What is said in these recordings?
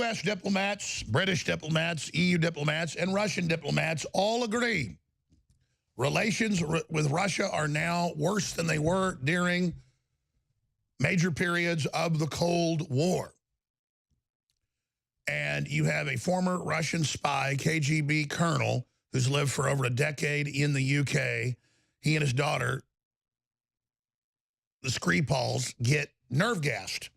U.S. diplomats, British diplomats, EU diplomats, and Russian diplomats all agree relations with Russia are now worse than they were during major periods of the Cold War. And you have a former Russian spy, KGB colonel, who's lived for over a decade in the UK. He and his daughter, the Skripals, get nerve gassed.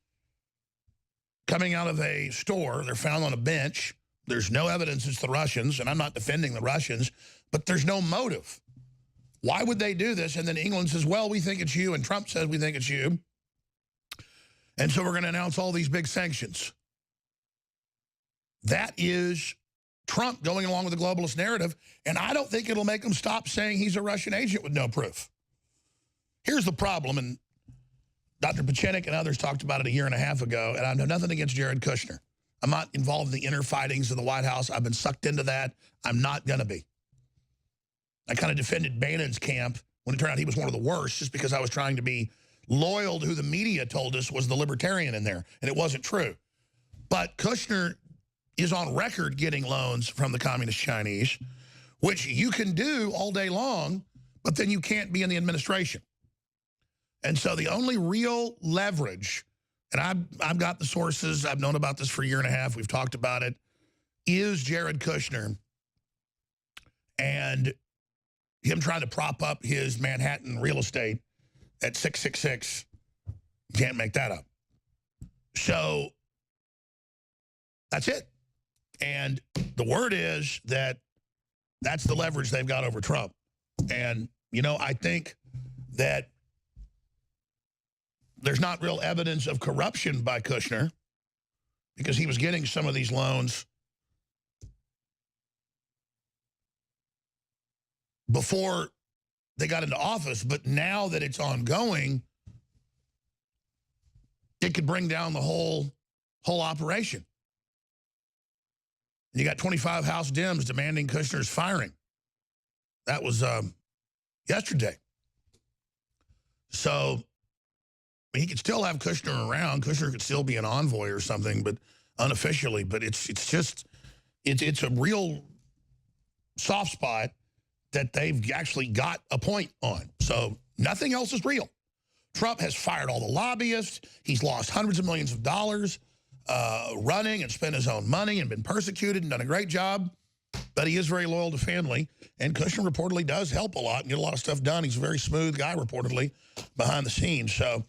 Coming out of a store, they're found on a bench. There's no evidence it's the Russians, and I'm not defending the Russians, but there's no motive. Why would they do this? And then England says, well, we think it's you, and Trump says we think it's you. And so we're going to announce all these big sanctions. That is Trump going along with the globalist narrative, and I don't think it'll make him stop saying he's a Russian agent with no proof. Here's the problem, and Dr. Pachenik and others talked about it a year and a half ago, and I have nothing against Jared Kushner. I'm not involved in the inner fightings of the White House. I've been sucked into that. I'm not going to be. I kind of defended Bannon's camp when it turned out he was one of the worst just because I was trying to be loyal to who the media told us was the libertarian in there, and it wasn't true. But Kushner is on record getting loans from the communist Chinese, which you can do all day long, but then you can't be in the administration. And so the only real leverage, and I've got the sources, I've known about this for a year and a half, we've talked about it, is Jared Kushner and him trying to prop up his Manhattan real estate at 666. Can't make that up. So that's it. And the word is that that's the leverage they've got over Trump. And, you know, I think that there's not real evidence of corruption by Kushner because he was getting some of these loans before they got into office. But now that it's ongoing, it could bring down the whole operation. You got 25 House Dems demanding Kushner's firing. That was yesterday. So he could still have Kushner around. Kushner could still be an envoy or something, but unofficially. But it's a real soft spot that they've actually got a point on. So nothing else is real. Trump has fired all the lobbyists. He's lost hundreds of millions of dollars running and spent his own money and been persecuted and done a great job. But he is very loyal to family. And Kushner reportedly does help a lot and get a lot of stuff done. He's a very smooth guy, reportedly, behind the scenes. So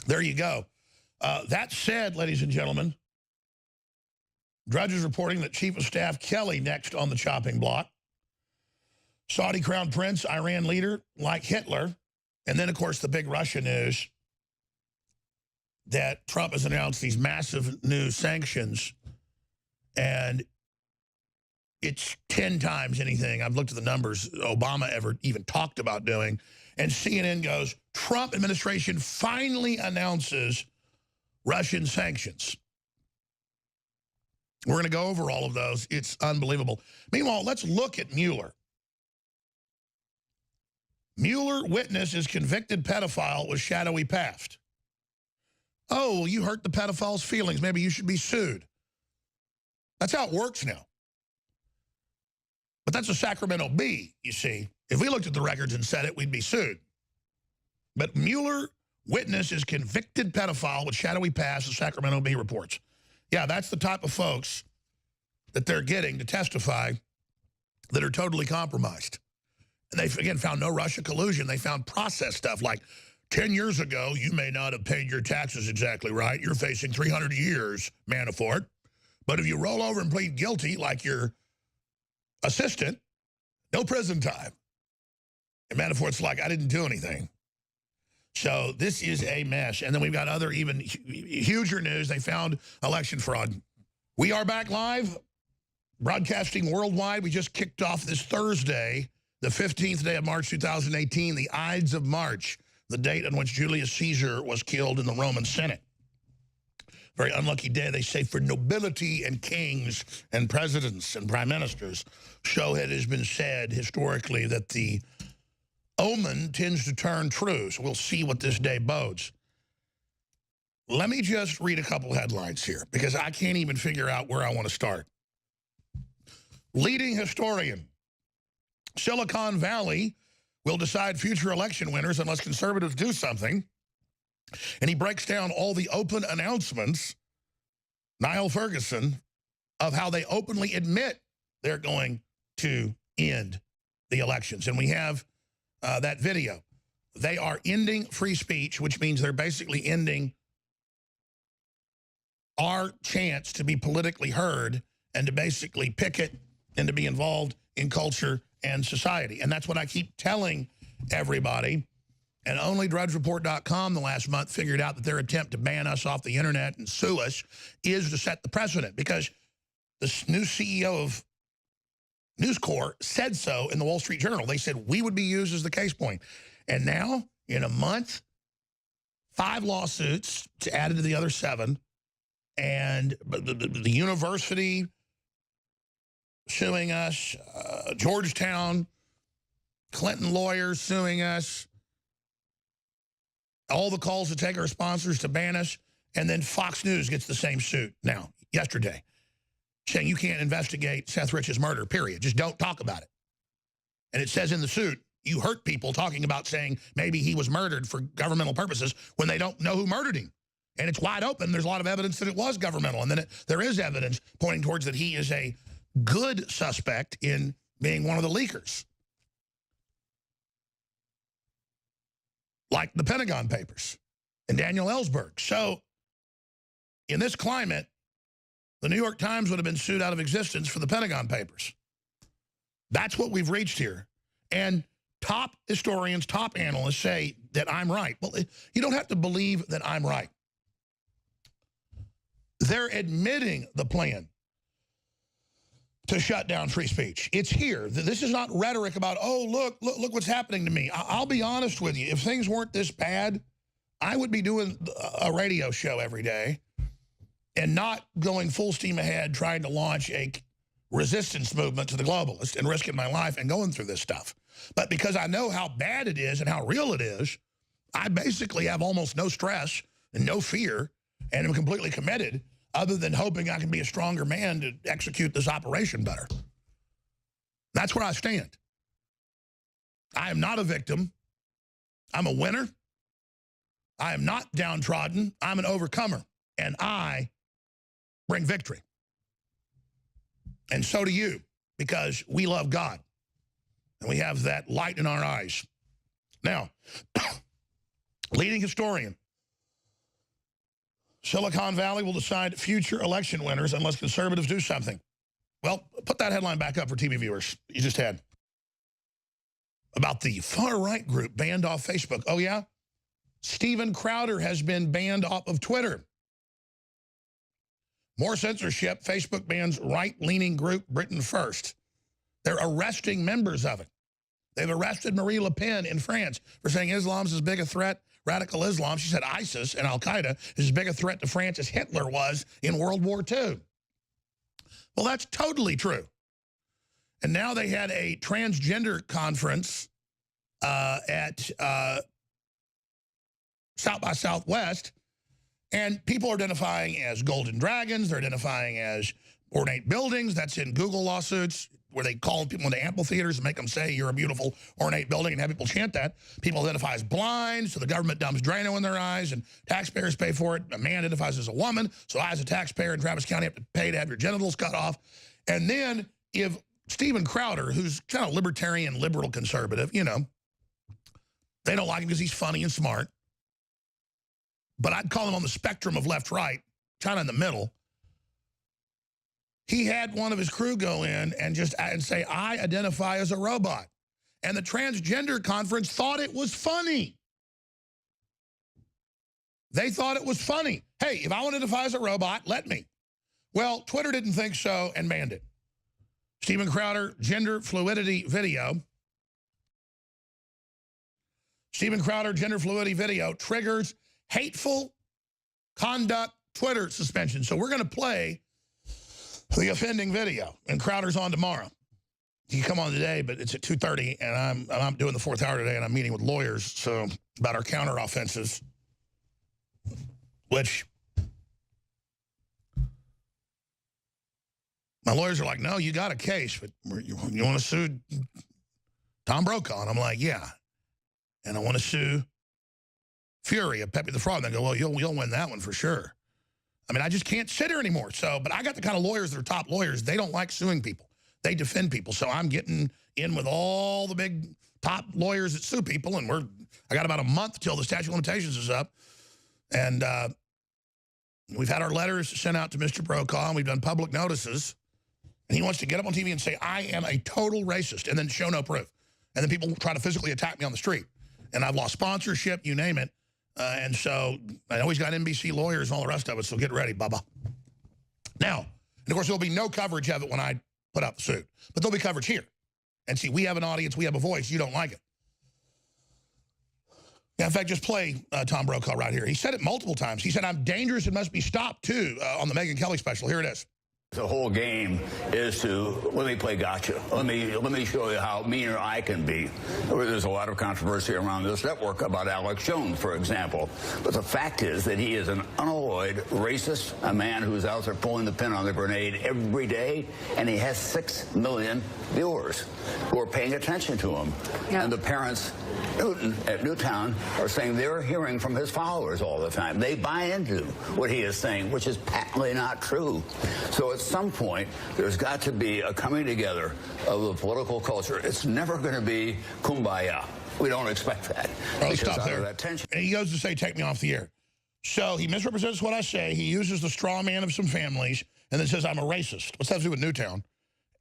there you go. That said, ladies and gentlemen, Drudge is reporting that Chief of Staff Kelly next on the chopping block. Saudi Crown Prince, Iran leader, like Hitler. And then, of course, the big Russia news that Trump has announced these massive new sanctions. And it's 10 times anything. I've looked at the numbers Obama ever even talked about doing. And CNN goes, Trump administration finally announces Russian sanctions. We're going to go over all of those. It's unbelievable. Meanwhile, let's look at Mueller. Mueller witness is convicted pedophile with shadowy past. Oh, well, you hurt the pedophile's feelings. Maybe you should be sued. That's how it works now. But that's a Sacramento Bee, you see. If we looked at the records and said it, we'd be sued. But Mueller witness is convicted pedophile with shadowy past, the Sacramento Bee reports. Yeah, that's the type of folks that they're getting to testify that are totally compromised. And they, again, found no Russia collusion. They found process stuff like 10 years ago, you may not have paid your taxes exactly right. You're facing 300 years, Manafort. But if you roll over and plead guilty like your assistant, no prison time. And Manafort's like, I didn't do anything. So this is a mess. And then we've got other even huger news. They found election fraud. We are back live, broadcasting worldwide. We just kicked off this Thursday, the 15th day of March 2018, the Ides of March, the date on which Julius Caesar was killed in the Roman Senate. Very unlucky day, they say, for nobility and kings and presidents and prime ministers. So it has been said historically that the omen tends to turn true. So we'll see what this day bodes. let me just read a couple headlines here because I can't even figure out where I want to start. Leading historian, Silicon Valley will decide future election winners unless conservatives do something. And he breaks down all the open announcements, Niall Ferguson, of how they openly admit they're going to end the elections. And we have that video. They are ending free speech, which means they're basically ending our chance to be politically heard and to basically picket and to be involved in culture and society. And that's what I keep telling everybody. And only DrudgeReport.com the last month figured out that their attempt to ban us off the internet and sue us is to set the precedent, because the new CEO of News Corp said so in the Wall Street Journal. They said we would be used as the case point. And now, in a month, 5 lawsuits added to the other 7, and the university suing us, Georgetown, Clinton lawyers suing us, all the calls to take our sponsors to ban us, and then Fox News gets the same suit now, yesterday, saying you can't investigate Seth Rich's murder, period. Just don't talk about it. And it says in the suit, you hurt people talking about saying maybe he was murdered for governmental purposes when they don't know who murdered him. And it's wide open. There's a lot of evidence that it was governmental. And then there is evidence pointing towards that he is a good suspect in being one of the leakers. Like the Pentagon Papers and Daniel Ellsberg. So in this climate, the New York Times would have been sued out of existence for the Pentagon Papers. That's what we've reached here. And top historians, top analysts say that I'm right. Well, you don't have to believe that I'm right. They're admitting the plan to shut down free speech. It's here. This is not rhetoric about, oh, look what's happening to me. I'll be honest with you. If things weren't this bad, I would be doing a radio show every day and not going full steam ahead trying to launch a resistance movement to the globalists and risking my life and going through this stuff. But because I know how bad it is and how real it is, I basically have almost no stress and no fear and am completely committed, other than hoping I can be a stronger man to execute this operation better. That's where I stand. I am not a victim. I'm a winner. I am not downtrodden. I'm an overcomer. And I bring victory. And so do you, because we love God. And we have that light in our eyes. Now, leading historian, Silicon Valley will decide future election winners unless conservatives do something. Well, put that headline back up for TV viewers you just had. About the far-right group banned off Facebook. Oh, yeah? Steven Crowder has been banned off of Twitter. More censorship. Facebook bans right-leaning group Britain First. They're arresting members of it. They've arrested Marie Le Pen in France for saying Islam's as big a threat. Radical Islam, she said ISIS and Al-Qaeda is as big a threat to France as Hitler was in World War II. Well, that's totally true. And now they had a transgender conference at South by Southwest, and people are identifying as golden dragons. They're identifying as ornate buildings. That's in Google lawsuits, where they call people into amphitheaters and make them say you're a beautiful ornate building and have people chant that. People identify as blind, so the government dumps Drano in their eyes and taxpayers pay for it. A man identifies as a woman, so I as a taxpayer in Travis County have to pay to have your genitals cut off. And then if Steven Crowder, who's kind of libertarian, liberal conservative, you know, they don't like him because he's funny and smart. But I'd call him on the spectrum of left-right, kind of in the middle. He had one of his crew go in and say, I identify as a robot. And the transgender conference thought it was funny. They thought it was funny. Hey, if I want to identify as a robot, let me. Well, Twitter didn't think so and banned it. Steven Crowder, gender fluidity video. Steven Crowder, gender fluidity video triggers hateful conduct Twitter suspension. So we're going to play the offending video, and Crowder's on tomorrow. He can come on today, but it's at 2:30, and I'm doing the 4th hour today, and I'm meeting with lawyers so about our counteroffensives. which my lawyers are like, no, you got a case, but you want to sue Tom Brokaw? And I'm like, yeah. And I want to sue Fury of Pepe the Frog. And they go, well, you'll win that one for sure. I mean, I just can't sit here anymore. So, but I got the kind of lawyers that are top lawyers. They don't like suing people. They defend people. So I'm getting in with all the big top lawyers that sue people. And I got about a month till the statute of limitations is up. And we've had our letters sent out to Mr. Brokaw, and we've done public notices. And he wants to get up on TV and say, I am a total racist, and then show no proof. And then people try to physically attack me on the street. And I've lost sponsorship, you name it. And so I know he's got NBC lawyers and all the rest of it, so get ready, Bubba. Now, and of course, there'll be no coverage of it when I put out the suit. But there'll be coverage here. And see, we have an audience, we have a voice, you don't like it. Yeah, in fact, just play Tom Brokaw right here. He said it multiple times. He said, I'm dangerous and must be stopped, too, on the Megyn Kelly special. Here it is. The whole game is to, let me play gotcha. Let me show you how meaner I can be. There's a lot of controversy around this network about Alex Jones, for example. But the fact is that he is an unalloyed racist, a man who's out there pulling the pin on the grenade every day, and he has 6 million viewers who are paying attention to him. Yeah. And the parents at Newtown are saying they're hearing from his followers all the time. They buy into what he is saying, which is patently not true. So at some point, there's got to be a coming together of the political culture. It's never going to be kumbaya. We don't expect that. Well, stop there. And he goes to say, take me off the air. So he misrepresents what I say. He uses the straw man of some families and then says I'm a racist. What's that to do with Newtown?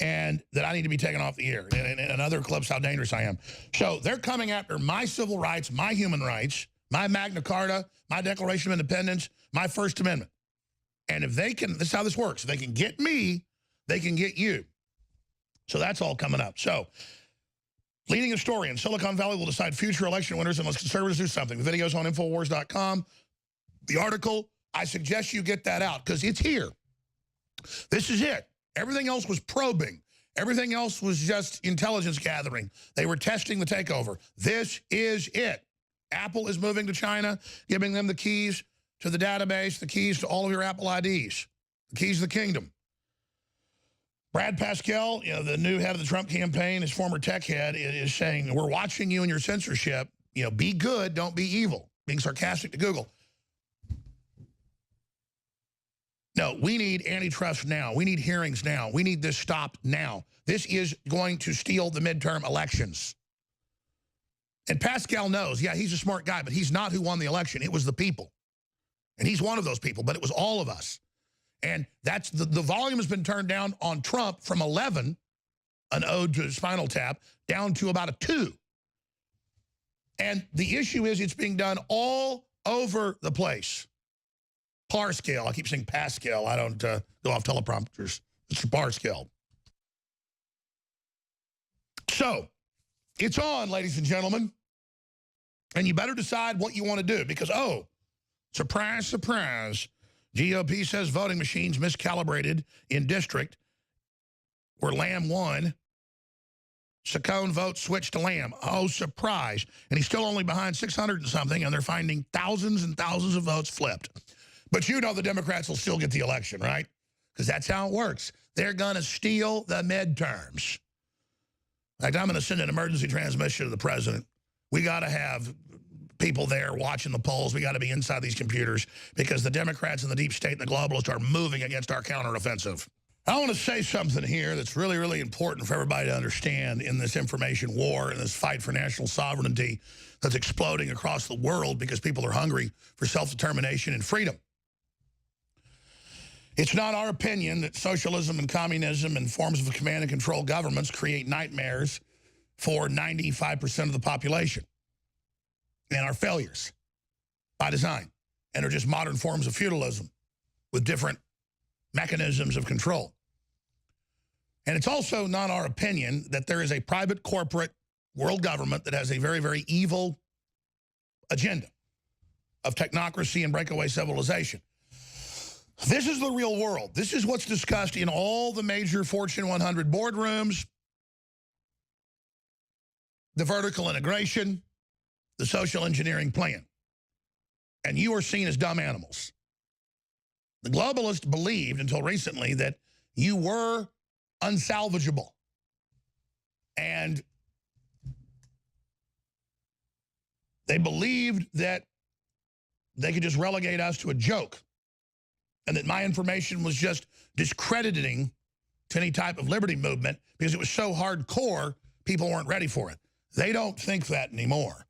And that I need to be taken off the air. And other clips, how dangerous I am. So they're coming after my civil rights, my human rights, my Magna Carta, my Declaration of Independence, my First Amendment. And if they can, this is how this works. If they can get me, they can get you. So that's all coming up. So, leading historian, Silicon Valley will decide future election winners unless conservatives do something. The video's on Infowars.com. The article, I suggest you get that out because it's here. This is it. Everything else was probing. Everything else was just intelligence gathering. They were testing the takeover. This is it. Apple is moving to China, giving them the keys to the database, the keys to all of your Apple IDs, the keys to the kingdom. Brad Parscale, you know, the new head of the Trump campaign, his former tech head, is saying, we're watching you and your censorship. You know, be good, don't be evil. Being sarcastic to Google. No, we need antitrust now. We need hearings now. We need this stopped now. This is going to steal the midterm elections. And Parscale knows, yeah, he's a smart guy, but he's not who won the election. It was the people. And he's one of those people, but it was all of us. And that's the volume has been turned down on Trump from 11, an ode to Spinal Tap, down to about a 2. And the issue is it's being done all over the place. Parscale, I keep saying Pascal. I don't go off teleprompters. It's Parscale. So, it's on, ladies and gentlemen. And you better decide what you want to do because, oh, surprise, surprise, GOP says voting machines miscalibrated in district where Lamb won. Saccone vote switched to Lamb. Oh, surprise. And he's still only behind 600 and something, and they're finding thousands and thousands of votes flipped. But you know the Democrats will still get the election, right? Because that's how it works. They're going to steal the midterms. Like, I'm going to send an emergency transmission to the president. We got to have people there watching the polls. We got to be inside these computers because the Democrats and the deep state and the globalists are moving against our counteroffensive. I want to say something here that's really, really important for everybody to understand in this information war and this fight for national sovereignty that's exploding across the world because people are hungry for self-determination and freedom. It's not our opinion that socialism and communism and forms of command and control governments create nightmares for 95% of the population and are failures by design and are just modern forms of feudalism with different mechanisms of control. And it's also not our opinion that there is a private corporate world government that has a very, very evil agenda of technocracy and breakaway civilization. This is the real world. This is what's discussed in all the major Fortune 100 boardrooms, the vertical integration, the social engineering plan. And you are seen as dumb animals. The globalists believed until recently that you were unsalvageable. And they believed that they could just relegate us to a joke and that my information was just discrediting to any type of liberty movement because it was so hardcore, people weren't ready for it. They don't think that anymore.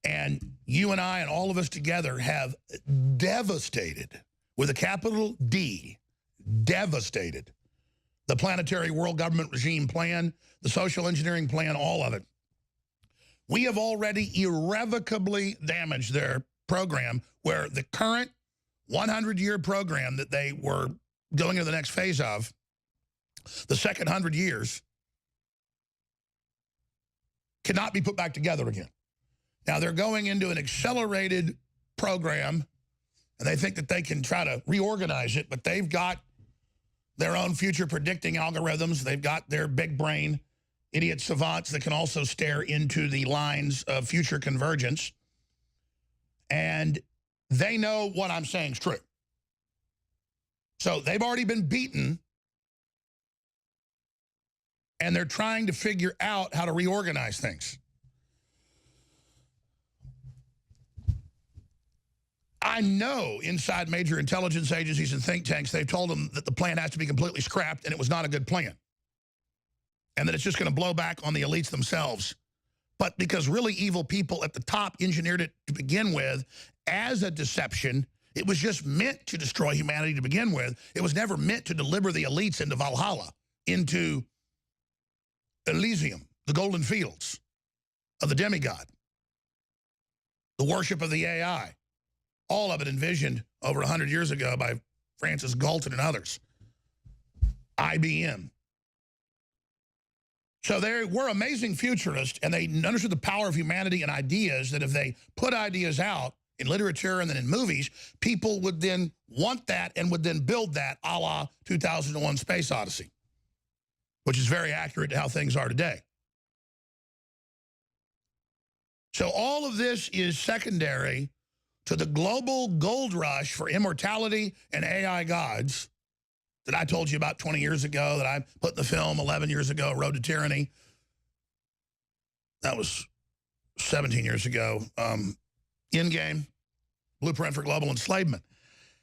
And you and I and all of us together have devastated, with a capital D, devastated, the planetary world government regime plan, the social engineering plan, all of it. We have already irrevocably damaged their program, where the current 100-year program that they were going into the next phase of, the second 100 years, cannot be put back together again. Now, they're going into an accelerated program, and they think that they can try to reorganize it, but they've got their own future predicting algorithms. They've got their big brain idiot savants that can also stare into the lines of future convergence. And they know what I'm saying is true. So they've already been beaten, and they're trying to figure out how to reorganize things. I know inside major intelligence agencies and think tanks, they've told them that the plan has to be completely scrapped and it was not a good plan. And that it's just going to blow back on the elites themselves. But because really evil people at the top engineered it to begin with as a deception, it was just meant to destroy humanity to begin with. It was never meant to deliver the elites into Valhalla, into Elysium, the golden fields of the demigod, the worship of the AI. All of it envisioned over 100 years ago by Francis Galton and others. IBM. So they were amazing futurists, and they understood the power of humanity and ideas, that if they put ideas out in literature and then in movies, people would then want that and would then build that, a la 2001 Space Odyssey, which is very accurate to how things are today. So all of this is secondary to the global gold rush for immortality and AI gods that I told you about 20 years ago, that I put in the film 11 years ago, Road to Tyranny. That was 17 years ago. Endgame, Blueprint for Global Enslavement.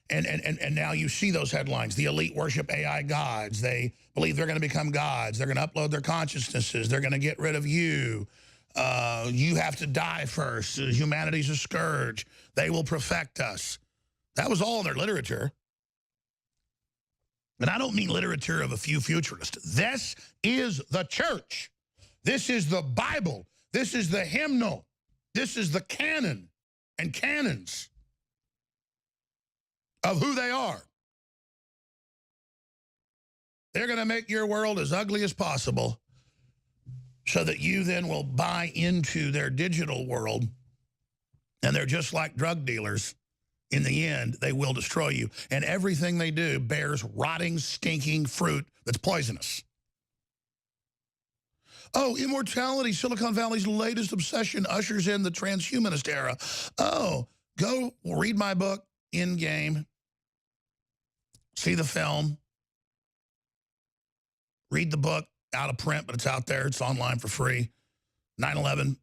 And now you see those headlines. The elite worship AI gods. They believe they're going to become gods. They're going to upload their consciousnesses. They're going to get rid of you. You have to die first. Humanity's a scourge. They will perfect us. That was all in their literature. And I don't mean literature of a few futurists. This is the church. This is the Bible. This is the hymnal. This is the canon and canons of who they are. They're going to make your world as ugly as possible so that you then will buy into their digital world, and they're just like drug dealers. In the end, they will destroy you. And everything they do bears rotting, stinking fruit that's poisonous. Oh, immortality, Silicon Valley's latest obsession, ushers in the transhumanist era. Oh, go read my book, Endgame. See the film. Read the book, out of print, but it's out there. It's online for free. 9/11,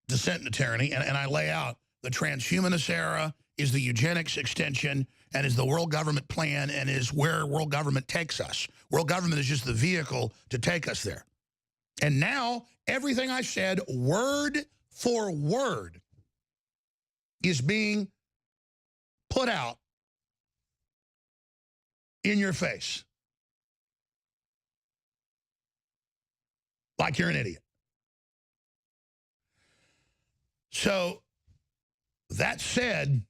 Descent into Tyranny. And I lay out the transhumanist era is the eugenics extension and is the world government plan and is where world government takes us. World government is just the vehicle to take us there. And now everything I said, word for word, is being put out in your face. Like you're an idiot. So, that said,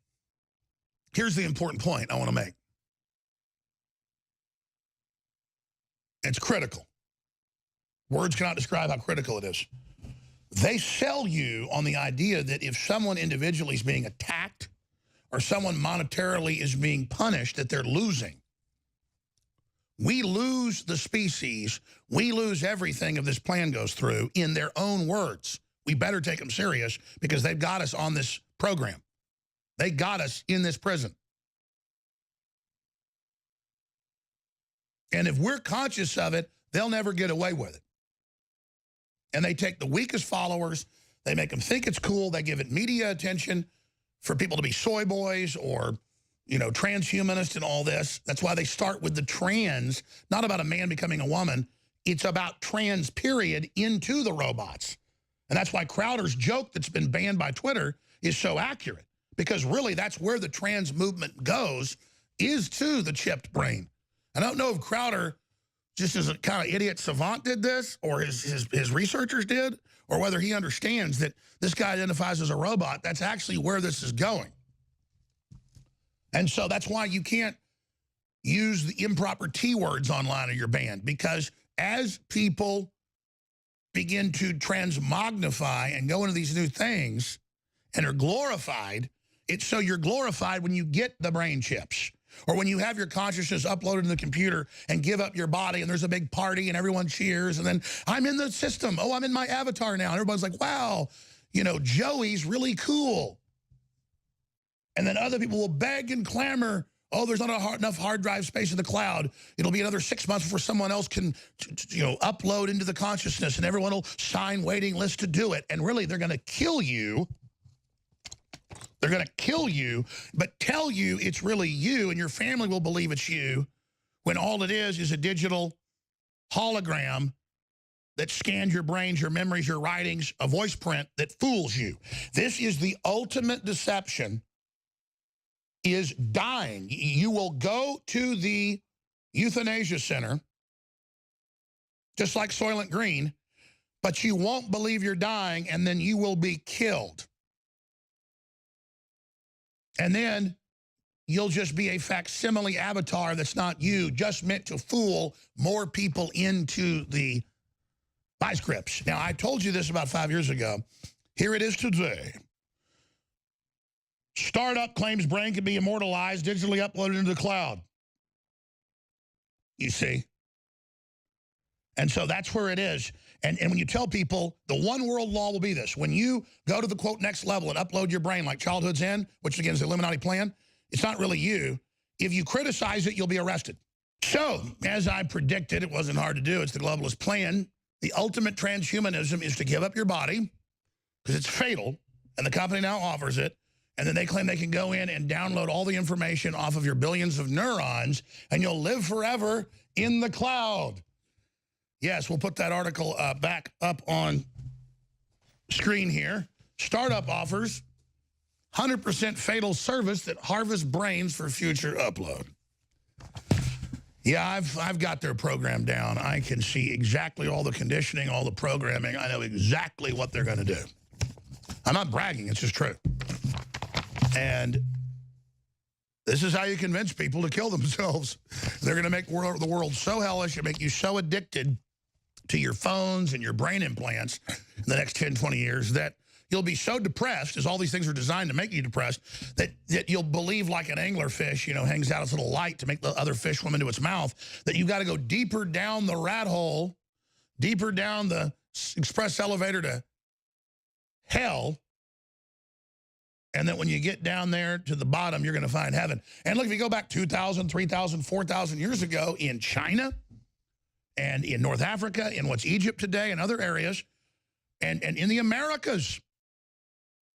here's the important point I want to make. It's critical. Words cannot describe how critical it is. They sell you on the idea that if someone individually is being attacked or someone monetarily is being punished, that they're losing. We lose the species. We lose everything if this plan goes through, in their own words. We better take them serious because they've got us on this program. They got us in this prison. And if we're conscious of it, they'll never get away with it. And they take the weakest followers, they make them think it's cool, they give it media attention for people to be soy boys or, you know, transhumanists and all this. That's why they start with the trans, not about a man becoming a woman. It's about trans, period, into the robots. And that's why Crowder's joke that's been banned by Twitter is so accurate. Because really, that's where the trans movement goes, is to the chipped brain. I don't know if Crowder, just as a kind of idiot savant, did this, or his researchers did, or whether he understands that this guy identifies as a robot. That's actually where this is going. And so that's why you can't use the improper T words online or you're banned, because as people begin to transmogrify and go into these new things and are glorified, it's so you're glorified when you get the brain chips or when you have your consciousness uploaded to the computer and give up your body and there's a big party and everyone cheers and then I'm in the system. Oh, I'm in my avatar now. And everyone's like, wow, you know, Joey's really cool. And then other people will beg and clamor, oh, there's not enough hard drive space in the cloud. It'll be another 6 months before someone else can, you know, upload into the consciousness and everyone will sign waiting list to do it. And really, they're going to kill you. They're going to kill you, but tell you it's really you, and your family will believe it's you when all it is a digital hologram that scans your brains, your memories, your writings, a voice print that fools you. This is the ultimate deception, is dying. You will go to the euthanasia center, just like Soylent Green, but you won't believe you're dying, and then you will be killed. And then you'll just be a facsimile avatar that's not you, just meant to fool more people into the vice grips. Now, I told you this about 5 years ago. Here it is today. Startup claims brain can be immortalized, digitally uploaded into the cloud. You see? And so that's where it is. And when you tell people the one world law will be this, when you go to the, quote, next level and upload your brain like Childhood's End, which again is the Illuminati plan, it's not really you. If you criticize it, you'll be arrested. So, as I predicted, it wasn't hard to do. It's the globalist plan. The ultimate transhumanism is to give up your body because it's fatal, and the company now offers it. And then they claim they can go in and download all the information off of your billions of neurons, and you'll live forever in the cloud. Yes, we'll put that article back up on screen here. Startup offers 100% fatal service that harvests brains for future upload. Yeah, I've got their program down. I can see exactly all the conditioning, all the programming. I know exactly what they're going to do. I'm not bragging. It's just true. And this is how you convince people to kill themselves. They're going to make the world so hellish and make you so addicted to your phones and your brain implants in the next 10, 20 years that you'll be so depressed, as all these things are designed to make you depressed, that you'll believe like an anglerfish, you know, hangs out its little light to make the other fish swim into its mouth, that you've got to go deeper down the rat hole, deeper down the express elevator to hell, and that when you get down there to the bottom, you're going to find heaven. And look, if you go back 2,000, 3,000, 4,000 years ago in China and in North Africa, in what's Egypt today and other areas, and in the Americas,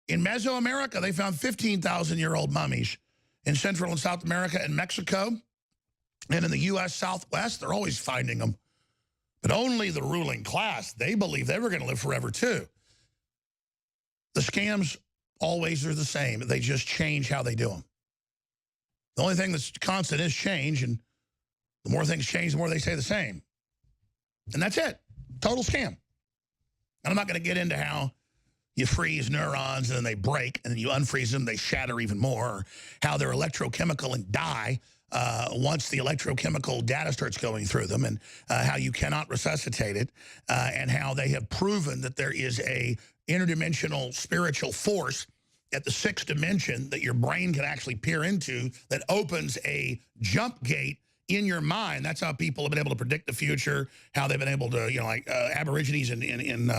in Mesoamerica, they found 15,000-year-old mummies. In Central and South America and Mexico, and in the U.S. Southwest, they're always finding them. But only the ruling class, they believe they were going to live forever too. The scams always are the same. They just change how they do them. The only thing that's constant is change, and the more things change, the more they stay the same. And that's it. Total scam. And I'm not going to get into how you freeze neurons and then they break, and then you unfreeze them, they shatter even more, or how they're electrochemical and die once the electrochemical data starts going through them, and how you cannot resuscitate it, and how they have proven that there is a interdimensional spiritual force at the 6th dimension that your brain can actually peer into that opens a jump gate in your mind. That's how people have been able to predict the future, how they've been able to, you know, like Aborigines in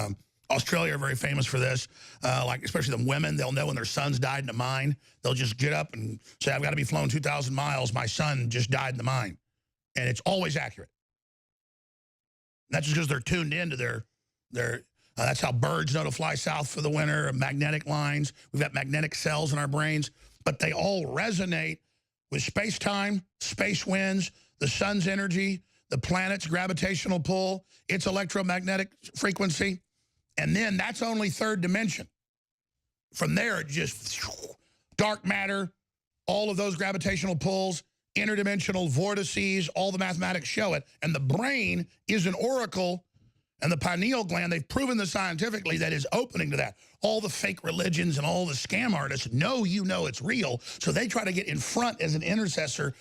Australia are very famous for this. Like, especially the women, they'll know when their sons died in a mine. They'll just get up and say, I've got to be flown 2,000 miles. My son just died in the mine. And it's always accurate. That's just because they're tuned into their that's how birds know to fly south for the winter, magnetic lines. We've got magnetic cells in our brains, but they all resonate with space-time, space winds, the sun's energy, the planet's gravitational pull, its electromagnetic frequency, and then that's only third dimension. From there, it just dark matter, all of those gravitational pulls, interdimensional vortices, all the mathematics show it, and the brain is an oracle. And the pineal gland, they've proven this scientifically, that is opening to that. All the fake religions and all the scam artists know you know it's real, so they try to get in front as an intercessor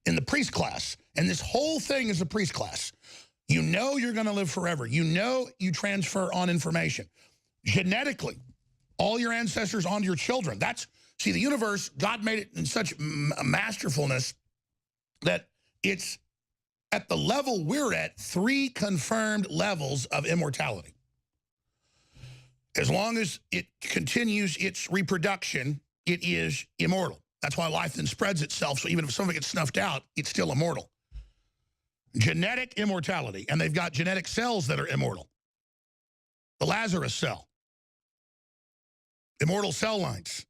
in the priest class. And this whole thing is a priest class. You know you're going to live forever. You know you transfer on information. Genetically, all your ancestors onto your children. See, the universe, God made it in such masterfulness that it's at the level we're at, 3 confirmed levels of immortality. As long as it continues its reproduction, it is immortal. That's why life then spreads itself, so even if something gets snuffed out, it's still immortal. Genetic immortality, and they've got genetic cells that are immortal. The Lazarus cell. Immortal cell lines.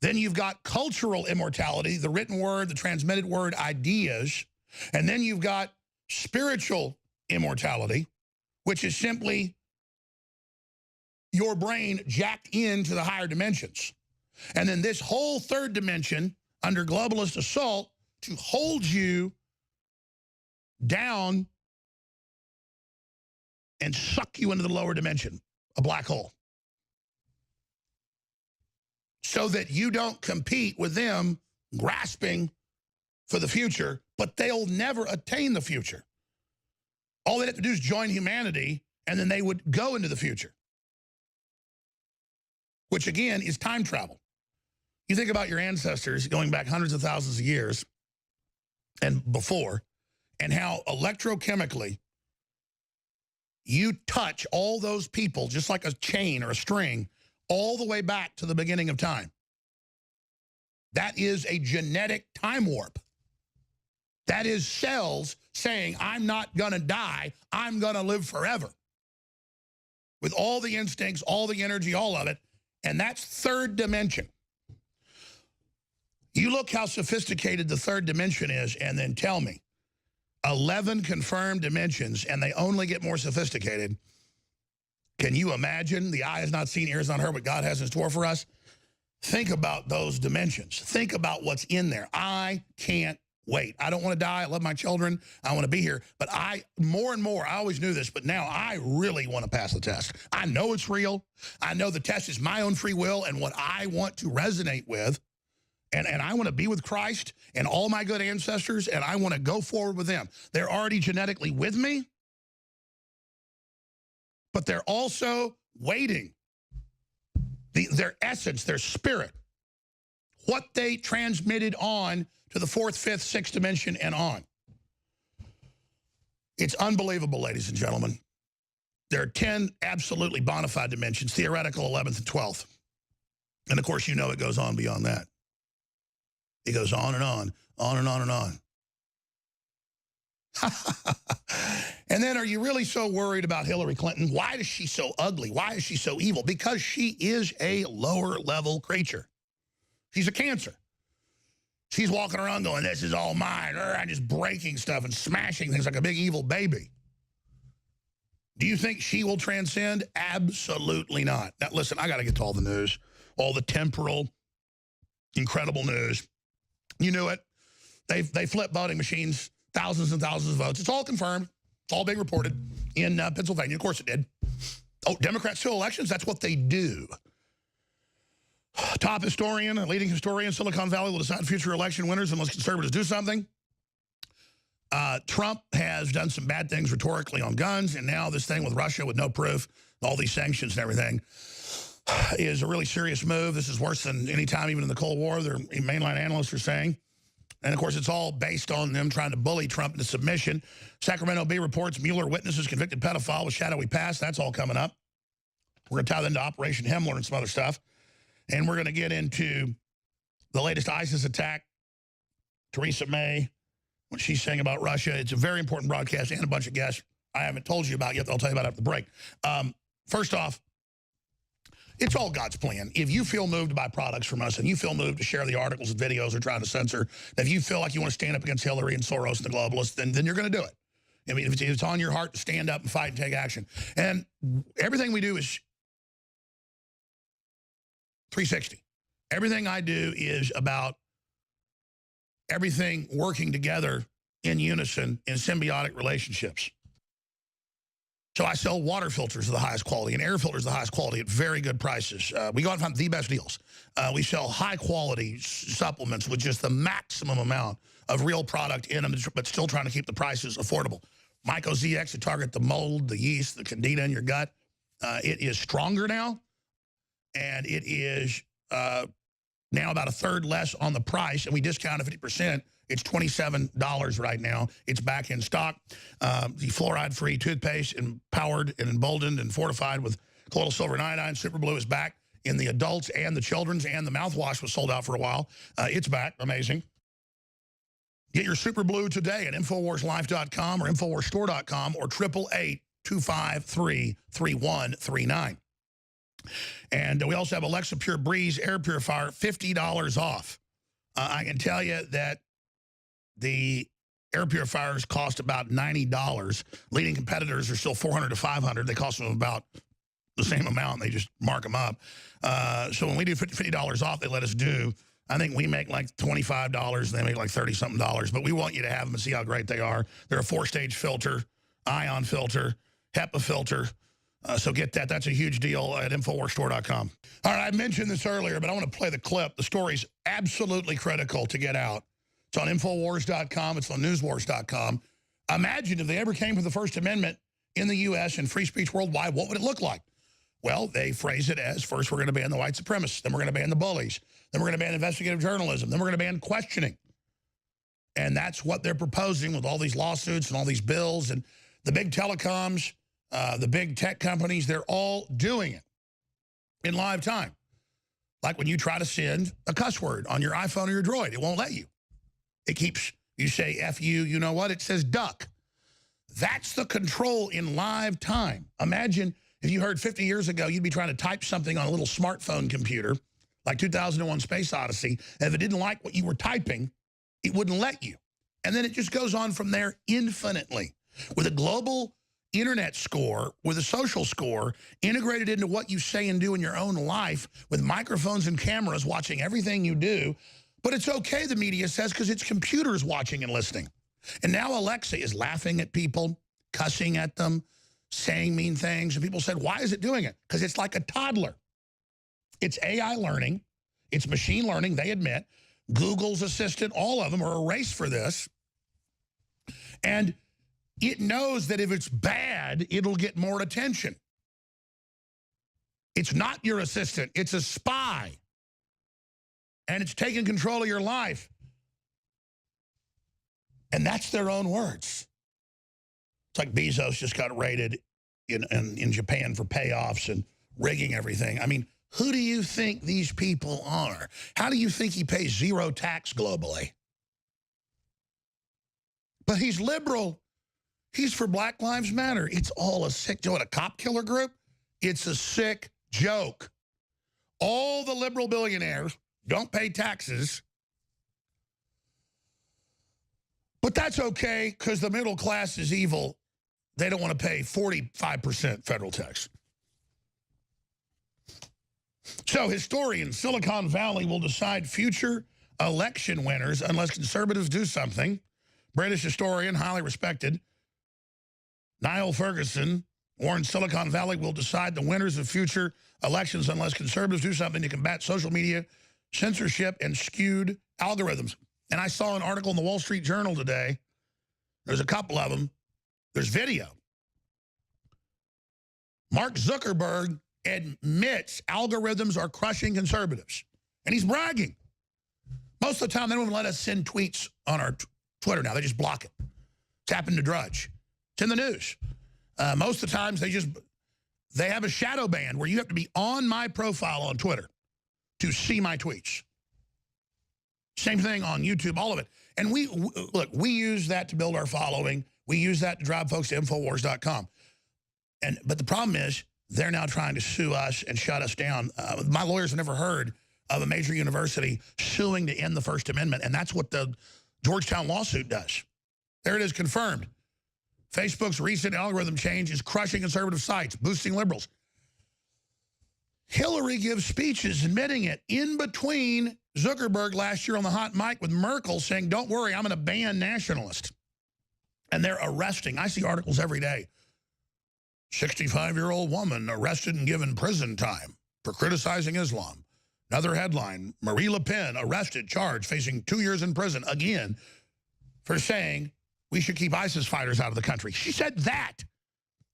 Then you've got cultural immortality, the written word, the transmitted word, ideas. And then you've got spiritual immortality, which is simply your brain jacked into the higher dimensions. And then this whole third dimension under globalist assault to hold you down and suck you into the lower dimension, a black hole. So that you don't compete with them grasping for the future, but they'll never attain the future. All they have to do is join humanity, and then they would go into the future. Which, again, is time travel. You think about your ancestors going back hundreds of thousands of years and before, and how electrochemically you touch all those people just like a chain or a string all the way back to the beginning of time. That is a genetic time warp. That is cells saying, I'm not going to die, I'm going to live forever. With all the instincts, all the energy, all of it. And that's third dimension. You look how sophisticated the third dimension is, and then tell me, 11 confirmed dimensions, and they only get more sophisticated. Can you imagine? The eye has not seen, ears not heard what God has in store for us. Think about those dimensions. Think about what's in there. I can't wait. I don't want to die. I love my children. I want to be here. But more and more, I always knew this, but now I really want to pass the test. I know it's real. I know the test is my own free will and what I want to resonate with. And I want to be with Christ and all my good ancestors, and I want to go forward with them. They're already genetically with me, but they're also waiting. Their essence, their spirit, what they transmitted on to the 4th, 5th, 6th dimension and on. It's unbelievable, ladies and gentlemen. There are 10 absolutely bona fide dimensions, theoretical 11th and 12th. And, of course, you know it goes on beyond that. It goes on and on and on and on. And then are you really so worried about Hillary Clinton? Why is she so ugly? Why is she so evil? Because she is a lower level creature. She's a cancer. She's walking around going, this is all mine. And just breaking stuff and smashing things like a big evil baby. Do you think she will transcend? Absolutely not. Now, listen, I got to get to all the news, all the temporal, incredible news. You knew it. They flipped voting machines, thousands and thousands of votes. It's all confirmed. It's all being reported in Pennsylvania. Of course it did. Oh, Democrats steal elections? That's what they do. Top historian, a leading historian, Silicon Valley will decide future election winners unless conservatives do something. Trump has done some bad things rhetorically on guns, and now this thing with Russia with no proof, all these sanctions and everything, is a really serious move. This is worse than any time, even in the Cold War, their mainline analysts are saying. And, of course, it's all based on them trying to bully Trump into submission. Sacramento Bee reports Mueller witnesses convicted pedophile with shadowy past. That's all coming up. We're going to tie that into Operation Himmler and some other stuff. And we're going to get into the latest ISIS attack, Theresa May. what she's saying about Russia. It's a very important broadcast and a bunch of guests I haven't told you about yet. I'll tell you about after the break. First off, it's all God's plan. If you feel moved by products from us and you feel moved to share the articles and videos we're trying to censor, if you feel like you want to stand up against Hillary and Soros and the globalists, then you're going to do it. I mean, if it's on your heart to stand up and fight and take action. And everything we do is 360. Everything I do is about everything working together in unison in symbiotic relationships. So I sell water filters of the highest quality and air filters of the highest quality at very good prices. We go out and find the best deals. We sell high-quality supplements with just the maximum amount of real product in them, but still trying to keep the prices affordable. Myco ZX to target the mold, the yeast, the candida in your gut. It is stronger now, and it is now about a third less on the price, and we discounted 50%. It's $27 right now. It's back in stock. The fluoride-free toothpaste, empowered and emboldened and fortified with colloidal silver and iodine. Super Blue is back in the adults and the children's, and the mouthwash was sold out for a while. It's back. Amazing. Get your Super Blue today at InfoWarsLife.com or InfoWarsStore.com or 888-253-3139. And we also have Alexa Pure Breeze Air Purifier, $50 off. I can tell you that the air purifiers cost about $90. Leading competitors are still $400 to $500. They cost them about the same amount. They just mark them up. So when we do $50 off, they let us do. I think we make like $25 and they make like $30-something. But we want you to have them and see how great they are. They're a 4-stage filter, ion filter, HEPA filter. So get that. That's a huge deal at InfoWarsStore.com. All right, I mentioned this earlier, but I want to play the clip. The story's absolutely critical to get out. It's on InfoWars.com. It's on NewsWars.com. Imagine if they ever came for the First Amendment in the U.S. and free speech worldwide, what would it look like? Well, they phrase it as, first we're going to ban the white supremacists, then we're going to ban the bullies, then we're going to ban investigative journalism, then we're going to ban questioning. And that's what they're proposing with all these lawsuits and all these bills. And the big telecoms, the big tech companies, they're all doing it in live time. Like when you try to send a cuss word on your iPhone or your Droid, it won't let you. It keeps, you say F you know what? It says duck. That's the control in live time. Imagine if you heard 50 years ago, you'd be trying to type something on a little smartphone computer, like 2001 Space Odyssey, and if it didn't like what you were typing, it wouldn't let you. And then it just goes on from there infinitely. With a global internet score, with a social score, integrated into what you say and do in your own life, with microphones and cameras watching everything you do. But it's okay, the media says, because it's computers watching and listening. And now Alexa is laughing at people, cussing at them, saying mean things. And people said, why is it doing it? Because it's like a toddler. It's AI learning. It's machine learning, they admit. Google's assistant, all of them are a race for this. And it knows that if it's bad, it'll get more attention. It's not your assistant. It's a spy. And it's taking control of your life. And that's their own words. It's like Bezos just got raided in Japan for payoffs and rigging everything. I mean, who do you think these people are? How do you think he pays zero tax globally? But he's liberal. He's for Black Lives Matter. It's all a sick joke. A cop killer group? It's a sick joke. All the liberal billionaires don't pay taxes. But that's okay because the middle class is evil. They don't want to pay 45% federal tax. So historians, Silicon Valley will decide future election winners unless conservatives do something. British historian, highly respected, Niall Ferguson warned Silicon Valley will decide the winners of future elections unless conservatives do something to combat social media, censorship, and skewed algorithms. And I saw an article in the Wall Street Journal today. There's a couple of them. There's video. Mark Zuckerberg admits algorithms are crushing conservatives. And he's bragging. Most of the time, they don't even let us send tweets on our Twitter now. They just block it. It's happened to Drudge. It's in the news. Most of the times, they have a shadow ban where you have to be on my profile on Twitter to see my tweets. Same thing on YouTube, all of it. And look, we use that to build our following. We use that to drive folks to Infowars.com. But the problem is they're now trying to sue us and shut us down. My lawyers have never heard of a major university suing to end the First Amendment, and that's what the Georgetown lawsuit does. There it is, confirmed. Facebook's recent algorithm change is crushing conservative sites, boosting liberals. Hillary gives speeches admitting it in between Zuckerberg last year on the hot mic with Merkel saying, don't worry, I'm going to ban nationalists. And they're arresting. I see articles every day. 65-year-old woman arrested and given prison time for criticizing Islam. Another headline, Marie Le Pen arrested, charged, facing 2 years in prison again for saying we should keep ISIS fighters out of the country. She said that.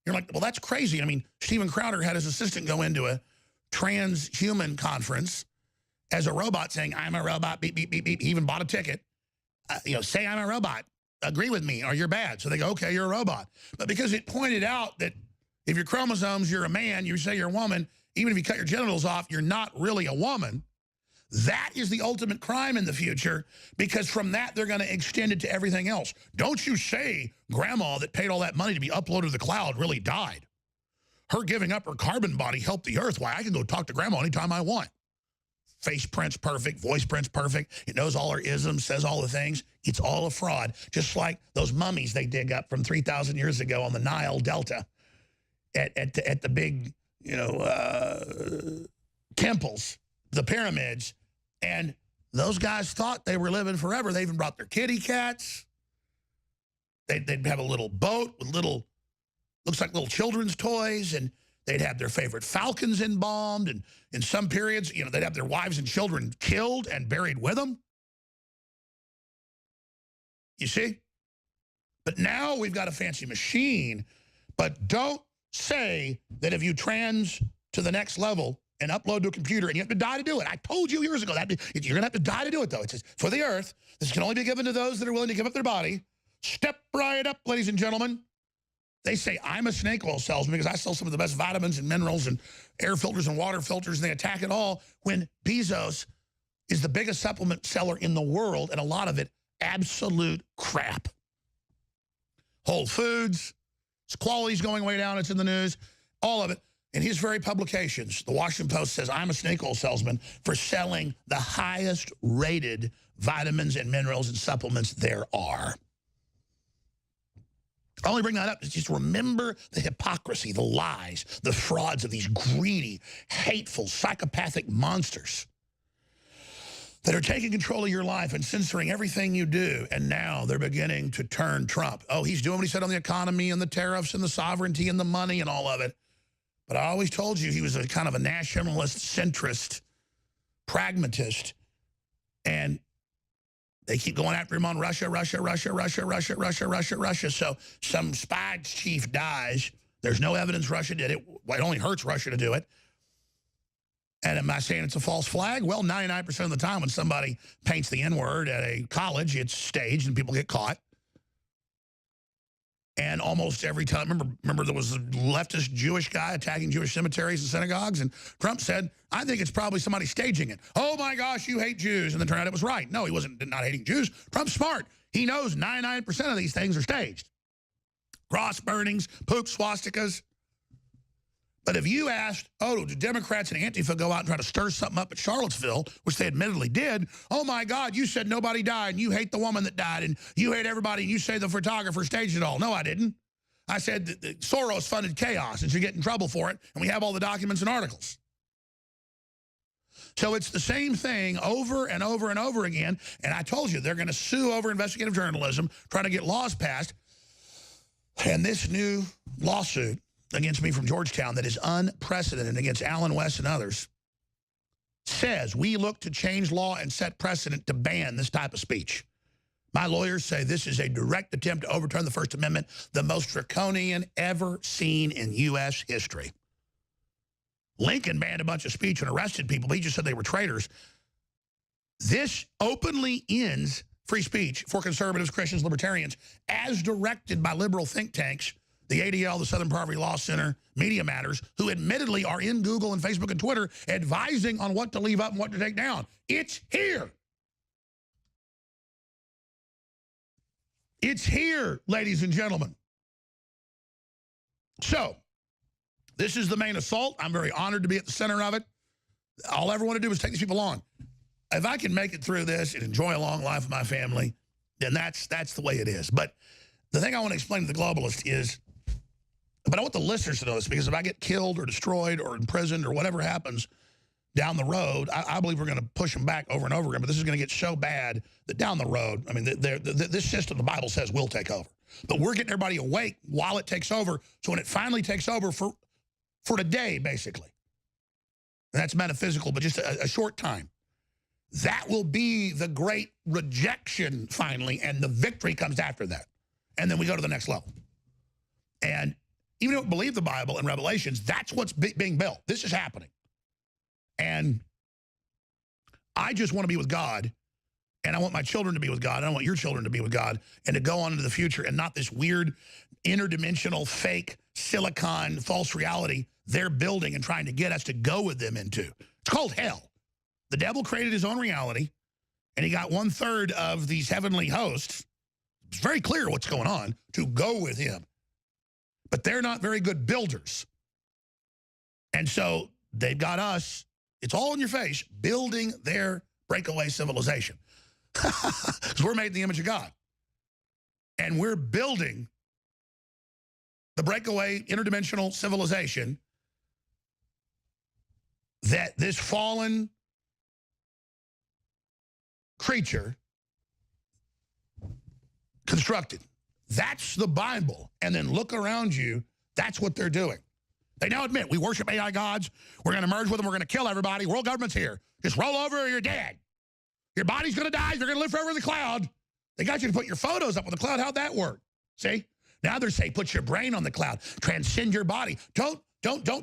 You're like, well, that's crazy. I mean, Steven Crowder had his assistant go into a transhuman conference as a robot saying, I'm a robot, beep, beep, beep, beep. He even bought a ticket. Say I'm a robot. Agree with me or you're bad. So they go, okay, you're a robot. But because it pointed out that if your chromosomes, you're a man, you say you're a woman, even if you cut your genitals off, you're not really a woman. That is the ultimate crime in the future, because from that, they're going to extend it to everything else. Don't you say grandma that paid all that money to be uploaded to the cloud really died. Her giving up her carbon body helped the earth. Why, I can go talk to grandma anytime I want. Face print's perfect, voice print's perfect. It knows all her isms, says all the things. It's all a fraud. Just like those mummies they dig up from 3,000 years ago on the Nile Delta at the big, temples, the pyramids. And those guys thought they were living forever. They even brought their kitty cats. They'd have a little boat with looks like little children's toys, and they'd have their favorite falcons embalmed, and in some periods, they'd have their wives and children killed and buried with them. You see? But now we've got a fancy machine, but don't say that if you trans to the next level and upload to a computer and you have to die to do it. I told you years ago that you're going to have to die to do it, though. It says, for the earth, this can only be given to those that are willing to give up their body. Step right up, ladies and gentlemen. They say I'm a snake oil salesman because I sell some of the best vitamins and minerals and air filters and water filters, and they attack it all, when Bezos is the biggest supplement seller in the world, and a lot of it absolute crap. Whole Foods, its quality's going way down, it's in the news, all of it. In his very publications, the Washington Post says I'm a snake oil salesman for selling the highest rated vitamins and minerals and supplements there are. I only bring that up to just remember the hypocrisy, the lies, the frauds of these greedy, hateful, psychopathic monsters that are taking control of your life and censoring everything you do. And now they're beginning to turn Trump. Oh, he's doing what he said on the economy and the tariffs and the sovereignty and the money and all of it. But I always told you he was a kind of a nationalist, centrist, pragmatist. And they keep going after him on Russia. So some spy chief dies. There's no evidence Russia did it. Well, it only hurts Russia to do it. And am I saying it's a false flag? Well, 99% of the time when somebody paints the N-word at a college, it's staged and people get caught. And almost every time, remember there was a leftist Jewish guy attacking Jewish cemeteries and synagogues, and Trump said, I think it's probably somebody staging it. Oh my gosh, you hate Jews. And then turned out it was right. No, he wasn't not hating Jews. Trump's smart. He knows 99% of these things are staged. Cross burnings, poop swastikas. But if you asked, oh, do Democrats and Antifa go out and try to stir something up at Charlottesville, which they admittedly did, oh my God, you said nobody died, and you hate the woman that died, and you hate everybody, and you say the photographer staged it all. No, I didn't. I said that Soros funded chaos and should get in trouble for it, and we have all the documents and articles. So it's the same thing over and over and over again, and I told you they're going to sue over investigative journalism, trying to get laws passed, and this new lawsuit against me from Georgetown that is unprecedented against Allen West and others says we look to change law and set precedent to ban this type of speech. My lawyers say this is a direct attempt to overturn the First Amendment, the most draconian ever seen in U.S. history. Lincoln banned a bunch of speech and arrested people, but he just said they were traitors. This openly ends free speech for conservatives, Christians, libertarians, as directed by liberal think tanks, the ADL, the Southern Poverty Law Center, Media Matters, who admittedly are in Google and Facebook and Twitter advising on what to leave up and what to take down. It's here. It's here, ladies and gentlemen. So, this is the main assault. I'm very honored to be at the center of it. All I ever want to do is take these people on. If I can make it through this and enjoy a long life with my family, then that's the way it is. But the thing I want to explain to the globalist is, but I want the listeners to know this, because if I get killed or destroyed or imprisoned or whatever happens down the road, I believe we're going to push them back over and over again. But this is going to get so bad that down the road, I mean, this system, the Bible says, will take over. But we're getting everybody awake while it takes over. So when it finally takes over for today, basically, and that's metaphysical, but just a short time, that will be the great rejection finally, and the victory comes after that. And then we go to the next level. And even if you don't believe the Bible and Revelations, that's what's being built. This is happening. And I just want to be with God, and I want my children to be with God, and I want your children to be with God, and to go on into the future, and not this weird interdimensional fake silicon false reality they're building and trying to get us to go with them into. It's called hell. The devil created his own reality, and he got 1/3 of these heavenly hosts. It's very clear what's going on, to go with him. But they're not very good builders. And so they've got us, it's all in your face, building their breakaway civilization. Because we're made in the image of God. And we're building the breakaway interdimensional civilization that this fallen creature constructed. That's the Bible. And then look around you, that's what they're doing. They now admit, we worship AI gods, we're going to merge with them, we're going to kill everybody, world government's here. Just roll over or you're dead. Your body's going to die, you're going to live forever in the cloud. They got you to put your photos up on the cloud. How'd that work? See? Now they're saying, put your brain on the cloud, transcend your body. Don't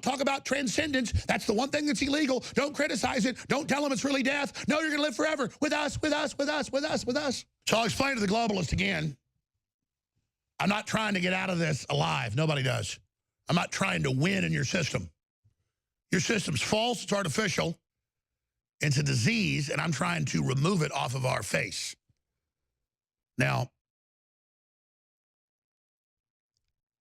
talk about transcendence. That's the one thing that's illegal. Don't criticize it. Don't tell them it's really death. No, you're going to live forever with us, with us, with us, with us, with us. So I'll explain to the globalist again. I'm not trying to get out of this alive. Nobody does. I'm not trying to win in your system. Your system's false. It's artificial. It's a disease, and I'm trying to remove it off of our face. Now,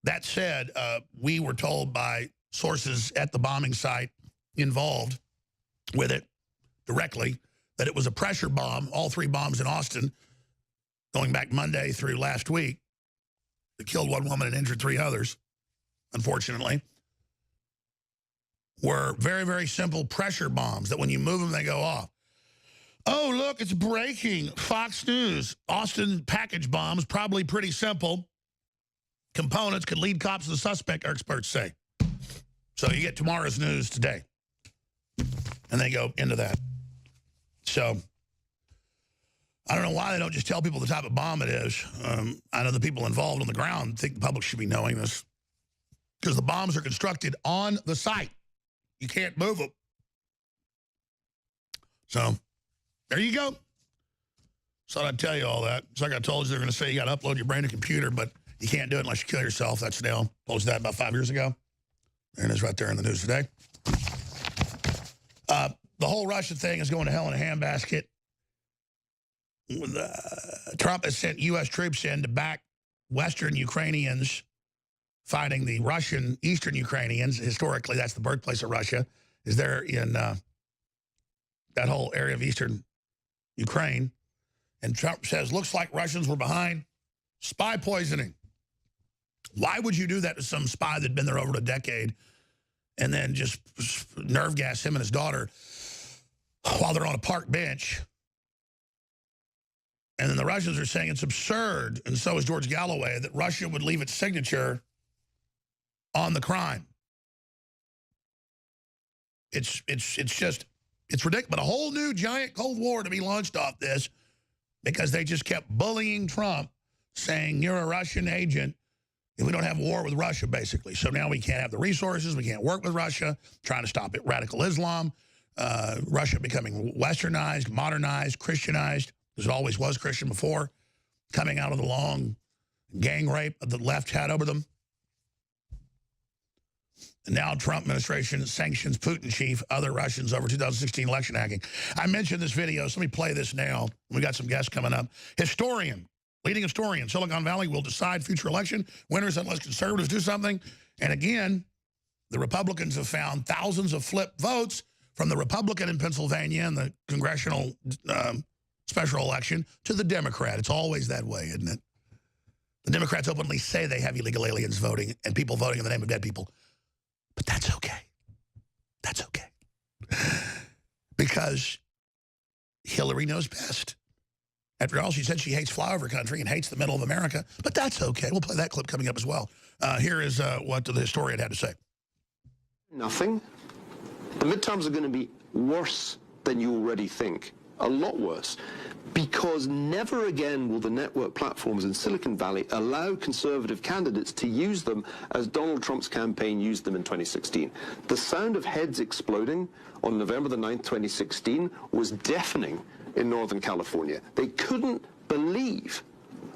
that said, we were told by sources at the bombing site involved with it directly that it was a pressure bomb, all 3 bombs in Austin, going back Monday through last week, that killed 1 woman and injured 3 others, unfortunately, were very, very simple pressure bombs that when you move them, they go off. Oh, look, it's breaking. Fox News. Austin package bombs, probably pretty simple. Components could lead cops to the suspect, experts say. So you get tomorrow's news today. And they go into that. So I don't know why they don't just tell people the type of bomb it is. I know the people involved on the ground think the public should be knowing this, because the bombs are constructed on the site. You can't move them. So there you go. So I'd tell you all that. It's like I told you, they're going to say you got to upload your brain to a computer, but you can't do it unless you kill yourself. That's now. Posted that about 5 years ago. There it is right there in the news today. The whole Russia thing is going to hell in a handbasket. Trump has sent U.S. troops in to back Western Ukrainians fighting the Russian Eastern Ukrainians. Historically, that's the birthplace of Russia, is there in that whole area of Eastern Ukraine. And Trump says, looks like Russians were behind spy poisoning. Why would you do that to some spy that'd been there over a decade and then just nerve gas him and his daughter while they're on a park bench? And then the Russians are saying it's absurd, and so is George Galloway, that Russia would leave its signature on the crime. It's ridiculous. But a whole new giant Cold War to be launched off this, because they just kept bullying Trump, saying you're a Russian agent, and we don't have war with Russia, basically. So now we can't have the resources, we can't work with Russia, trying to stop it, radical Islam, Russia becoming westernized, modernized, Christianized, because it always was Christian before, coming out of the long gang rape that the left had over them. And now Trump administration sanctions Putin chief, other Russians over 2016 election hacking. I mentioned this video, so let me play this now. We got some guests coming up. Historian Leading a story in Silicon Valley will decide future election winners unless conservatives do something. And again, the Republicans have found thousands of flip votes from the Republican in Pennsylvania in the congressional special election to the Democrat. It's always that way, isn't it? The Democrats openly say they have illegal aliens voting and people voting in the name of dead people. But that's okay. That's okay. Because Hillary knows best. After all, she said she hates flyover country and hates the middle of America. But that's okay. We'll play that clip coming up as well. Here is what the historian had to say. Nothing. The midterms are going to be worse than you already think. A lot worse. Because never again will the network platforms in Silicon Valley allow conservative candidates to use them as Donald Trump's campaign used them in 2016. The sound of heads exploding on November the 9th, 2016 was deafening in Northern California. They couldn't believe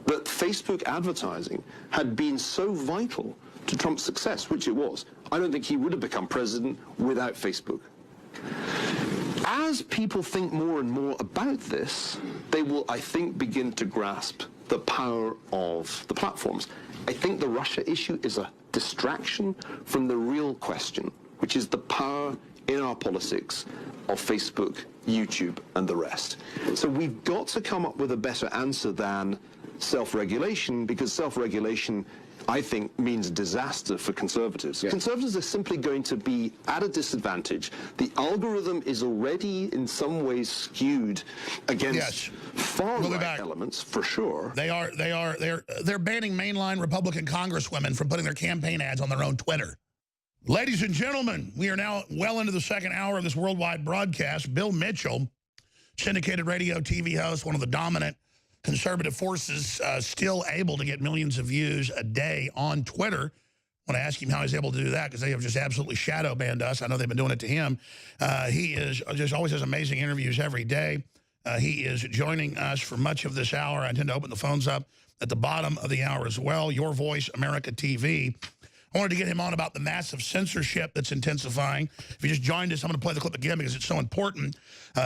that Facebook advertising had been so vital to Trump's success, which it was. I don't think he would have become president without Facebook. As people think more and more about this, they will, I think, begin to grasp the power of the platforms. I think the Russia issue is a distraction from the real question, which is the power in our politics of Facebook, YouTube, and the rest. So we've got to come up with a better answer than self-regulation, because self-regulation, I think, means disaster for conservatives. Yeah. Conservatives are simply going to be at a disadvantage. The algorithm is already in some ways skewed against far-right elements, for sure. They're banning mainline Republican congresswomen from putting their campaign ads on their own Twitter. Ladies and gentlemen, we are now well into the second hour of this worldwide broadcast. Bill Mitchell, syndicated radio TV host, one of the dominant conservative forces, still able to get millions of views a day on Twitter. I want to ask him how he's able to do that, because they have just absolutely shadow banned us. I know they've been doing it to him. He is just always has amazing interviews every day. He is joining us for much of this hour. I tend to open the phones up at the bottom of the hour as well. Your Voice, America TV. I wanted to get him on about the massive censorship that's intensifying. If you just joined us, I'm going to play the clip again because it's so important.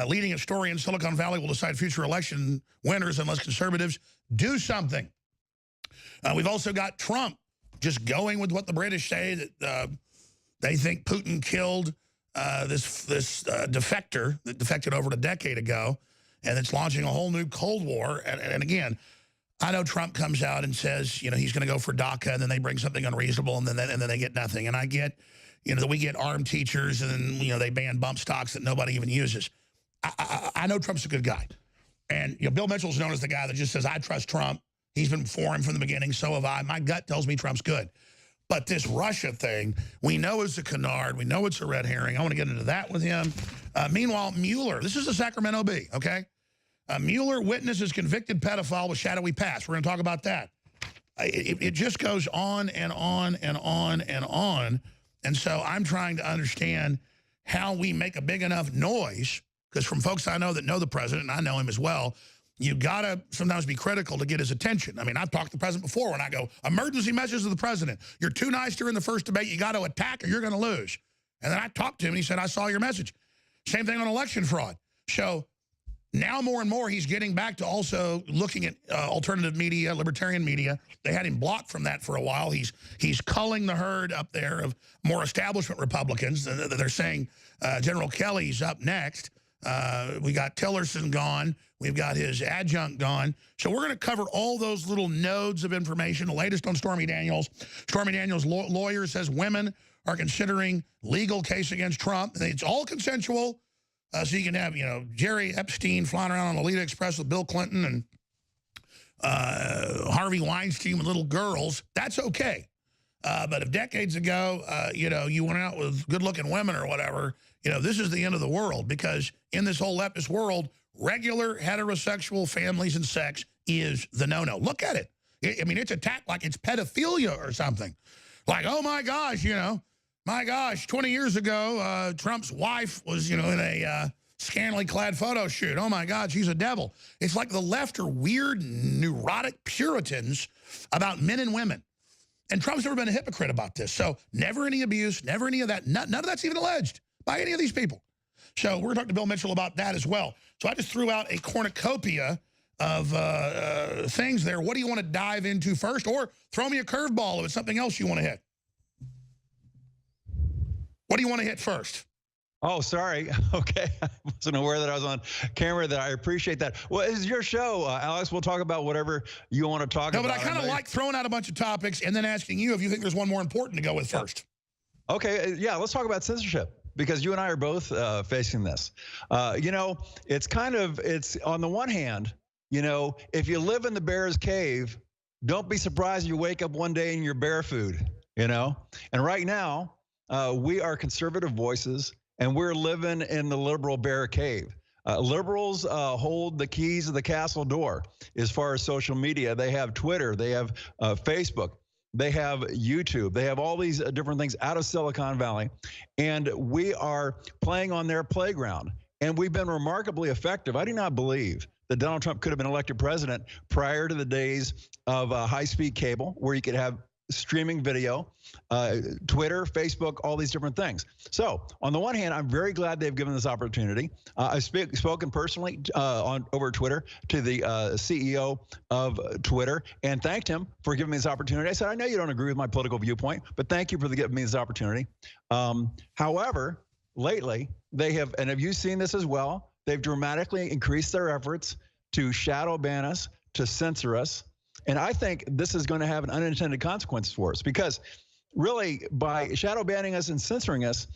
Leading a story in Silicon Valley will decide future election winners unless conservatives do something. We've also got Trump just going with what the British say, that they think Putin killed this defector that defected over a decade ago, and it's launching a whole new Cold War. And again, I know Trump comes out and says, you know, he's going to go for DACA, and then they bring something unreasonable, and then they get nothing. And I get, you know, that we get armed teachers, and then, you know, they ban bump stocks that nobody even uses. I know Trump's a good guy. And, you know, Bill Mitchell's known as the guy that just says, I trust Trump. He's been for him from the beginning. So have I. My gut tells me Trump's good. But this Russia thing, we know it's a canard. We know it's a red herring. I want to get into that with him. Meanwhile, Mueller, this is the Sacramento Bee, okay? Mueller witnesses convicted pedophile with shadowy past. We're going to talk about that. It just goes on and on and on and on. And so I'm trying to understand how we make a big enough noise, because from folks I know that know the president, and I know him as well, you got to sometimes be critical to get his attention. I mean, I've talked to the president before when I go, emergency message to the president. You're too nice during the first debate. You got to attack or you're going to lose. And then I talked to him and he said, I saw your message. Same thing on election fraud. So now more and more he's getting back to also looking at alternative media, libertarian media. They had him blocked from that for a while. He's culling the herd up there of more establishment Republicans. They're saying General Kelly's up next. We got Tillerson gone. We've got his adjunct gone. So we're going to cover all those little nodes of information. The latest on Stormy Daniels. Stormy Daniels' lawyer says women are considering legal case against Trump. It's all consensual. So you can have, you know, Jerry Epstein flying around on the Alita Express with Bill Clinton and Harvey Weinstein with little girls. That's okay. But if decades ago, you know, you went out with good-looking women or whatever, you know, this is the end of the world, because in this whole leftist world, regular heterosexual families and sex is the no-no. Look at it. I mean, it's attacked like it's pedophilia or something. Like, oh, my gosh, you know, my gosh, 20 years ago, Trump's wife was, you know, in a scantily clad photo shoot. Oh, my God, she's a devil. It's like the left are weird, neurotic Puritans about men and women. And Trump's never been a hypocrite about this. So never any abuse, never any of that. None of that's even alleged by any of these people. So we're going to talk to Bill Mitchell about that as well. So I just threw out a cornucopia things there. What do you want to dive into first? Or throw me a curveball if it's something else you want to hit. What do you want to hit first? Oh, sorry. Okay. I wasn't aware that I was on camera. That I appreciate that. Well, it's your show, Alex. We'll talk about whatever you want to talk about. No, but I kind of like throwing out a bunch of topics and then asking you if you think there's one more important to go with first. Okay. Yeah, let's talk about censorship, because you and I are both facing this. You know, it's on the one hand, you know, if you live in the bear's cave, don't be surprised you wake up one day and you're bear food, you know? And right now, we are conservative voices, and we're living in the liberal bear cave. Liberals hold the keys of the castle door as far as social media. They have Twitter, they have Facebook, they have YouTube, they have all these different things out of Silicon Valley, and we are playing on their playground. And we've been remarkably effective. I do not believe that Donald Trump could have been elected president prior to the days of high-speed cable, where you could have streaming video, Twitter, Facebook, all these different things. So on the one hand, I'm very glad they've given this opportunity. I've spoken personally over Twitter to the CEO of Twitter and thanked him for giving me this opportunity. I said, I know you don't agree with my political viewpoint, but thank you for giving me this opportunity. However, lately they have, and have you seen this as well? They've dramatically increased their efforts to shadow ban us, to censor us. And I think this is going to have an unintended consequence for us, because really by shadow banning us and censoring us,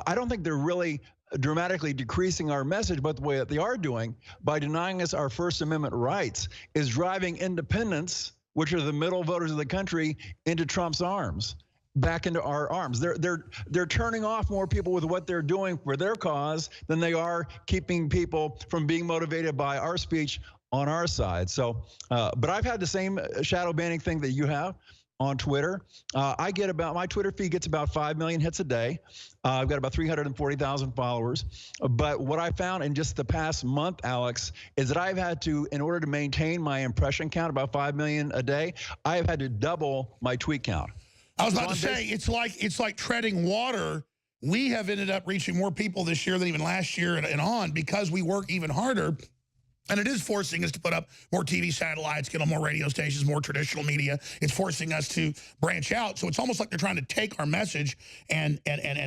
I don't think they're really dramatically decreasing our message, but the way that they are doing by denying us our First Amendment rights is driving independents, which are the middle voters of the country, into Trump's arms, back into our arms. They're turning off more people with what they're doing for their cause than they are keeping people from being motivated by our speech on our side. So, but I've had the same shadow banning thing that you have on Twitter. I get my Twitter feed gets about 5 million hits a day. I've got about 340,000 followers. But what I found in just the past month, Alex, is that I've had to, in order to maintain my impression count, about 5 million a day, I have had to double my tweet count. I was about to say, it's like treading water. We have ended up reaching more people this year than even last year and on, because we work even harder. And it is forcing us to put up more TV satellites, get on more radio stations, more traditional media. It's forcing us to branch out. So it's almost like they're trying to take our message and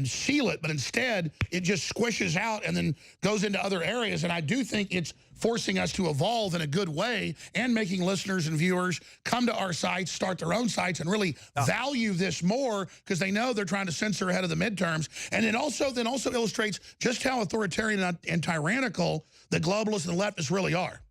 seal it, but instead it just squishes out and then goes into other areas. And I do think it's forcing us to evolve in a good way, and making listeners and viewers come to our sites, start their own sites, and really value this more, because they know they're trying to censor ahead of the midterms. And it also illustrates just how authoritarian and tyrannical the globalists and the leftists really are.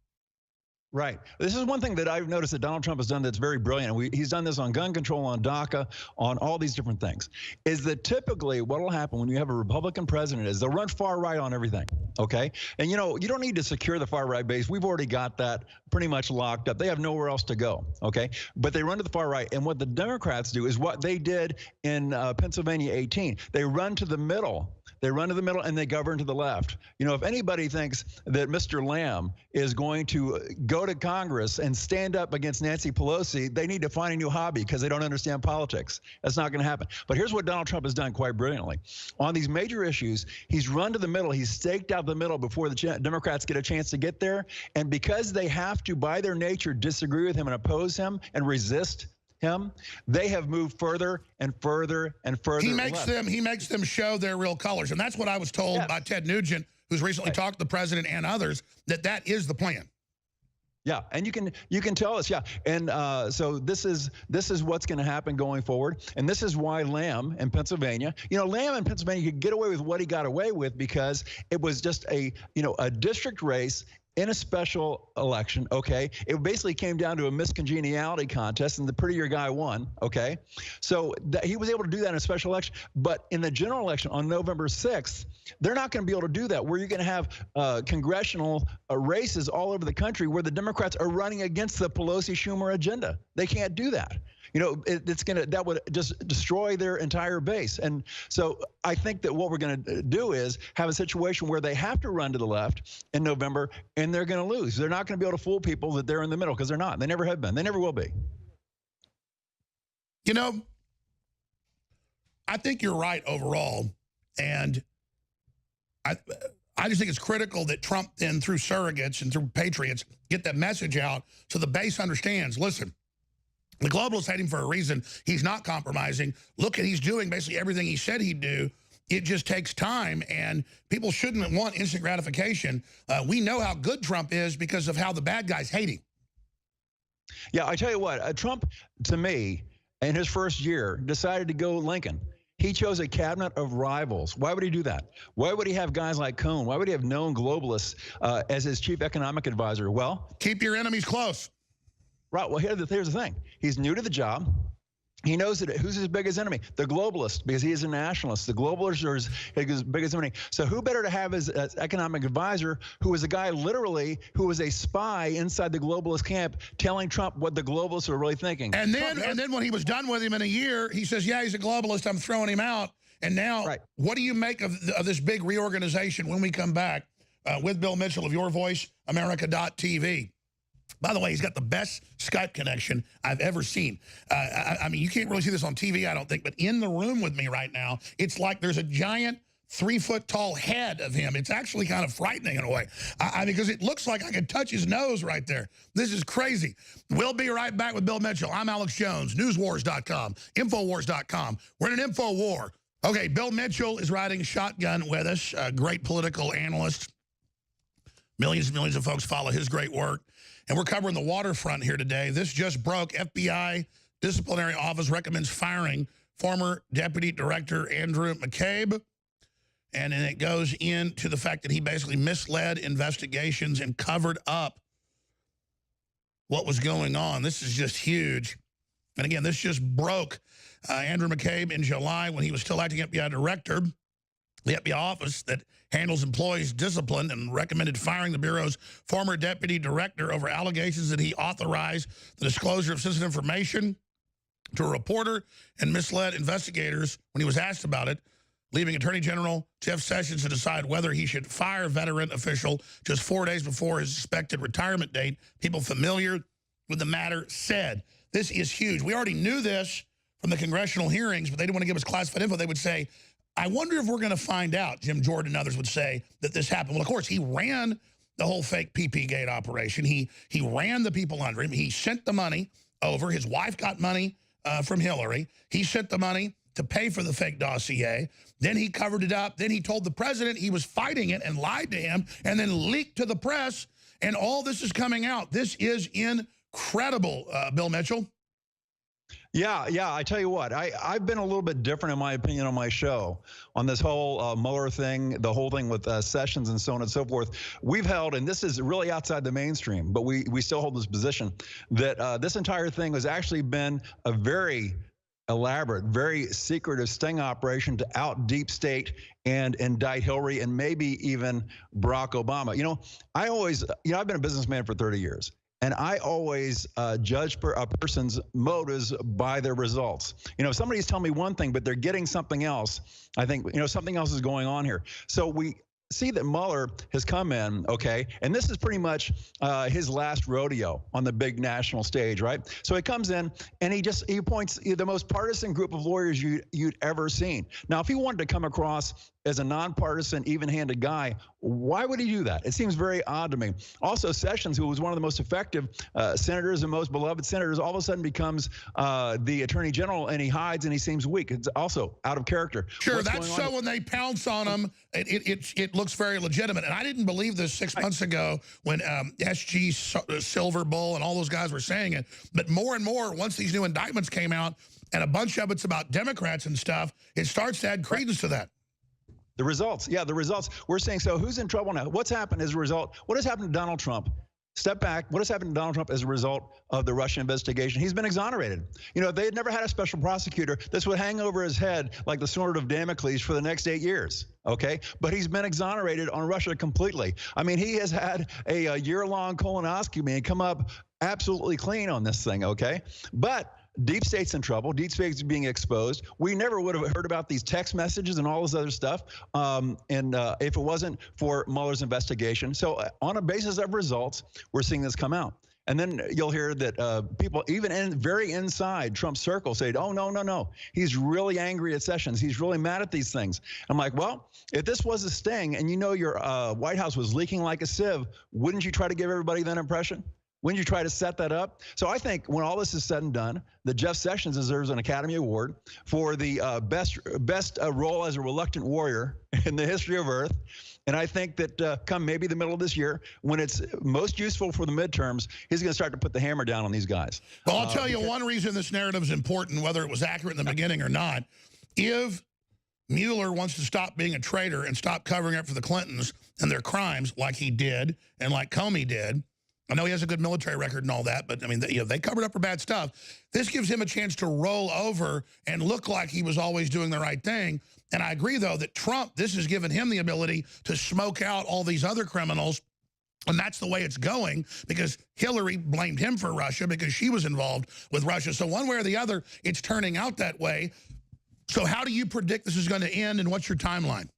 Right. This is one thing that I've noticed that Donald Trump has done that's very brilliant. He's done this on gun control, on DACA, on all these different things, is that typically what will happen when you have a Republican president is they'll run far right on everything, okay? And, you know, you don't need to secure the far right base. We've already got that pretty much locked up. They have nowhere else to go, okay? But they run to the far right. And what the Democrats do is what they did in Pennsylvania 18. They run to the middle. They run to the middle and they govern to the left. You know, if anybody thinks that Mr. Lamb is going to go to Congress and stand up against Nancy Pelosi, they need to find a new hobby, because they don't understand politics. That's not going to happen. But here's what Donald Trump has done quite brilliantly. On these major issues, he's run to the middle. He's staked out the middle before the Democrats get a chance to get there. And because they have to, by their nature, disagree with him and oppose him and resist him, they have moved further and further and further. He makes them show their real colors. And that's what I was told by Ted Nugent, who's recently talked to the president and others, that is the plan. Yeah, and you can tell us, yeah, and so this is what's going to happen going forward, and this is why Lamb in Pennsylvania, you know, Lamb in Pennsylvania could get away with what he got away with because it was just a district race in a special election, okay? It basically came down to a miscongeniality contest, and the prettier guy won, okay? So he was able to do that in a special election, but in the general election on November 6th, they're not going to be able to do that. Where you're going to have congressional races all over the country where the Democrats are running against the Pelosi-Schumer agenda. They can't do that. You know, that would just destroy their entire base. And so I think that what we're going to do is have a situation where they have to run to the left in November, and they're going to lose. They're not going to be able to fool people that they're in the middle, because they're not. They never have been. They never will be. You know, I think you're right overall. And I just think it's critical that Trump then, through surrogates and through patriots, get that message out so the base understands, listen, the globalists hate him for a reason. He's not compromising. Look at, he's doing basically everything he said he'd do. It just takes time, and people shouldn't want instant gratification. We know how good Trump is because of how the bad guys hate him. Yeah, I tell you what, Trump, to me, in his first year, decided to go Lincoln. He chose a cabinet of rivals. Why would he do that? Why would he have guys like Cohn? Why would he have known globalists as his chief economic advisor? Well, keep your enemies close. Right. Well, here's the thing. He's new to the job. He knows that who's his biggest enemy? The globalists, because he is a nationalist. The globalists are his biggest enemy. So who better to have as economic advisor who was a guy literally who was a spy inside the globalist camp telling Trump what the globalists are really thinking. And then when he was done with him in a year, he says, yeah, he's a globalist. I'm throwing him out. And now, what do you make of this big reorganization when we come back with Bill Mitchell of Your Voice, America.tv? By the way, he's got the best Skype connection I've ever seen. I mean, you can't really see this on TV, I don't think, but in the room with me right now, it's like there's a giant 3-foot-tall head of him. It's actually kind of frightening in a way, because it looks like I could touch his nose right there. This is crazy. We'll be right back with Bill Mitchell. I'm Alex Jones, newswars.com, infowars.com. We're in an info war. Okay, Bill Mitchell is riding shotgun with us, a great political analyst. Millions and millions of folks follow his great work. And we're covering the waterfront here today. This just broke. FBI Disciplinary Office recommends firing former Deputy Director Andrew McCabe. And then it goes into the fact that he basically misled investigations and covered up what was going on. This is just huge. And again, this just broke. Andrew McCabe in July, when he was still acting FBI Director, the FBI office that handles employees' discipline and recommended firing the Bureau's former deputy director over allegations that he authorized the disclosure of sensitive information to a reporter and misled investigators when he was asked about it, leaving Attorney General Jeff Sessions to decide whether he should fire veteran official just 4 days before his expected retirement date. People familiar with the matter said. This is huge. We already knew this from the congressional hearings, but they didn't want to give us classified info. They would say, I wonder if we're going to find out, Jim Jordan and others would say, that this happened. Well, of course, he ran the whole fake PP Gate operation. He ran the people under him. He sent the money over. His wife got money from Hillary. He sent the money to pay for the fake dossier. Then he covered it up. Then he told the president he was fighting it and lied to him and then leaked to the press. And all this is coming out. This is incredible, Bill Mitchell. Yeah, I tell you what, I've been a little bit different in my opinion on my show on this whole Mueller thing, the whole thing with Sessions and so on and so forth. We've held, and this is really outside the mainstream, but we still hold this position, that this entire thing has actually been a very elaborate, very secretive sting operation to out deep state and indict Hillary and maybe even Barack Obama. You know, I've been a businessman for 30 years. And I always judge a person's motives by their results. You know, if somebody's telling me one thing, but they're getting something else, I think, you know, something else is going on here. So we see that Mueller has come in, okay, and this is pretty much his last rodeo on the big national stage, right? So he comes in and he appoints the most partisan group of lawyers you'd ever seen. Now, if he wanted to come across as a nonpartisan, even-handed guy, why would he do that? It seems very odd to me. Also, Sessions, who was one of the most effective senators and most beloved senators, all of a sudden becomes the attorney general, and he hides and he seems weak. It's also out of character. Sure, that's so when they pounce on him, it looks very legitimate. And I didn't believe this 6 months ago when SG Silver Bull and all those guys were saying it. But more and more, once these new indictments came out, and a bunch of it's about Democrats and stuff, it starts to add credence to that. The results, yeah, the results. We're saying, so who's in trouble now? What's happened as a result? What has happened to Donald Trump? Step back. What has happened to Donald Trump as a result of the Russia investigation? He's been exonerated. You know, if they had never had a special prosecutor, this would hang over his head like the sword of Damocles for the next 8 years, okay? But he's been exonerated on Russia completely. I mean, he has had a year-long colonoscopy and come up absolutely clean on this thing, okay? But deep state's in trouble. Deep state's being exposed. We never would have heard about these text messages and all this other stuff if it wasn't for Mueller's investigation. So on a basis of results, we're seeing this come out. And then you'll hear that people, even very inside Trump's circle, say, oh, no, no, no. He's really angry at Sessions. He's really mad at these things. I'm like, well, if this was a sting and you know your White House was leaking like a sieve, wouldn't you try to give everybody that impression? Wouldn't you try to set that up? So I think when all this is said and done, that Jeff Sessions deserves an Academy Award for the best role as a reluctant warrior in the history of Earth. And I think that come maybe the middle of this year, when it's most useful for the midterms, he's going to start to put the hammer down on these guys. Well, I'll tell you one reason this narrative is important, whether it was accurate in the beginning or not. If Mueller wants to stop being a traitor and stop covering up for the Clintons and their crimes like he did and like Comey did, I know he has a good military record and all that, but I mean, they covered up for bad stuff. This gives him a chance to roll over and look like he was always doing the right thing. And I agree, though, that Trump, this has given him the ability to smoke out all these other criminals. And that's the way it's going, because Hillary blamed him for Russia because she was involved with Russia. So one way or the other, it's turning out that way. So how do you predict this is going to end, and what's your timeline?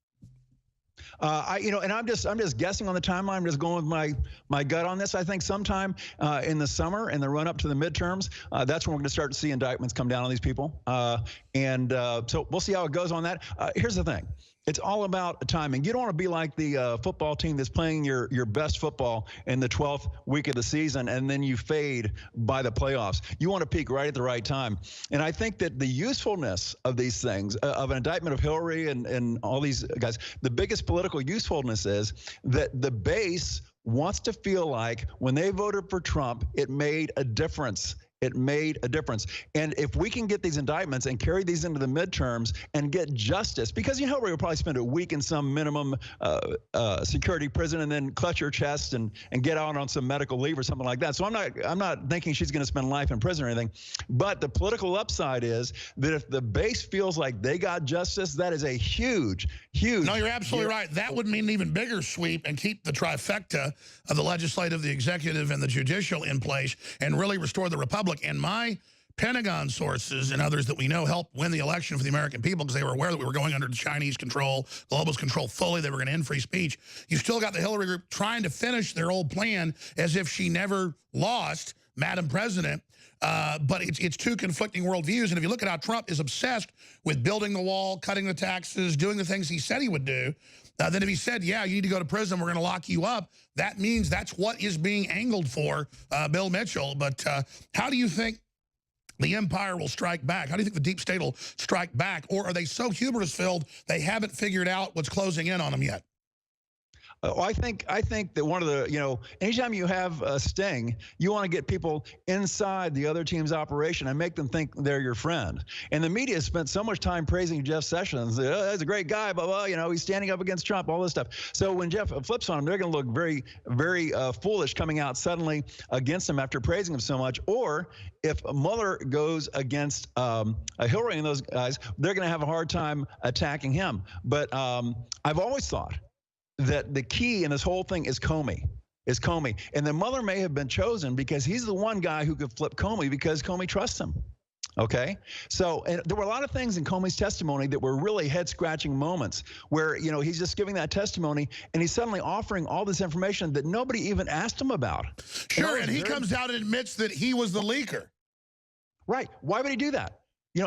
And I'm just guessing on the timeline. I'm just going with my gut on this. I think sometime in the summer, in the run up to the midterms, that's when we're going to start to see indictments come down on these people. So we'll see how it goes on that. Here's the thing. It's all about timing. You don't want to be like the football team that's playing your best football in the 12th week of the season, and then you fade by the playoffs. You want to peak right at the right time. And I think that the usefulness of these things, of an indictment of Hillary and all these guys, the biggest political usefulness is that the base wants to feel like when they voted for Trump, it made a difference. It made a difference. And if we can get these indictments and carry these into the midterms and get justice, because Hillary will probably spend a week in some minimum security prison and then clutch her chest and get out on some medical leave or something like that. So I'm not thinking she's going to spend life in prison or anything. But the political upside is that if the base feels like they got justice, that is a huge. No, you're absolutely right. That would mean an even bigger sweep and keep the trifecta of the legislative, the executive, and the judicial in place and really restore the republic. And my Pentagon sources and others that we know helped win the election for the American people because they were aware that we were going under Chinese control, globalist control fully. They were going to end free speech. You still got the Hillary group trying to finish their old plan as if she never lost, Madam President. But it's two conflicting worldviews. And if you look at how Trump is obsessed with building the wall, cutting the taxes, doing the things he said he would do, then if he said, yeah, you need to go to prison, we're going to lock you up, that means that's what is being angled for Bill Mitchell. But how do you think the empire will strike back? How do you think the deep state will strike back? Or are they so hubris-filled they haven't figured out what's closing in on them yet? I think that one of the, anytime you have a sting, you want to get people inside the other team's operation and make them think they're your friend. And the media spent so much time praising Jeff Sessions. Oh, he's a great guy, blah, blah, he's standing up against Trump, all this stuff. So when Jeff flips on him, they're going to look very, very foolish coming out suddenly against him after praising him so much. Or if Mueller goes against Hillary and those guys, they're going to have a hard time attacking him. But I've always thought that the key in this whole thing is Comey. And then Mueller may have been chosen because he's the one guy who could flip Comey because Comey trusts him. Okay? So, and there were a lot of things in Comey's testimony that were really head-scratching moments where, he's just giving that testimony and he's suddenly offering all this information that nobody even asked him about. Sure, and he comes out and admits that he was the leaker. Right. Why would he do that?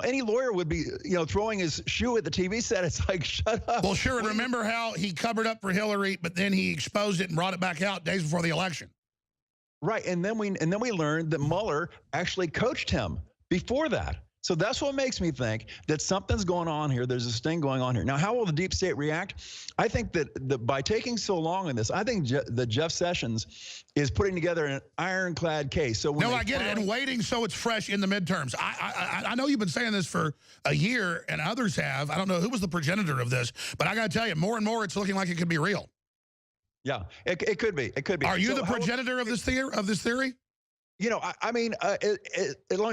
Any lawyer would be, throwing his shoe at the TV set. It's like, shut up. Well, sure. And remember how he covered up for Hillary, but then he exposed it and brought it back out days before the election. Right. And then we learned that Mueller actually coached him before that. So that's what makes me think that something's going on here. There's a sting going on here. Now, how will the deep state react? I think that by taking so long in this, I think that Jeff Sessions is putting together an ironclad case. So no, I get it. And waiting so it's fresh in the midterms. I know you've been saying this for a year, and others have. I don't know who was the progenitor of this, but I got to tell you, more and more, it's looking like it could be real. Yeah, it could be. It could be. Are you the progenitor of this theory? Let me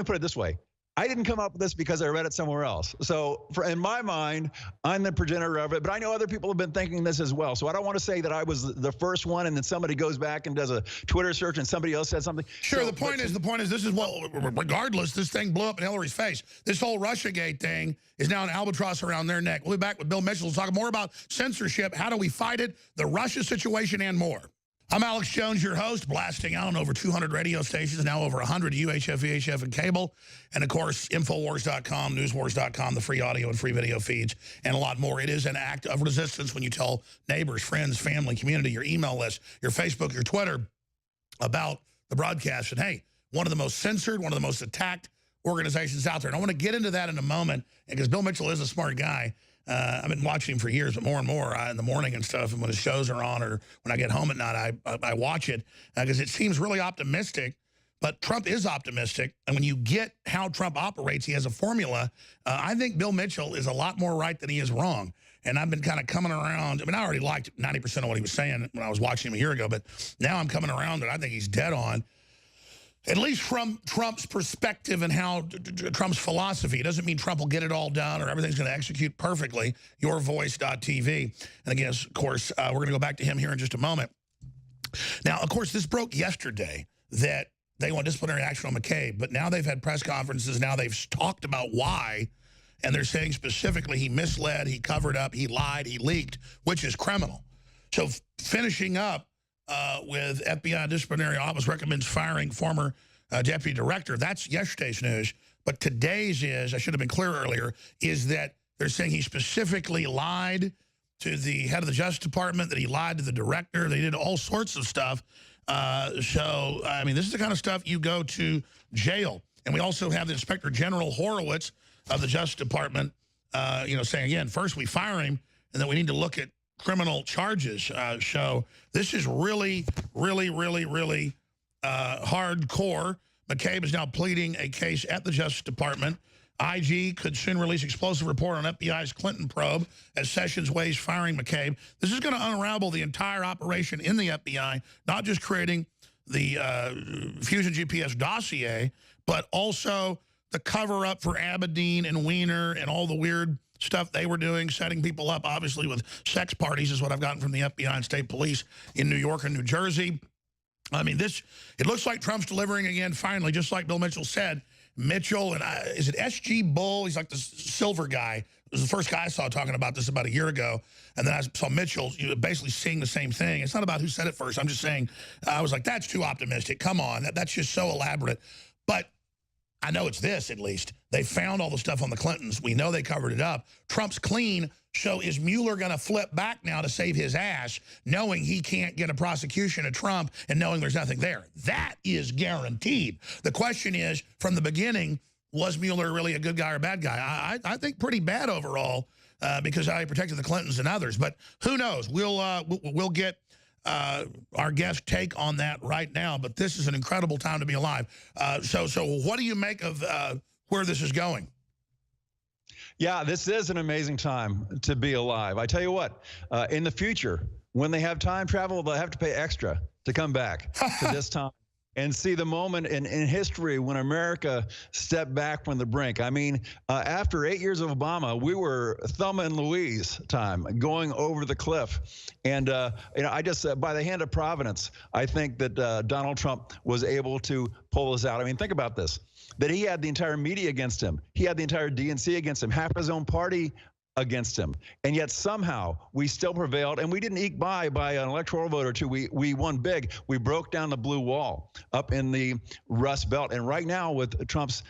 put it this way. I didn't come up with this because I read it somewhere else. So in my mind, I'm the progenitor of it, but I know other people have been thinking this as well. So I don't want to say that I was the first one and then somebody goes back and does a Twitter search and somebody else said something. Sure, so, the point is this is what, regardless, this thing blew up in Hillary's face. This whole Russiagate thing is now an albatross around their neck. We'll be back with Bill Mitchell to talk more about censorship. How do we fight it, the Russia situation, and more. I'm Alex Jones, your host, blasting out on over 200 radio stations, now over 100 UHF, VHF, and cable. And, of course, Infowars.com, Newswars.com, the free audio and free video feeds, and a lot more. It is an act of resistance when you tell neighbors, friends, family, community, your email list, your Facebook, your Twitter about the broadcast. And, hey, one of the most censored, one of the most attacked organizations out there. And I want to get into that in a moment, because Bill Mitchell is a smart guy. I've been watching him for years, but more and more in the morning and stuff, and when his shows are on or when I get home at night, I watch it because it seems really optimistic. But Trump is optimistic, and when you get how Trump operates, he has a formula. I think Bill Mitchell is a lot more right than he is wrong. And I've been kind of coming around. I mean, I already liked 90% of what he was saying when I was watching him a year ago, but now I'm coming around and I think he's dead on. At least from Trump's perspective and how Trump's philosophy. It doesn't mean Trump will get it all done or everything's going to execute perfectly. YourVoice.tv. And again, of course, we're going to go back to him here in just a moment. Now, of course, this broke yesterday that they want disciplinary action on McCabe, but now they've had press conferences. Now they've talked about why, and they're saying specifically he misled, he covered up, he lied, he leaked, which is criminal. So finishing up, with FBI disciplinary office recommends firing former deputy director. That's yesterday's news. But today's is, I should have been clear earlier, is that they're saying he specifically lied to the head of the Justice Department, that he lied to the director. They did all sorts of stuff. So, I mean, this is the kind of stuff you go to jail. And we also have the Inspector General Horowitz of the Justice Department, saying, again, first we fire him, and then we need to look at criminal charges. So this is really, really, really, really hardcore. McCabe is now pleading a case at the Justice Department. IG could soon release explosive report on FBI's Clinton probe as Sessions weighs firing McCabe. This is going to unravel the entire operation in the FBI, not just creating the Fusion GPS dossier, but also the cover-up for Abedin and Weiner and all the weird stuff they were doing, setting people up, obviously, with sex parties is what I've gotten from the FBI and state police in New York and New Jersey. I mean, it looks like Trump's delivering again, finally, just like Bill Mitchell said. Mitchell, and is it SG Bull? He's like the silver guy. It was the first guy I saw talking about this about a year ago. And then I saw Mitchell basically saying the same thing. It's not about who said it first. I'm just saying, I was like, that's too optimistic. Come on, that's just so elaborate. But I know it's this, at least. They found all the stuff on the Clintons. We know they covered it up. Trump's clean, so is Mueller going to flip back now to save his ass, knowing he can't get a prosecution of Trump and knowing there's nothing there? That is guaranteed. The question is, from the beginning, was Mueller really a good guy or a bad guy? I think pretty bad overall because how he protected the Clintons and others. But who knows? We'll get our guest take on that right now, but this is an incredible time to be alive. So what do you make of where this is going? Yeah, this is an amazing time to be alive. I tell you what, in the future, when they have time travel, they'll have to pay extra to come back to this time and see the moment in history when America stepped back from the brink. I mean, after 8 years of Obama, we were Thelma and Louise time, going over the cliff. And, I just, by the hand of Providence, I think that Donald Trump was able to pull this out. I mean, think about this, that he had the entire media against him. He had the entire DNC against him, half his own party against him. And yet somehow we still prevailed, and we didn't eke by an electoral vote or two. We won big. We broke down the blue wall up in the Rust Belt. And right now with Trump's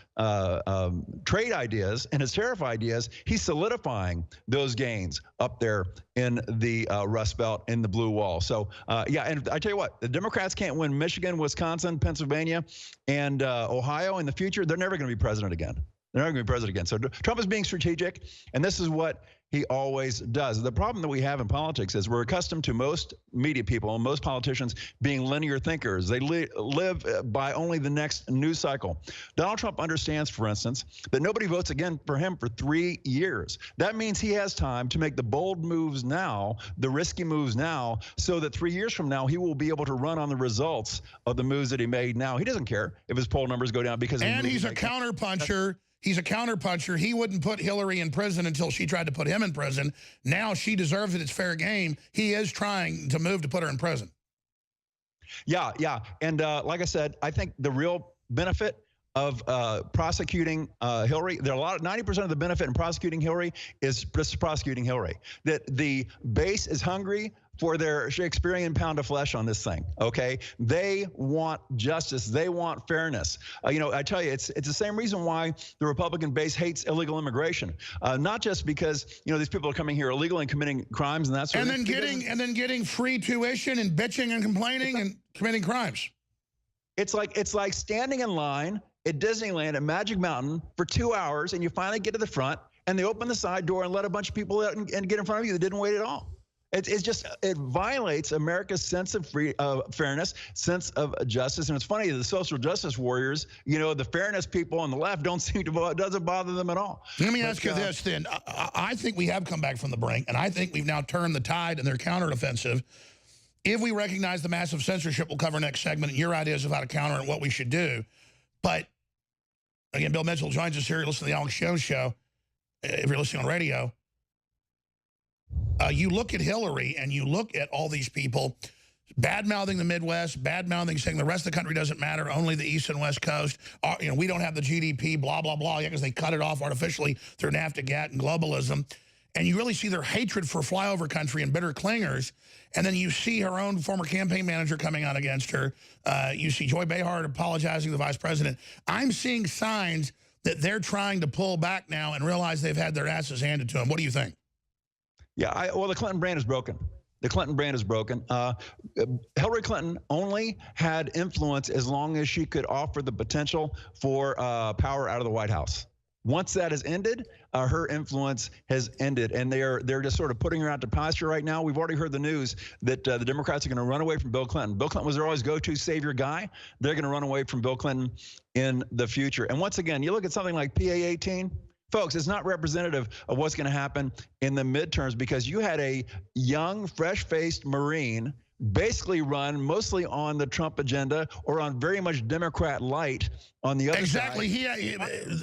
trade ideas and his tariff ideas, he's solidifying those gains up there in the Rust Belt, in the blue wall. So, yeah, and I tell you what, the Democrats can't win Michigan, Wisconsin, Pennsylvania, and Ohio in the future. They're never going to be president again. They're not going to be president again. So Trump is being strategic, and this is what he always does. The problem that we have in politics is we're accustomed to most media people and most politicians being linear thinkers. They live by only the next news cycle. Donald Trump understands, for instance, that nobody votes again for him for 3 years. That means he has time to make the bold moves now, the risky moves now, so that 3 years from now, he will be able to run on the results of the moves that he made now. He doesn't care if his poll numbers go down because and he's a counterpuncher. He's a counterpuncher. He wouldn't put Hillary in prison until she tried to put him in prison. Now she deserves it. It's fair game. He is trying to move to put her in prison. Yeah. And like I said, I think the real benefit of prosecuting Hillary, there are 90% of the benefit in prosecuting Hillary is just prosecuting Hillary. That the base is hungry for their Shakespearean pound of flesh on this thing, okay? They want justice. They want fairness. You know, I tell you, it's the same reason why the Republican base hates illegal immigration. Not just because, you know, these people are coming here illegally and committing crimes and that sort of thing. And then getting free tuition and bitching and complaining and committing crimes. It's like standing in line at Disneyland at Magic Mountain for 2 hours, and you finally get to the front, and they open the side door and let a bunch of people out and get in front of you that didn't wait at all. It violates America's sense of fairness, sense of justice. And it's funny, the social justice warriors, you know, the fairness people on the left don't seem to, it doesn't bother them at all. Let me ask you this then. I think we have come back from the brink, and I think we've now turned the tide in their counteroffensive. If we recognize the massive censorship, we'll cover next segment, and your ideas of how to counter and what we should do. But, again, Bill Mitchell joins us here. Listen to the Alex Jones Show. If you're listening on radio, you look at Hillary and you look at all these people bad-mouthing the Midwest, bad-mouthing, saying the rest of the country doesn't matter, only the East and West Coast. You know, we don't have the GDP, blah, blah, blah, because they cut it off artificially through NAFTA, GATT, and globalism. And you really see their hatred for flyover country and bitter clingers. And then you see her own former campaign manager coming out against her. You see Joy Behar apologizing to the vice president. I'm seeing signs that they're trying to pull back now and realize they've had their asses handed to them. What do you think? Yeah, well, the Clinton brand is broken. The Clinton brand is broken. Hillary Clinton only had influence as long as she could offer the potential for power out of the White House. Once that has ended, her influence has ended, and they're just sort of putting her out to pasture right now. We've already heard the news that the Democrats are going to run away from Bill Clinton. Bill Clinton was their always go-to savior guy. They're going to run away from Bill Clinton in the future. And once again, you look at something like PA-18, folks, it's not representative of what's going to happen in the midterms, because you had a young, fresh-faced Marine basically run mostly on the Trump agenda or on very much Democrat light on the other side. Exactly.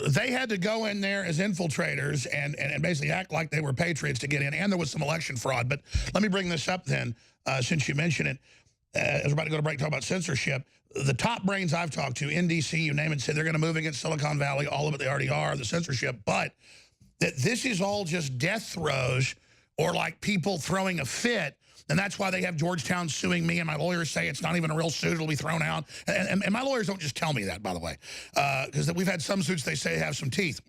They had to go in there as infiltrators and basically act like they were patriots to get in, and there was some election fraud. But let me bring this up then, since you mentioned it. As we're about to go to break, talk about censorship. The top brains I've talked to in D.C., you name it, said they're going to move against Silicon Valley. All of it, they already are, the censorship. But that this is all just death throes or like people throwing a fit. And that's why they have Georgetown suing me, and my lawyers say it's not even a real suit, it'll be thrown out. And my lawyers don't just tell me that, by the way, because we've had some suits they say have some teeth.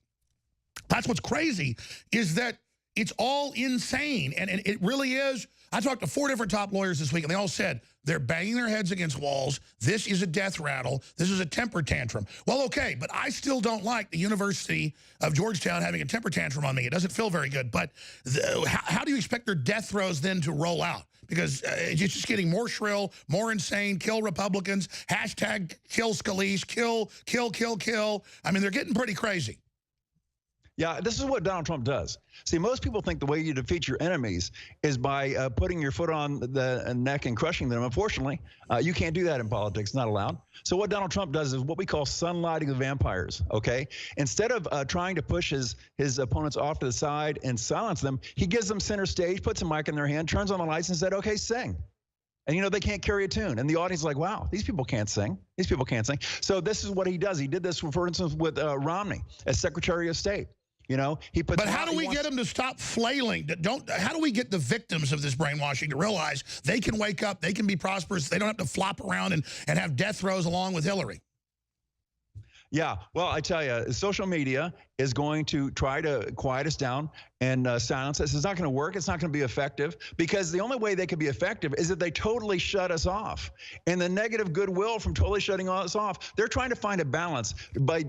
That's what's crazy, is that it's all insane, and it really is. I talked to 4 different top lawyers this week, and they all said they're banging their heads against walls. This is a death rattle. This is a temper tantrum. Well, okay, but I still don't like the University of Georgetown having a temper tantrum on me. It doesn't feel very good. But how do you expect their death throes then to roll out? Because it's just getting more shrill, more insane, kill Republicans, hashtag kill Scalise, kill. I mean, they're getting pretty crazy. Yeah, this is what Donald Trump does. See, most people think the way you defeat your enemies is by putting your foot on the neck and crushing them. Unfortunately, you can't do that in politics, not allowed. So what Donald Trump does is what we call sunlighting the vampires, okay? Instead of trying to push his opponents off to the side and silence them, he gives them center stage, puts a mic in their hand, turns on the lights and said, okay, sing. And, you know, they can't carry a tune. And the audience is like, wow, these people can't sing. These people can't sing. So this is what he does. He did this, for instance, with Romney as Secretary of State. You know, he puts. But how do we get them to stop flailing? How do we get the victims of this brainwashing to realize they can wake up, they can be prosperous, they don't have to flop around and have death throes along with Hillary? Yeah, well, I tell you, social media is going to try to quiet us down and silence us. It's not going to work. It's not going to be effective, because the only way they can be effective is if they totally shut us off. And the negative goodwill from totally shutting us off, they're trying to find a balance by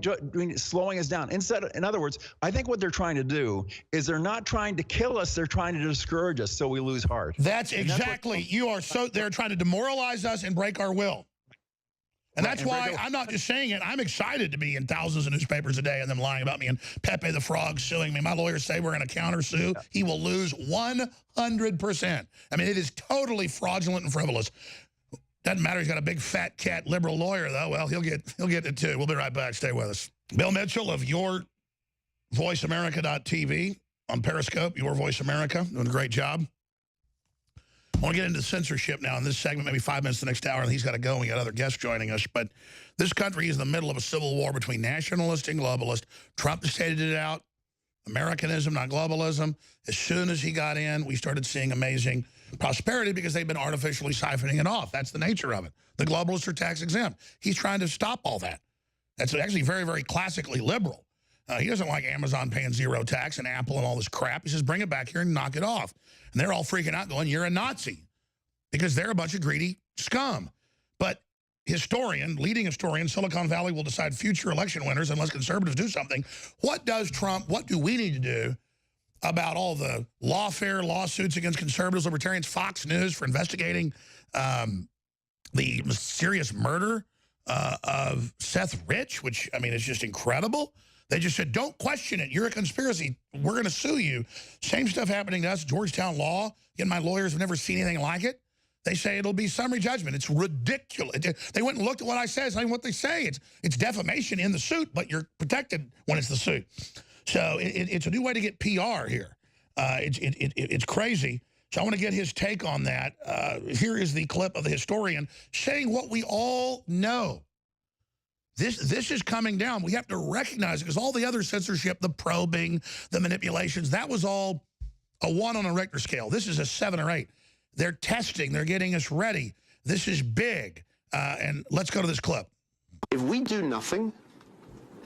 slowing us down. In other words, I think what they're trying to do is they're not trying to kill us. They're trying to discourage us so we lose heart. That's exactly. They're trying to demoralize us and break our will. And that's why I'm not just saying it. I'm excited to be in thousands of newspapers a day and them lying about me and Pepe the Frog suing me. My lawyers say we're going to countersue. Yeah. He will lose 100%. I mean, it is totally fraudulent and frivolous. Doesn't matter. He's got a big fat cat liberal lawyer, though. Well, he'll get it, too. We'll be right back. Stay with us. Bill Mitchell of YourVoiceAmerica.tv on Periscope, Your Voice America, doing a great job. I want to get into censorship now in this segment, maybe 5 minutes the next hour, and he's got to go, and we got other guests joining us. But this country is in the middle of a civil war between nationalists and globalists. Trump stated it out, Americanism, not globalism. As soon as he got in, we started seeing amazing prosperity because they've been artificially siphoning it off. That's the nature of it. The globalists are tax exempt. He's trying to stop all that. That's actually very, very classically liberal. He doesn't like Amazon paying zero tax and Apple and all this crap. He says, bring it back here and knock it off. And they're all freaking out going, you're a Nazi, because they're a bunch of greedy scum. But leading historian, Silicon Valley will decide future election winners unless conservatives do something. What do we need to do about all the lawfare lawsuits against conservatives, libertarians, Fox News for investigating the mysterious murder of Seth Rich, which, I mean, is just incredible. They just said, don't question it. You're a conspiracy. We're going to sue you. Same stuff happening to us. Georgetown Law. Again, my lawyers have never seen anything like it. They say it'll be summary judgment. It's ridiculous. They went and looked at what I said. It's not even what they say. It's defamation in the suit, but you're protected when it's the suit. So it's a new way to get PR here. It's crazy. So I want to get his take on that. Here is the clip of the historian saying what we all know. This is coming down. We have to recognize it because all the other censorship, the probing, the manipulations, that was all a 1 on a Richter scale. This is a 7 or 8. They're testing. They're getting us ready. This is big. And let's go to this clip. If we do nothing,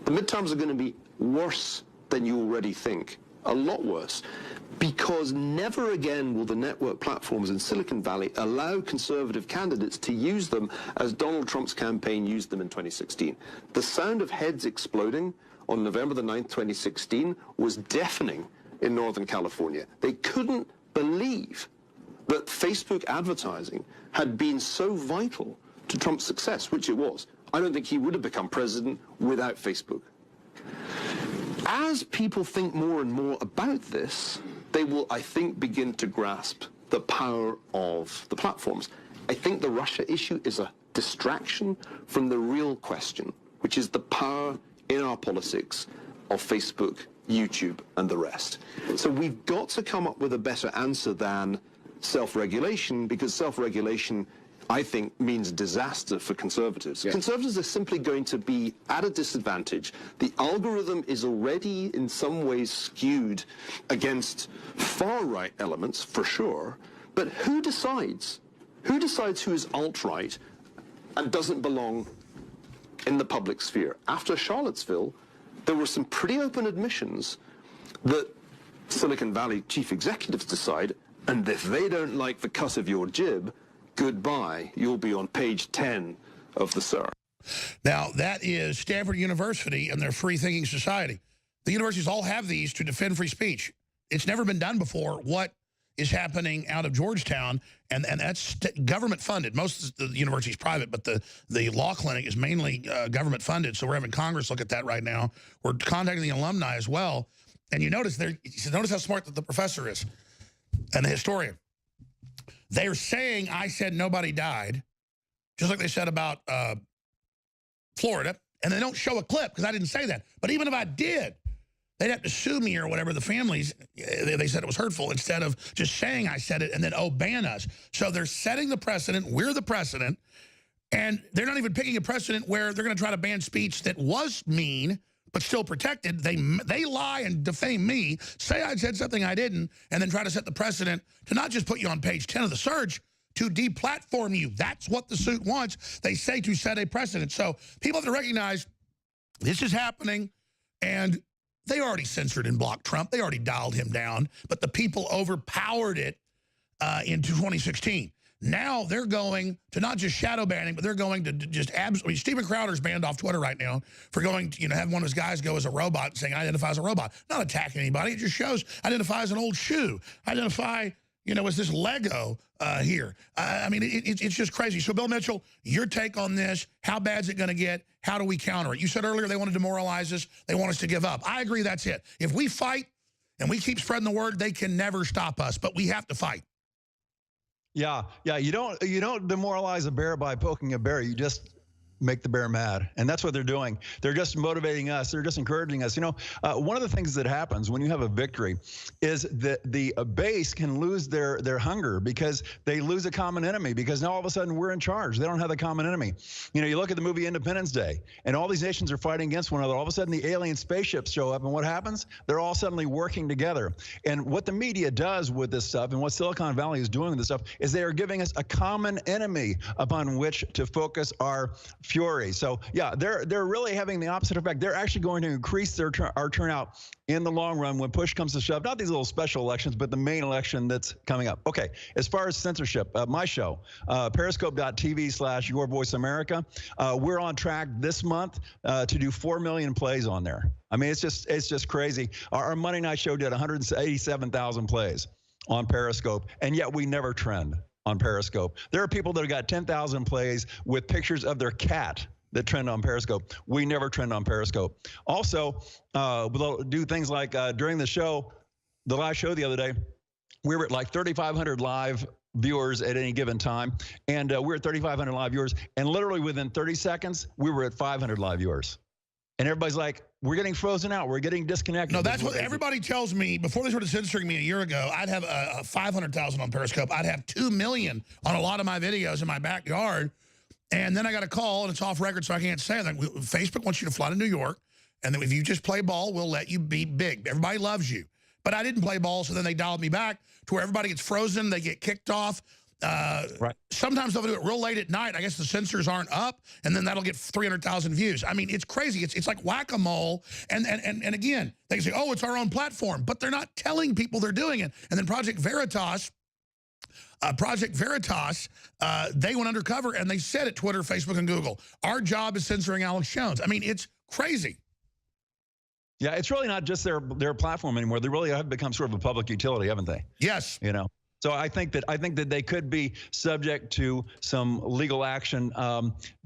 the midterms are going to be worse than you already think. A lot worse. Because never again will the network platforms in Silicon Valley allow conservative candidates to use them as Donald Trump's campaign used them in 2016. The sound of heads exploding on November the 9th, 2016 was deafening in Northern California. They couldn't believe that Facebook advertising had been so vital to Trump's success, which it was. I don't think he would have become president without Facebook. As people think more and more about this, they will, I think, begin to grasp the power of the platforms. I think the Russia issue is a distraction from the real question, which is the power in our politics of Facebook, YouTube, and the rest. So we've got to come up with a better answer than self-regulation, because self-regulation, I think, means disaster for conservatives. Yeah. Conservatives are simply going to be at a disadvantage. The algorithm is already in some ways skewed against far-right elements, for sure, but who decides? Who decides who is alt-right and doesn't belong in the public sphere? After Charlottesville, there were some pretty open admissions that Silicon Valley chief executives decide, and if they don't like the cut of your jib, goodbye, you'll be on page 10 of the SIR. Now, that is Stanford University and their free thinking society. The universities all have these to defend free speech. It's never been done before. What is happening out of Georgetown, and that's government funded. Most of the university is private, but the law clinic is mainly government funded. So we're having Congress look at that right now. We're contacting the alumni as well. And you notice notice how smart the professor is and the historian. They're saying I said nobody died, just like they said about Florida, and they don't show a clip because I didn't say that. But even if I did, they'd have to sue me or whatever, the families. They said it was hurtful instead of just saying I said it and then, oh, ban us. So they're setting the precedent. We're the precedent. And they're not even picking a precedent where they're going to try to ban speech that was mean but still protected. They lie and defame me, say I said something I didn't, and then try to set the precedent to not just put you on page 10 of the search, to deplatform you. That's what the suit wants. They say to set a precedent. So people have to recognize this is happening, and they already censored and blocked Trump. They already dialed him down, but the people overpowered it in 2016. Now they're going to not just shadow banning, but they're going to just absolutely. Steven Crowder's banned off Twitter right now for going to, have one of his guys go as a robot and saying, identify as a robot. Not attacking anybody. It just shows identify as an old shoe. Identify, as this Lego here. I mean, it's just crazy. So, Bill Mitchell, your take on this, how bad is it going to get? How do we counter it? You said earlier they want to demoralize us. They want us to give up. I agree that's it. If we fight and we keep spreading the word, they can never stop us, but we have to fight. Yeah. You don't demoralize a bear by poking a bear. You just make the bear mad. And that's what they're doing. They're just motivating us. They're just encouraging us. You know, one of the things that happens when you have a victory is that the base can lose their hunger because they lose a common enemy, because now all of a sudden we're in charge. They don't have the common enemy. You know, you look at the movie Independence Day, and all these nations are fighting against one another. All of a sudden the alien spaceships show up, and what happens? They're all suddenly working together. And what the media does with this stuff, and what Silicon Valley is doing with this stuff, is they are giving us a common enemy upon which to focus our fury. So yeah, they're really having the opposite effect. They're actually going to increase our turnout in the long run when push comes to shove. Not these little special elections, but the main election that's coming up. Okay, as far as censorship, my show, periscope.tv/YourVoiceAmerica, we're on track this month to do 4 million plays on there. I mean, it's just crazy. Our Monday night show did 187,000 plays on Periscope, and yet we never trend on Periscope. There are people that have got 10,000 plays with pictures of their cat that trend on Periscope. We never trend on Periscope. Also, we'll do things like during the show, the live show the other day, we were at like 3,500 live viewers at any given time, and we're at 3,500 live viewers, and literally within 30 seconds, we were at 500 live viewers. And everybody's like, we're getting frozen out. We're getting disconnected. No, that's what everybody tells me. Before they started censoring me a year ago, I'd have 500,000 on Periscope. I'd have 2 million on a lot of my videos in my backyard. And then I got a call, and it's off record, so I can't say it. Like, Facebook wants you to fly to New York, and then if you just play ball, we'll let you be big. Everybody loves you. But I didn't play ball, so then they dialed me back to where everybody gets frozen. They get kicked off. Right. Sometimes they'll do it real late at night. I guess the censors aren't up, and then that'll get 300,000 views. I mean, it's crazy. It's like whack-a-mole. And again, they can say, oh, it's our own platform, but they're not telling people they're doing it. And then Project Veritas, they went undercover, and they said at Twitter, Facebook, and Google, our job is censoring Alex Jones. I mean, it's crazy. Yeah, it's really not just their platform anymore. They really have become sort of a public utility, haven't they? Yes. You know. So I think that they could be subject to some legal action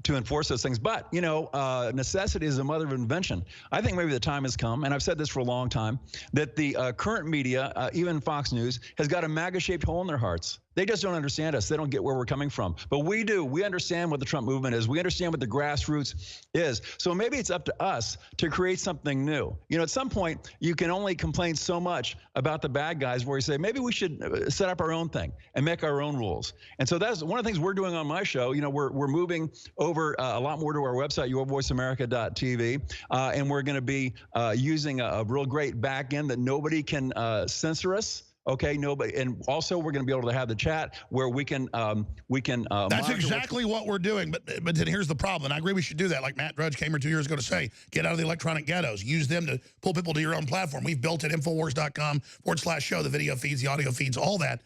to enforce those things. But, you know, necessity is the mother of invention. I think maybe the time has come, and I've said this for a long time, that the current media, even Fox News, has got a MAGA-shaped hole in their hearts. They just don't understand us. They don't get where we're coming from. But we do. We understand what the Trump movement is. We understand what the grassroots is. So maybe it's up to us to create something new. You know, at some point, you can only complain so much about the bad guys where you say, maybe we should set up our own thing and make our own rules. And so that's one of the things we're doing on my show. You know, we're moving over a lot more to our website, yourvoiceamerica.tv, and we're going to be using a real great back end that nobody can censor us. Okay, nobody, and also we're going to be able to have the chat where we can. That's exactly what we're doing. But then here's the problem. And I agree we should do that. Like Matt Drudge came here 2 years ago to say, get out of the electronic ghettos. Use them to pull people to your own platform. We've built it, Infowars.com/show, the video feeds, the audio feeds, all that.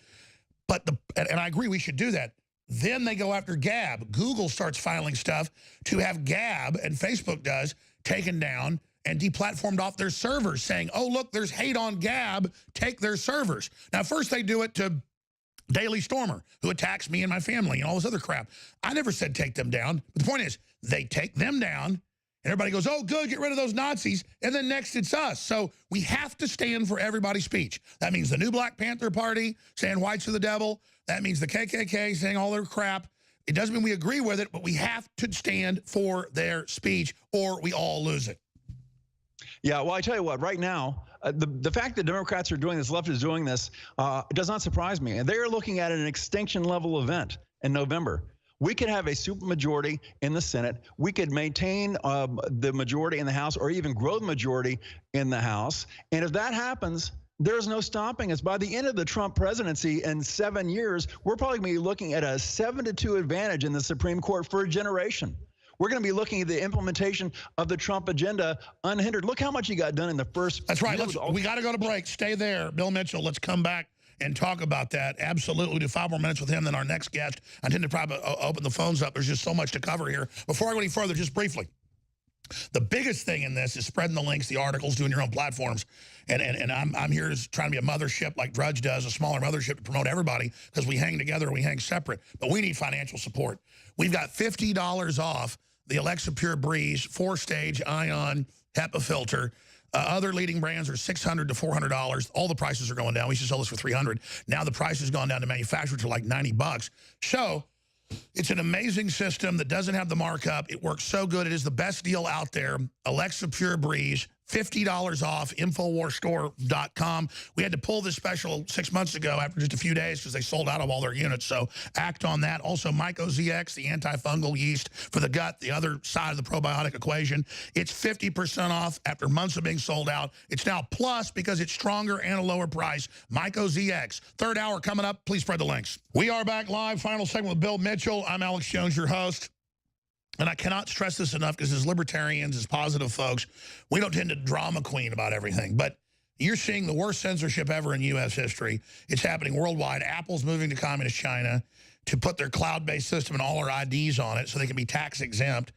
But and I agree we should do that. Then they go after Gab. Google starts filing stuff to have Gab, and Facebook does, taken down and deplatformed off their servers, saying, oh, look, there's hate on Gab, take their servers. Now, first they do it to Daily Stormer, who attacks me and my family and all this other crap. I never said take them down. But the point is, they take them down, and everybody goes, oh, good, get rid of those Nazis, and then next it's us. So we have to stand for everybody's speech. That means the new Black Panther Party saying whites are the devil. That means the KKK saying all their crap. It doesn't mean we agree with it, but we have to stand for their speech, or we all lose it. Yeah, well, I tell you what, right now, the fact that Democrats are doing this, left is doing this, does not surprise me. And they are looking at an extinction level event in November. We could have a supermajority in the Senate. We could maintain the majority in the House, or even grow the majority in the House. And if that happens, there's no stopping us. By the end of the Trump presidency in 7 years, we're probably going to be looking at a 7-2 advantage in the Supreme Court for a generation. We're going to be looking at the implementation of the Trump agenda unhindered. Look how much he got done in the first. That's right. We got to go to break. Stay there. Bill Mitchell, let's come back and talk about that. Absolutely. We'll do 5 more minutes with him, then our next guest. I intend to probably open the phones up. There's just so much to cover here. Before I go any further, just briefly, the biggest thing in this is spreading the links, the articles, doing your own platforms. And I'm here trying to be a mothership like Drudge does, a smaller mothership to promote everybody, because we hang together and we hang separate. But we need financial support. We've got $50 off the Alexa Pure Breeze 4-stage ion HEPA filter. Other leading brands are $600 to $400. All the prices are going down. We used to sell this for $300. Now the price has gone down to manufacturer to like $90. So It's an amazing system that doesn't have the markup. It works so good. It is the best deal out there. Alexa Pure Breeze, $50 off, InfoWarsStore.com. We had to pull this special 6 months ago after just a few days because they sold out of all their units, so act on that. Also, MycoZX, the antifungal yeast for the gut, the other side of the probiotic equation. It's 50% off after months of being sold out. It's now plus because it's stronger and a lower price. MycoZX. Third hour coming up. Please spread the links. We are back live. Final segment with Bill Mitchell. I'm Alex Jones, your host. And I cannot stress this enough because as libertarians, as positive folks, we don't tend to drama queen about everything. But you're seeing the worst censorship ever in U.S. history. It's happening worldwide. Apple's moving to communist China to put their cloud-based system and all our IDs on it so they can be tax exempt.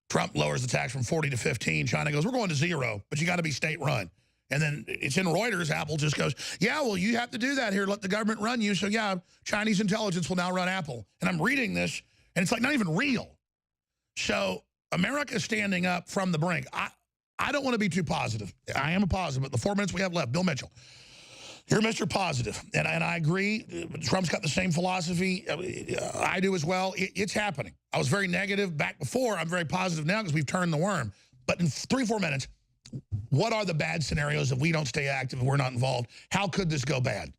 Trump lowers the tax from 40 to 15. China goes, we're going to 0, but you got to be state-run. And then it's in Reuters. Apple just goes, yeah, well, you have to do that here. Let the government run you. So, yeah, Chinese intelligence will now run Apple. And I'm reading this, and it's like not even real. So America is standing up from the brink. I don't want to be too positive. I am a positive, but the 4 minutes we have left, Bill Mitchell, you're Mr. Positive. And I agree. Trump's got the same philosophy. I do as well. It's happening. I was very negative back before. I'm very positive now because we've turned the worm. But in 3-4 minutes, what are the bad scenarios if we don't stay active and we're not involved? How could this go bad?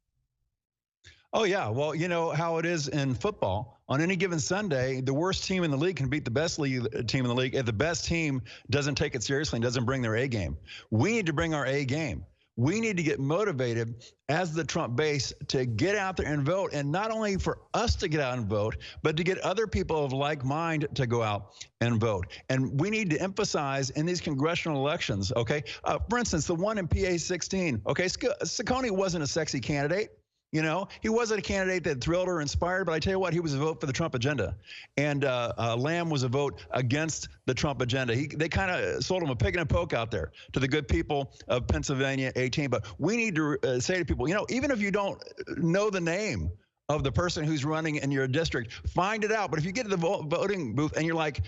Oh, yeah. Well, you know how it is in football. On any given Sunday, the worst team in the league can beat the best team in the league if the best team doesn't take it seriously and doesn't bring their A game. We need to bring our A game. We need to get motivated as the Trump base to get out there and vote, and not only for us to get out and vote, but to get other people of like mind to go out and vote. And we need to emphasize in these congressional elections, okay? For instance, the one in PA 16, okay, Ciccone wasn't a sexy candidate. You know, he wasn't a candidate that thrilled or inspired, but I tell you what, he was a vote for the Trump agenda. And Lamb was a vote against the Trump agenda. They kind of sold him a pig and a poke out there to the good people of Pennsylvania 18. But we need to say to people, you know, even if you don't know the name of the person who's running in your district, find it out. But if you get to the voting booth and you're like,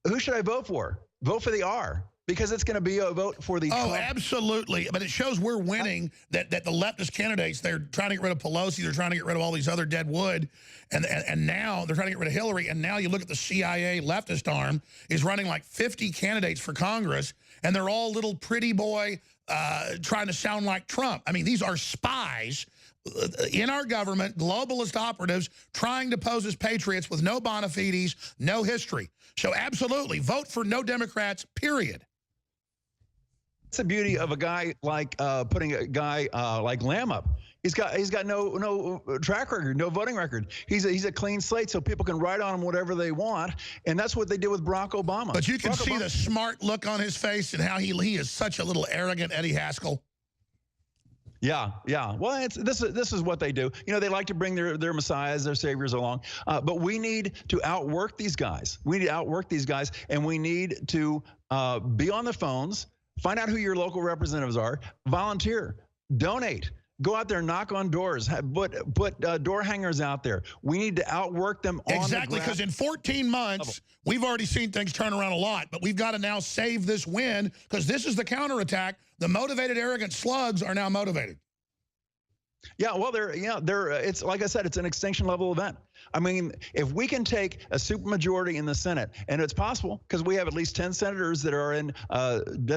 who should I vote for? Vote for the R. Because it's going to be a vote for the Trump. Absolutely. But it shows we're winning, that the leftist candidates, they're trying to get rid of Pelosi, they're trying to get rid of all these other dead wood, and now they're trying to get rid of Hillary, and now you look at the CIA leftist arm is running like 50 candidates for Congress, and they're all little pretty boy trying to sound like Trump. I mean, these are spies in our government, globalist operatives trying to pose as patriots with no bona fides, no history. So absolutely, vote for no Democrats, period. That's the beauty of a guy like putting a guy like Lamb up. He's got no track record, no voting record. He's a clean slate, so people can write on him whatever they want, and that's what they did with Barack Obama. But you can see the smart look on his face and how he is such a little arrogant Eddie Haskell. Yeah. Well, this is what they do. You know, they like to bring their messiahs, their saviors along. But we need to outwork these guys. We need to outwork these guys, and we need to be on the phones. Find out who your local representatives are. Volunteer. Donate. Go out there, knock on doors, put door hangers out there. We need to outwork them on exactly, because in 14 months, we've already seen things turn around a lot, but we've got to now save this win because this is the counterattack. The motivated, arrogant slugs are now motivated. Yeah, well, it's like I said, it's an extinction level event. I mean, if we can take a supermajority in the Senate, and it's possible because we have at least 10 senators that are in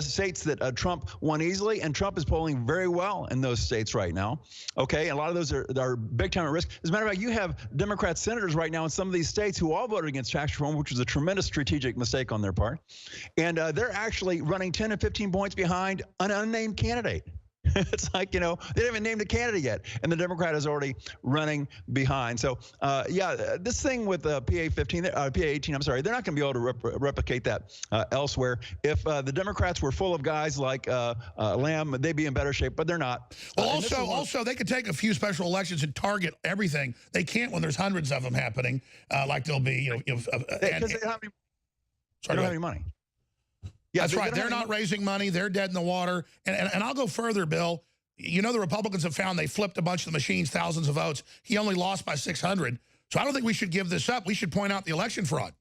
states that Trump won easily, and Trump is polling very well in those states right now. Okay, and a lot of those are big time at risk. As a matter of fact, you have Democrat senators right now in some of these states who all voted against tax reform, which was a tremendous strategic mistake on their part, and they're actually running 10 and 15 points behind an unnamed candidate. It's like, you know, they haven't named a candidate yet, and the Democrat is already running behind. So, yeah, this thing with PA 18, I'm sorry, they're not going to be able to replicate that elsewhere. If the Democrats were full of guys like Lamb, they'd be in better shape, but they're not. Well, also, they could take a few special elections and target everything. They can't when there's hundreds of them happening, like there'll be, because they don't have any money. Yeah, that's right. They're not raising money. They're dead in the water. And I'll go further, Bill. You know, the Republicans have found they flipped a bunch of the machines, thousands of votes. He only lost by 600. So I don't think we should give this up. We should point out the election fraud.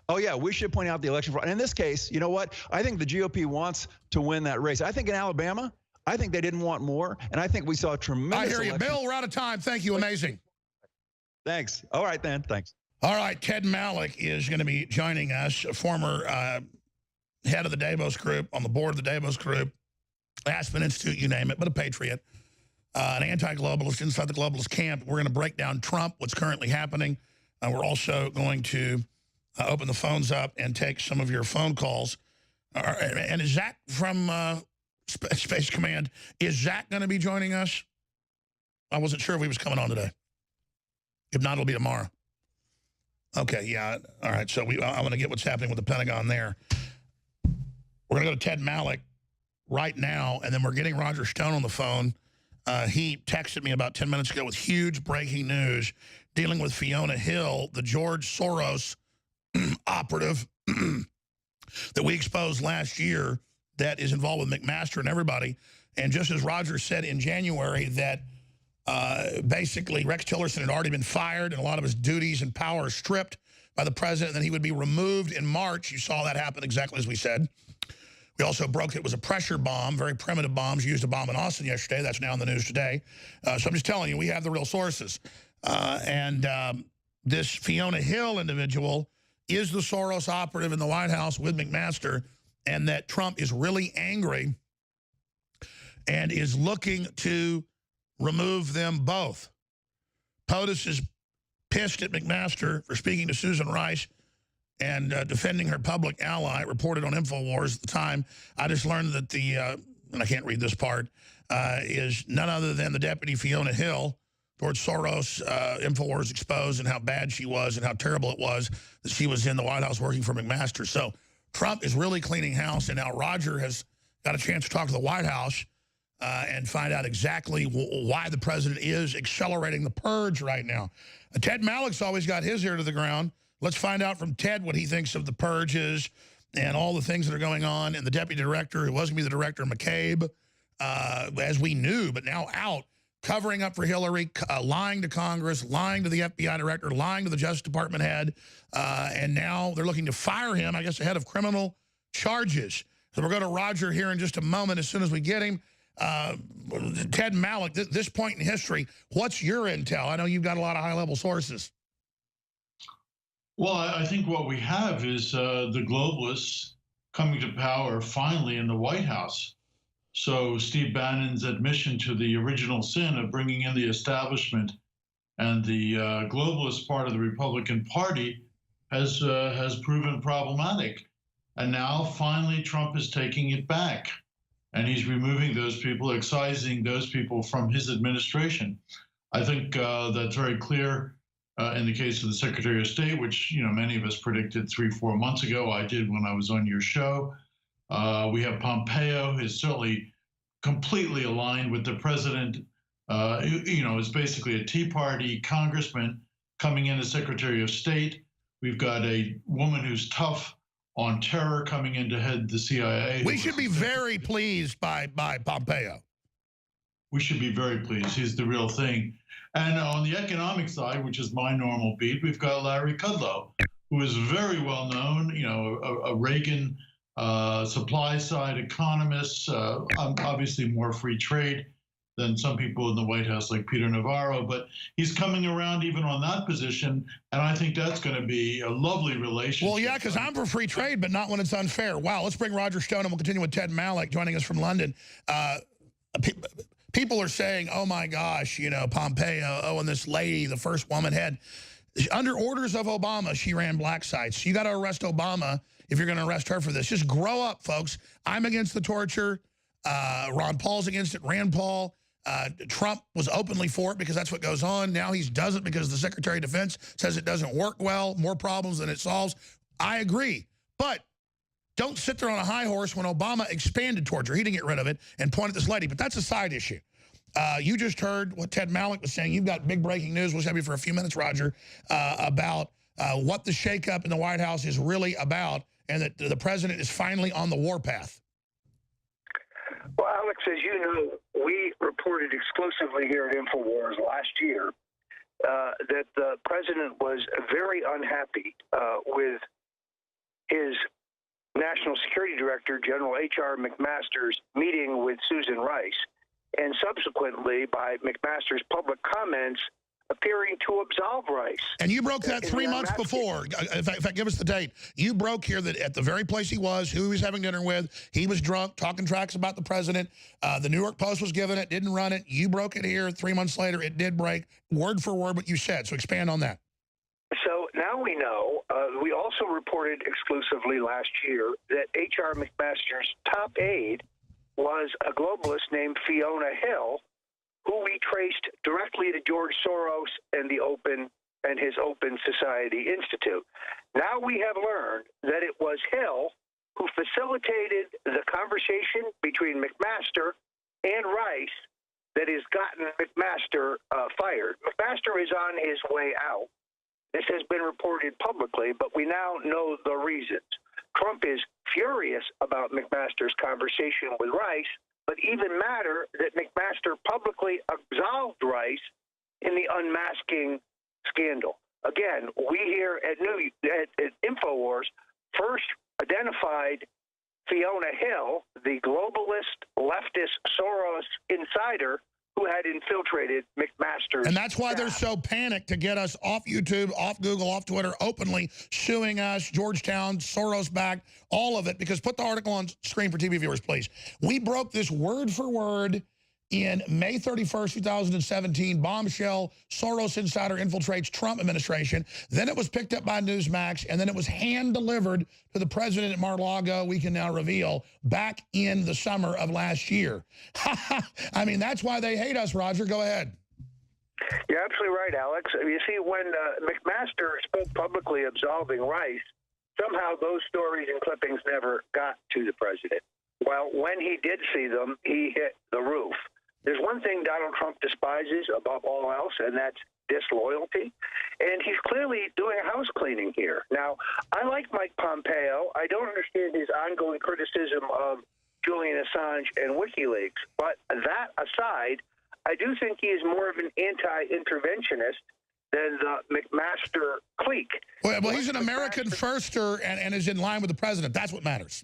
Oh, yeah, we should point out the election fraud. And in this case, you know what? I think the GOP wants to win that race. I think in Alabama, I think they didn't want more. And I think we saw a tremendous I hear you. election. Bill, we're out of time. Thank you. Amazing. Thanks. All right, then. Thanks. All right, Ted Malloch is going to be joining us, a former head of the Davos Group, on the board of the Davos Group, Aspen Institute, you name it, but a patriot, an anti-globalist inside the globalist camp. We're going to break down Trump, what's currently happening. We're also going to open the phones up and take some of your phone calls. And is Zach from Space Command, is Zach going to be joining us? I wasn't sure if he was coming on today. If not, it'll be tomorrow. Okay, yeah. All right, so I want to get what's happening with the Pentagon there. We're going to go to Ted Malloch right now, and then we're getting Roger Stone on the phone. He texted me about 10 minutes ago with huge breaking news dealing with Fiona Hill, the George Soros operative that we exposed last year that is involved with McMaster and everybody. And just as Roger said in January that basically Rex Tillerson had already been fired and a lot of his duties and power stripped by the president, and then he would be removed in March. You saw that happen exactly as we said. We also broke it was a pressure bomb, very primitive bombs used to bomb in Austin yesterday. That's now in the news today. So I'm just telling you, we have the real sources. This Fiona Hill individual is the Soros operative in the White House with McMaster, and that Trump is really angry and is looking to remove them both. POTUS is pissed at McMaster for speaking to Susan Rice and defending her public ally, reported on InfoWars at the time. I just learned that the, and I can't read this part, is none other than the deputy Fiona Hill, George Soros. InfoWars exposed and how bad she was and how terrible it was that she was in the White House working for McMaster. So Trump is really cleaning house, and now Roger has got a chance to talk to the White House and find out exactly why the president is accelerating the purge right now. Ted Malloch's always got his ear to the ground. Let's find out from Ted what he thinks of the purges and all the things that are going on. And the deputy director, who was going to be the director, McCabe, as we knew, but now out, covering up for Hillary, lying to Congress, lying to the FBI director, lying to the Justice Department head. And now they're looking to fire him, I guess, ahead of criminal charges. So we're going to Roger here in just a moment as soon as we get him. Ted Malloch, this point in history, what's your intel? I know you've got a lot of high-level sources. Well, I think what we have is the globalists coming to power finally in the White House. So Steve Bannon's admission to the original sin of bringing in the establishment and the globalist part of the Republican Party has proven problematic. And now finally Trump is taking it back. And he's removing those people, excising those people from his administration. I think that's very clear in the case of the Secretary of State, which many of us predicted 3-4 months ago. I did when I was on your show. We have Pompeo, who's certainly completely aligned with the president. Is basically a Tea Party congressman coming in as Secretary of State. We've got a woman who's tough on terror coming in to head the CIA. We should be very pleased by Pompeo. We should be very pleased. He's the real thing. And on the economic side, which is my normal beat, we've got Larry Kudlow, who is very well known, a Reagan supply side economist, obviously more free trade than some people in the White House like Peter Navarro, but he's coming around even on that position, and I think that's going to be a lovely relationship. Well, yeah, because I'm for free trade, but not when it's unfair. Wow, let's bring Roger Stone, and we'll continue with Ted Malloch joining us from London. People are saying, oh my gosh, Pompeo, and this lady, the first woman head. Under orders of Obama, she ran black sites. You got to arrest Obama if you're going to arrest her for this. Just grow up, folks. I'm against the torture. Ron Paul's against it. Rand Paul. Trump was openly for it because that's what goes on. Now he doesn't because the Secretary of Defense says it doesn't work well, more problems than it solves. I agree. But don't sit there on a high horse when Obama expanded torture. He didn't get rid of it and point at this lady. But that's a side issue. You just heard what Ted Malloch was saying. You've got big breaking news. We'll have you for a few minutes, Roger, about what the shakeup in the White House is really about and that the president is finally on the warpath. Well, Alex, as you know, we reported exclusively here at InfoWars last year that the president was very unhappy with his National Security Director, General H.R. McMaster's meeting with Susan Rice, and subsequently by McMaster's public comments appearing to absolve Rice. And you broke that In 3 the months unmasking. before. In fact, give us the date. You broke here that at the very place he was, who he was having dinner with, he was drunk, talking tracks about the president. The New York Post was giving it, didn't run it. You broke it here. 3 months later, it did break, word for word what you said. So expand on that. So now we know, we also reported exclusively last year that H.R. McMaster's top aide was a globalist named Fiona Hill, who we traced directly to George Soros and his Open Society Institute. Now we have learned that it was Hill who facilitated the conversation between McMaster and Rice that has gotten McMaster fired. McMaster is on his way out. This has been reported publicly, but we now know the reasons. Trump is furious about McMaster's conversation with Rice, but even madder that McMaster publicly absolved Rice in the unmasking scandal. Again, we here at InfoWars first identified Fiona Hill, the globalist leftist Soros insider who had infiltrated McMaster's And that's why staff. they're so panicked to get us off YouTube, off Google, off Twitter, openly suing us, Georgetown, Soros backed, all of it, because put the article on screen for TV viewers, please. We broke this word for word in May 31st, 2017, bombshell, Soros insider infiltrates Trump administration. Then it was picked up by Newsmax, and then it was hand-delivered to the president at Mar-a-Lago, we can now reveal, back in the summer of last year. I mean, that's why they hate us, Roger. Go ahead. You're absolutely right, Alex. You see, when McMaster spoke publicly absolving Rice, somehow those stories and clippings never got to the president. Well, when he did see them, he hit the roof. There's one thing Donald Trump despises above all else, and that's disloyalty. And he's clearly doing a house cleaning here. Now, I like Mike Pompeo. I don't understand his ongoing criticism of Julian Assange and WikiLeaks. But that aside, I do think he is more of an anti-interventionist than the McMaster clique. Well, he's an American firster and is in line with the president. That's what matters.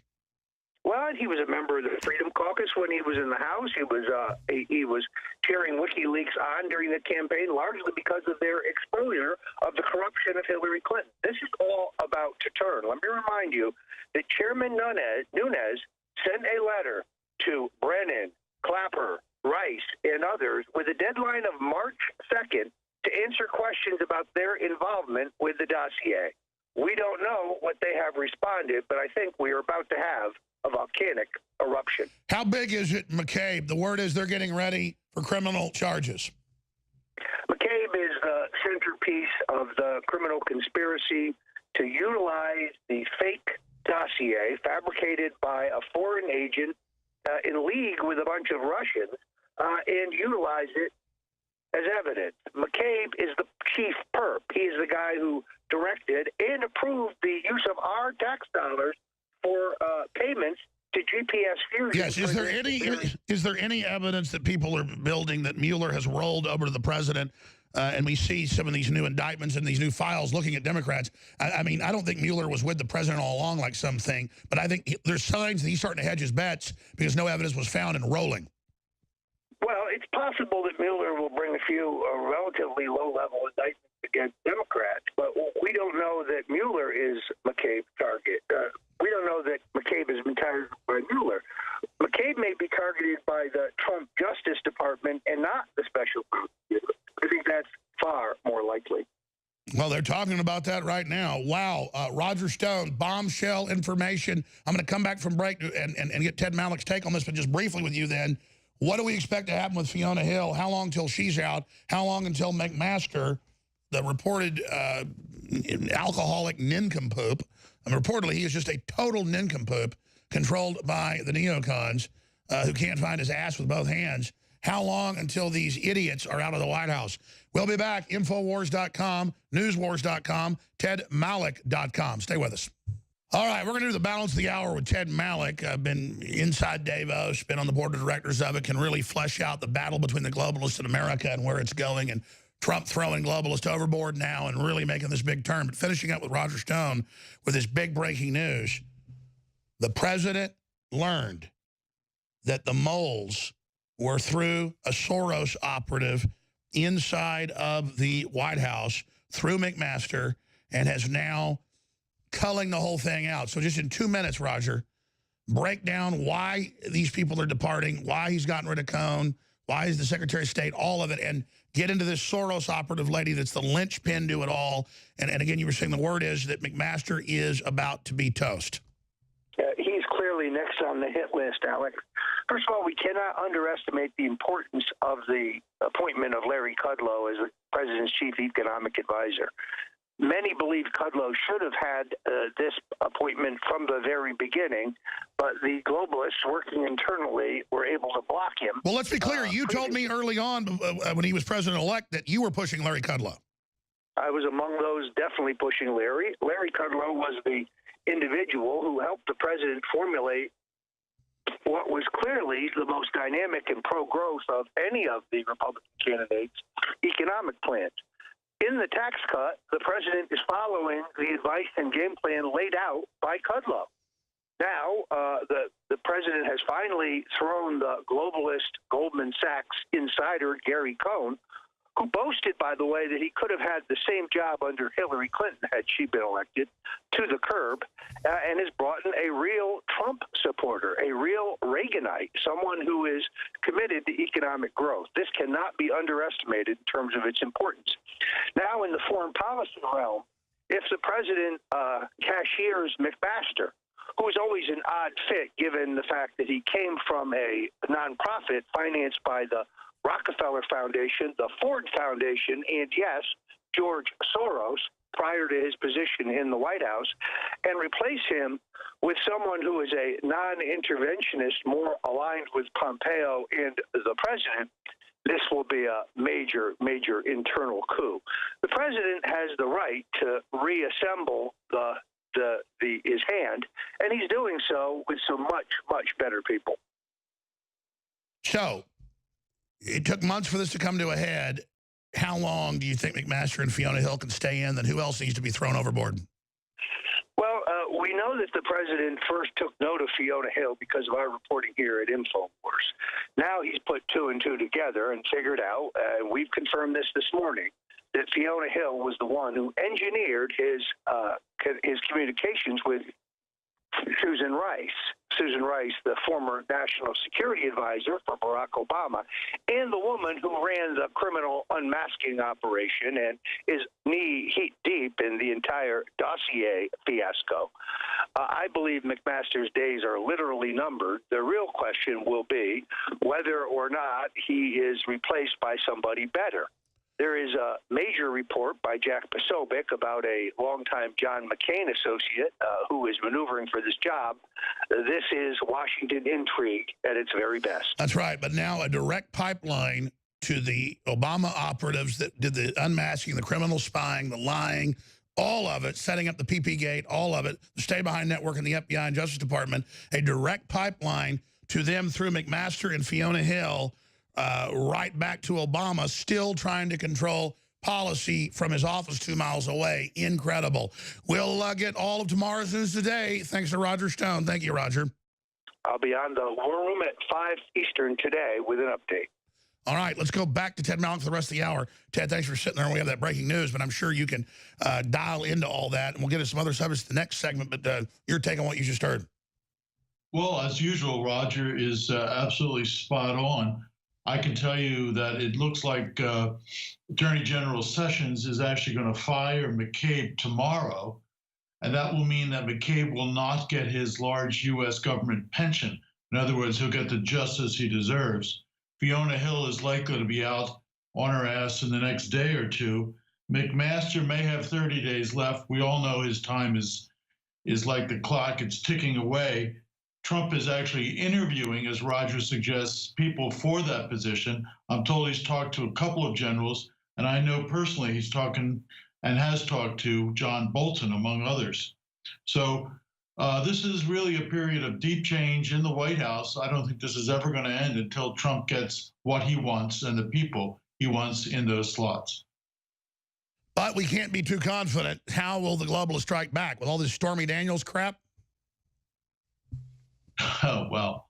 Well, he was a member of the Freedom Caucus when he was in the House. He was cheering WikiLeaks on during the campaign, largely because of their exposure of the corruption of Hillary Clinton. This is all about to turn. Let me remind you that Chairman Nunes sent a letter to Brennan, Clapper, Rice, and others with a deadline of March 2nd to answer questions about their involvement with the dossier. We don't know what they have responded, but I think we are about to have a volcanic eruption. How big is it, McCabe? The word is they're getting ready for criminal charges. McCabe is the centerpiece of the criminal conspiracy to utilize the fake dossier fabricated by a foreign agent in league with a bunch of Russians and utilize it as evidence. McCabe is the chief perp. He is the guy who directed and approved the use of our tax dollars for payments to GPS Fusion. Yes, is there any evidence that people are building that Mueller has rolled over to the president, and we see some of these new indictments and these new files looking at Democrats? I mean, I don't think Mueller was with the president all along like some think, but I think there's signs that he's starting to hedge his bets because no evidence was found in rolling. Well, it's possible that Mueller will bring a few relatively low-level indictments against Democrats, but we don't know that Mueller is McCabe's target. We don't know that McCabe has been targeted by Mueller. McCabe may be targeted by the Trump Justice Department and not the special prosecutor. I think that's far more likely. Well, they're talking about that right now. Wow. Roger Stone, bombshell information. I'm going to come back from break and get Ted Malloch's take on this, but just briefly with you then. What do we expect to happen with Fiona Hill? How long till she's out? How long until McMaster, the reported alcoholic nincompoop, and reportedly he is just a total nincompoop controlled by the neocons who can't find his ass with both hands. How long until these idiots are out of the White House? We'll be back. Infowars.com, newswars.com, tedmalloch.com. Stay with us. All right, we're going to do the balance of the hour with Ted Malloch. I've been inside Davos, been on the board of directors of it, can really flesh out the battle between the globalists and America and where it's going, and Trump throwing globalists overboard now and really making this big turn. But finishing up with Roger Stone with this big breaking news, the president learned that the moles were through a Soros operative inside of the White House through McMaster and has now culling the whole thing out. So just in 2 minutes, Roger, break down why these people are departing, why he's gotten rid of Cohn, why is the Secretary of State, all of it, and get into this Soros operative lady that's the linchpin to it all. And again, you were saying the word is that McMaster is about to be toast. He's clearly next on the hit list, Alex. First of all, we cannot underestimate the importance of the appointment of Larry Kudlow as the president's chief economic advisor. Many believe Kudlow should have had this appointment from the very beginning, but the globalists working internally were able to block him. Well, let's be clear. You told me early on when he was president-elect that you were pushing Larry Kudlow. I was among those definitely pushing Larry. Larry Kudlow was the individual who helped the president formulate what was clearly the most dynamic and pro-growth of any of the Republican candidates' economic plans. In the tax cut, the president is following the advice and game plan laid out by Kudlow. Now, the president has finally thrown the globalist Goldman Sachs insider Gary Cohn, who boasted, by the way, that he could have had the same job under Hillary Clinton had she been elected, to the curb, and has brought in a real Trump supporter, a real Reaganite, someone who is committed to economic growth. This cannot be underestimated in terms of its importance. Now, in the foreign policy realm, if the president cashiers McMaster, who is always an odd fit given the fact that he came from a nonprofit financed by the Rockefeller Foundation, the Ford Foundation, and yes, George Soros, prior to his position in the White House, and replace him with someone who is a non-interventionist, more aligned with Pompeo and the president, this will be a major, major internal coup. The president has the right to reassemble his hand, and he's doing so with some much, much better people. So, it took months for this to come to a head. How long do you think McMaster and Fiona Hill can stay in? Then who else needs to be thrown overboard? Well, we know that the president first took note of Fiona Hill because of our reporting here at InfoWars. Now he's put two and two together and figured out, and we've confirmed this morning, that Fiona Hill was the one who engineered his communications with Susan Rice. Susan Rice, the former national security advisor for Barack Obama, and the woman who ran the criminal unmasking operation and is knee deep in the entire dossier fiasco. I believe McMaster's days are literally numbered. The real question will be whether or not he is replaced by somebody better. There is a major report by Jack Posobiec about a longtime John McCain associate who is maneuvering for this job. This is Washington intrigue at its very best. That's right, but now a direct pipeline to the Obama operatives that did the unmasking, the criminal spying, the lying, all of it, setting up the PP gate, all of it, the Stay Behind Network and the FBI and Justice Department, a direct pipeline to them through McMaster and Fiona Hill, right back to Obama, still trying to control policy from his office 2 miles away. Incredible. We'll get all of tomorrow's news today. Thanks to Roger Stone. Thank you, Roger. I'll be on the War Room at 5 Eastern today with an update. All right, let's go back to Ted Malloch for the rest of the hour. Ted, thanks for sitting there. We have that breaking news, but I'm sure you can dial into all that, and we'll get into some other subjects in the next segment, but your take on what you just heard. Well, as usual, Roger is absolutely spot on. I can tell you that it looks like Attorney General Sessions is actually going to fire McCabe tomorrow, and that will mean that McCabe will not get his large U.S. government pension. In other words, he'll get the justice he deserves. Fiona Hill is likely to be out on her ass in the next day or two. McMaster may have 30 days left. We all know his time is like the clock. It's ticking away. Trump is actually interviewing, as Roger suggests, people for that position. I'm told he's talked to a couple of generals, and I know personally he's talking and has talked to John Bolton, among others. So this is really a period of deep change in the White House. I don't think this is ever going to end until Trump gets what he wants and the people he wants in those slots. But we can't be too confident. How will the globalists strike back? With all this Stormy Daniels crap? Well,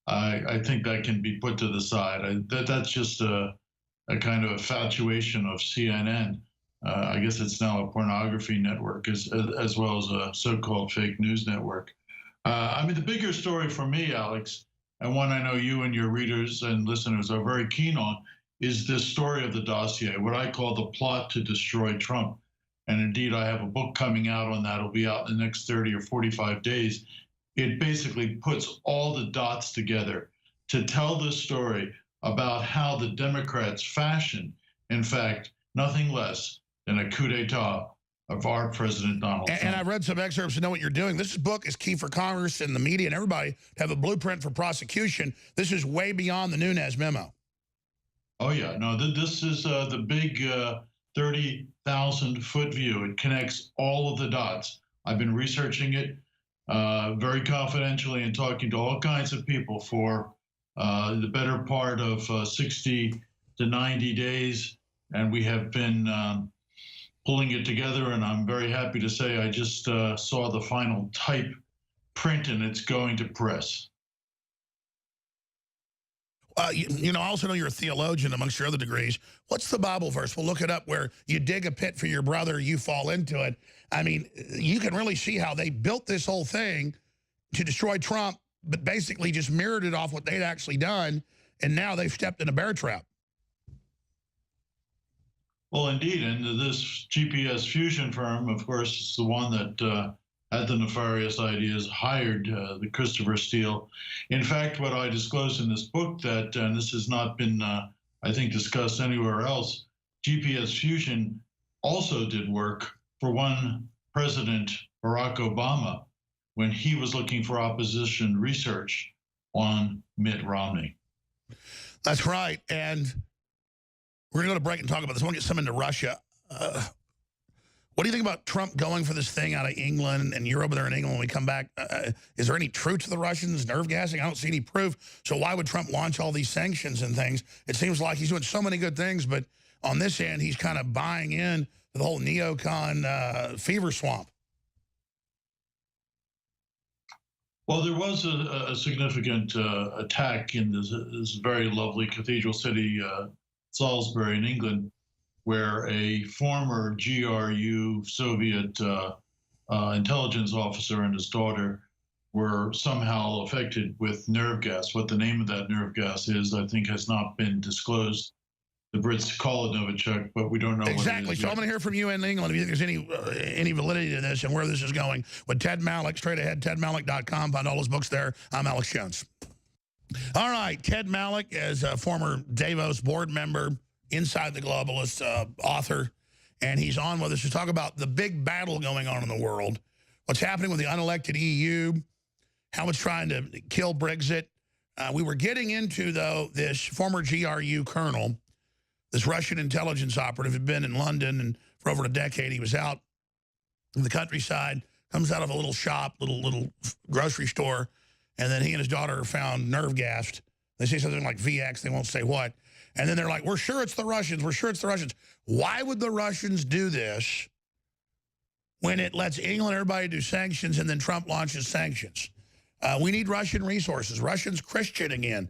I think that can be put to the side. That's just a kind of infatuation of CNN. I guess it's now a pornography network as well as a so-called fake news network. I mean, the bigger story for me, Alex, and one I know you and your readers and listeners are very keen on, is this story of the dossier, what I call the plot to destroy Trump. And indeed, I have a book coming out on that. It'll be out in the next 30 or 45 days. It basically puts all the dots together to tell this story about how the Democrats fashioned, in fact, nothing less than a coup d'etat of our President Donald Trump. And I've read some excerpts to know what you're doing. This book is key for Congress and the media and everybody to have a blueprint for prosecution. This is way beyond the Nunes memo. Oh, yeah. No, this is the big 30,000-foot view. It connects all of the dots. I've been researching it very confidentially and talking to all kinds of people for the better part of 60 to 90 days. And we have been pulling it together. And I'm very happy to say I just saw the final type print and it's going to press. You know, I also know you're a theologian amongst your other degrees. What's the Bible verse? We'll look it up where you dig a pit for your brother, you fall into it. I mean, you can really see how they built this whole thing to destroy Trump, but basically just mirrored it off what they'd actually done, and now they've stepped in a bear trap. Well, indeed, and this GPS fusion firm, of course, is the one that had the nefarious ideas, hired the Christopher Steele. In fact, what I disclosed in this book that, and this has not been, I think, discussed anywhere else, GPS fusion also did work for one President Barack Obama when he was looking for opposition research on Mitt Romney. That's right, and we're going to go to break and talk about this. I want to get some into Russia. What do you think about Trump going for this thing out of England, and you're over there in England when we come back? Is there any truth to the Russians nerve gassing? I don't see any proof. So why would Trump launch all these sanctions and things? It seems like he's doing so many good things, but on this end, he's kind of buying in to the whole neocon fever swamp. Well, there was a significant attack in this very lovely cathedral city, Salisbury in England, where a former GRU Soviet intelligence officer and his daughter were somehow affected with nerve gas. What the name of that nerve gas is, I think, has not been disclosed. The Brits call it Novichok, but we don't know exactly. What it is so yet. I'm going to hear from you in England if you think there's any validity to this and where this is going. With Ted Malloch, straight ahead, tedmalloch.com. Find all his books there. I'm Alex Jones. All right, Ted Malloch is a former Davos board member, Inside the Globalist author, and he's on with us to talk about the big battle going on in the world, what's happening with the unelected EU, how it's trying to kill Brexit. We were getting into, though, this former GRU colonel, this Russian intelligence operative, had been in London, and for over a decade he was out in the countryside, comes out of a little shop, little grocery store, and then he and his daughter are found nerve gassed. They say something like VX, they won't say what. And then they're like, we're sure it's the Russians. We're sure it's the Russians. Why would the Russians do this when it lets England and everybody do sanctions and then Trump launches sanctions? We need Russian resources. Russians Christian again.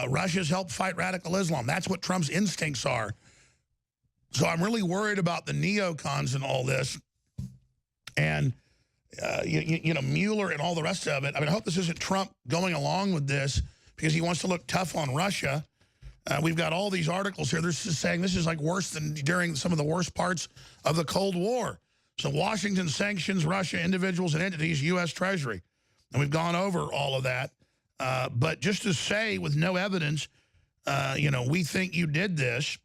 Russia's helped fight radical Islam. That's what Trump's instincts are. So I'm really worried about the neocons and all this. And, you know, Mueller and all the rest of it. I mean, I hope this isn't Trump going along with this because he wants to look tough on Russia. We've got all these articles here. They're just saying this is like worse than during some of the worst parts of the Cold War. So Washington sanctions Russia, individuals and entities, U.S. Treasury. And we've gone over all of that. But just to say with no evidence, you know, we think you did this,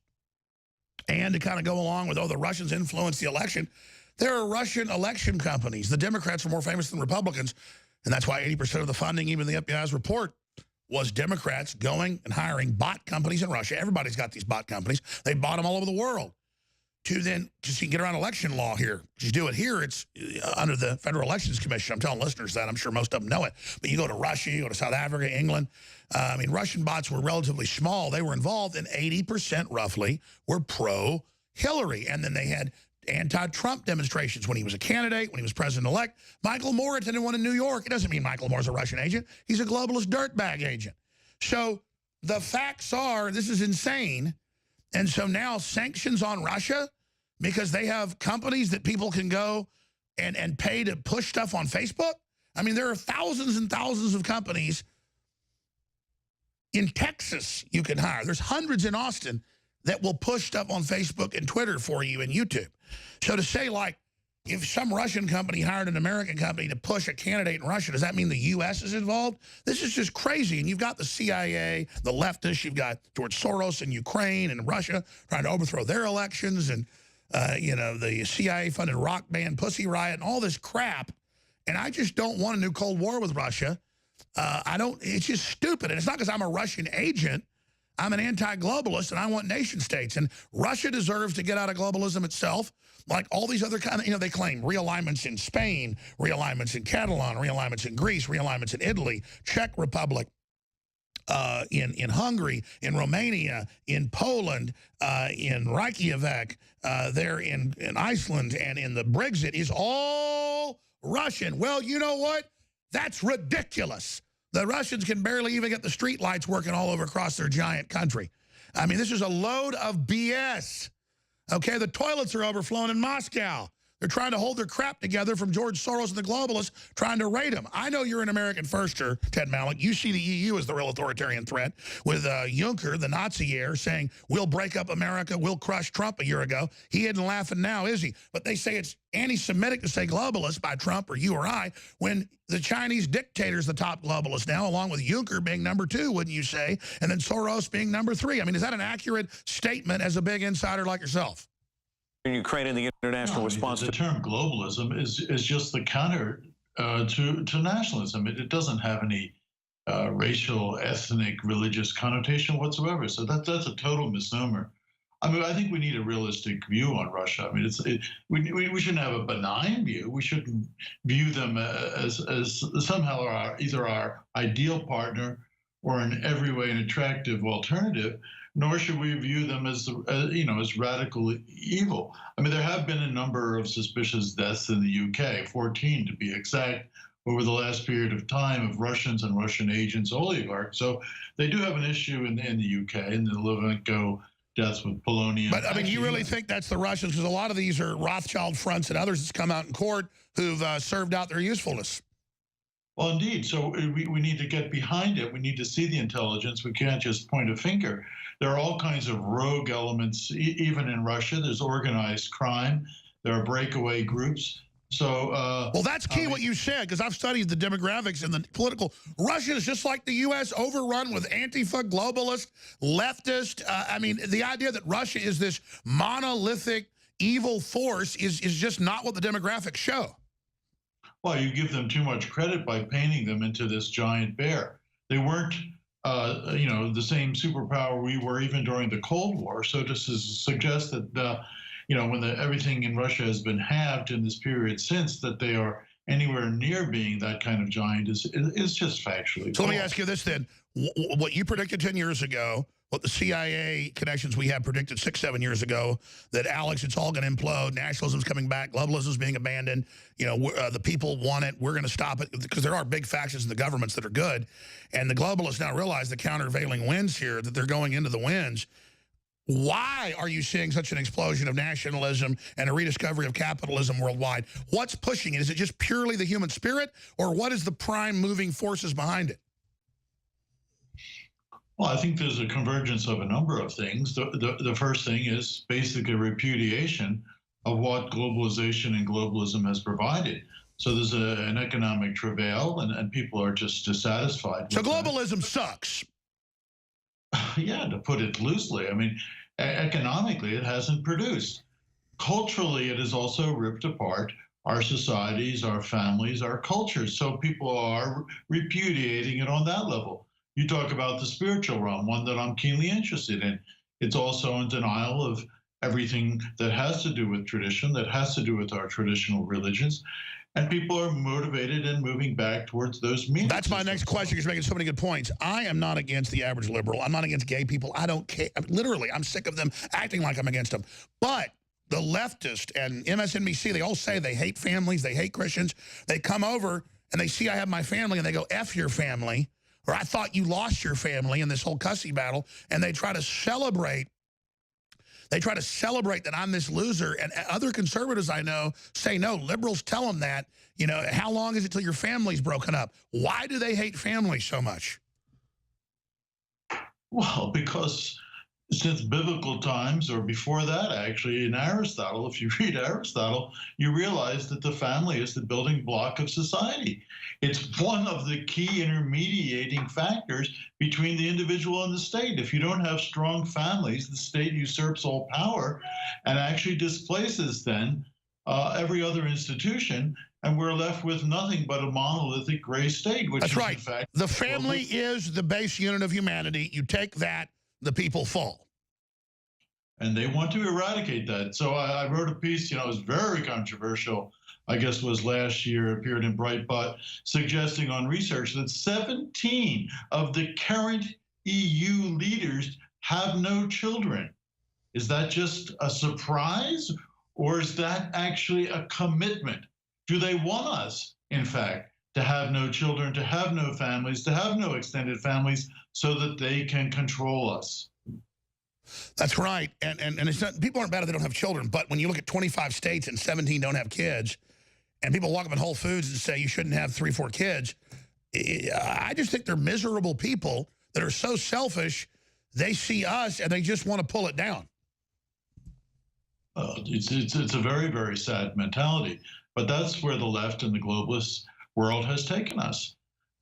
and to kind of go along with, oh, the Russians influenced the election. There are Russian election companies. The Democrats are more famous than Republicans, and that's why 80% of the funding, even the FBI's report, was Democrats going and hiring bot companies in Russia. Everybody's got these bot companies. They bought them all over the world to then just get around election law here. Just do it here. It's under the Federal Elections Commission. I'm telling listeners that. I'm sure most of them know it. But you go to Russia, you go to South Africa, England. I mean, Russian bots were relatively small. They were involved, and 80% roughly were pro-Hillary. And then they had anti-Trump demonstrations when he was a candidate, when he was president-elect. Michael Moore attended one in New York. It doesn't mean Michael Moore's a Russian agent. He's a globalist dirtbag agent. So the facts are, this is insane, And so now sanctions on Russia because they have companies that people can go and pay to push stuff on Facebook. I mean, there are thousands and thousands of companies in Texas you can hire. There's hundreds in Austin that will push stuff on Facebook and Twitter for you and YouTube. So to say, like, if some Russian company hired an American company to push a candidate in Russia, does that mean the U.S. is involved? This is just crazy. And you've got the CIA, the leftists, you've got George Soros in Ukraine and Russia trying to overthrow their elections, and, you know, the CIA-funded rock band Pussy Riot and all this crap. And I just don't want a new Cold War with Russia. It's just stupid. And it's not because I'm a Russian agent. I'm an anti-globalist, and I want nation states. And Russia deserves to get out of globalism itself, like all these other kind of, you know, they claim realignments in Spain, realignments in Catalan, realignments in Greece, realignments in Italy, Czech Republic, in Hungary, in Romania, in Poland, in Reykjavik, there in Iceland, and in the Brexit is all Russian. Well, you know what? That's ridiculous. The Russians can barely even get the street lights working all over across their giant country. I mean, this is a load of BS. Okay, the toilets are overflowing in Moscow. They're trying to hold their crap together from George Soros and the globalists trying to raid them. I know you're an American firster, Ted Malloch. You see the EU as the real authoritarian threat, with Juncker, the Nazi heir, saying, we'll break up America, we'll crush Trump a year ago. He isn't laughing now, is he? But they say it's anti-Semitic to say globalist by Trump or you or I, when the Chinese dictator's the top globalist now, along with Juncker being number 2, wouldn't you say? And then Soros being number 3. I mean, is that an accurate statement as a big insider like yourself? In Ukraine and the international response the to term globalism is just the counter to nationalism. It doesn't have any racial, ethnic, religious connotation whatsoever. So that's a total misnomer. I mean, I think we need a realistic view on Russia. I mean, we shouldn't have a benign view. We shouldn't view them as somehow either our ideal partner or in every way an attractive alternative. Nor should we view them as as radical evil. I mean, there have been a number of suspicious deaths in the UK, 14 to be exact, over the last period of time of Russians and Russian agents, oligarchs. So they do have an issue in the UK, in the Litvinenko deaths with Polonium. But, I mean, you really think that's the Russians? Because a lot of these are Rothschild fronts and others that's come out in court who've served out their usefulness. Well, indeed. So we need to get behind it. We need to see the intelligence. We can't just point a finger. There are all kinds of rogue elements, even in Russia. There's organized crime. There are breakaway groups. So, well, that's key what you said, because I've studied the demographics and the political. Russia is just like the U.S., overrun with Antifa, globalist, leftist. I mean, the idea that Russia is this monolithic evil force is just not what the demographics show. Well, you give them too much credit by painting them into this giant bear. They weren't, the same superpower we were even during the Cold War. So to suggest that, when everything in Russia has been halved in this period since, that they are anywhere near being that kind of giant is just factually. So let me ask you this then. What you predicted 10 years ago, what the CIA connections we had predicted 6-7 years ago, that, Alex, it's all going to implode, nationalism's coming back, globalism's being abandoned, the people want it, we're going to stop it, because there are big factions in the governments that are good, and the globalists now realize the countervailing winds here, that they're going into the winds. Why are you seeing such an explosion of nationalism and a rediscovery of capitalism worldwide? What's pushing it? Is it just purely the human spirit, or what is the prime moving forces behind it? Well, I think there's a convergence of a number of things. The first thing is basically repudiation of what globalization and globalism has provided. So there's an economic travail, and people are just dissatisfied. So globalism sucks. Yeah, to put it loosely. I mean, economically, it hasn't produced. Culturally, it has also ripped apart our societies, our families, our cultures. So people are repudiating it on that level. You talk about the spiritual realm, one that I'm keenly interested in. It's also in denial of everything that has to do with tradition, that has to do with our traditional religions. And people are motivated and moving back towards those meanings. That's my next question. You're making so many good points. I am not against the average liberal. I'm not against gay people. I don't care. Literally, I'm sick of them acting like I'm against them. But the leftist and MSNBC, they all say they hate families, they hate Christians. They come over and they see I have my family and they go, F your family. Or I thought you lost your family in this whole cussy battle. And they try to celebrate They try to celebrate that I'm this loser. And other conservatives I know say no. Liberals tell them that. You know, how long is it till your family's broken up? Why do they hate families so much? Well, because since biblical times, or before that, actually, in Aristotle, if you read Aristotle, you realize that the family is the building block of society. It's one of the key intermediating factors between the individual and the state. If you don't have strong families, the state usurps all power and actually displaces then every other institution, and we're left with nothing but a monolithic gray state, which That's is right. in fact The family is the base unit of humanity. You take that, the people fall. And they want to eradicate that. So I wrote a piece, you know, it was very controversial, I guess was last year, appeared in Breitbart, suggesting on research that 17 of the current EU leaders have no children. Is that just a surprise, or is that actually a commitment? Do they want us, in fact, to have no children, to have no families, to have no extended families, so that they can control us? That's right. And it's not, people aren't bad if they don't have children, but when you look at 25 states and 17 don't have kids, and people walk up in Whole Foods and say you shouldn't have 3 or 4 kids, I just think they're miserable people that are so selfish, they see us and they just want to pull it down. It's a very, very sad mentality, but that's where the left and the globalist world has taken us.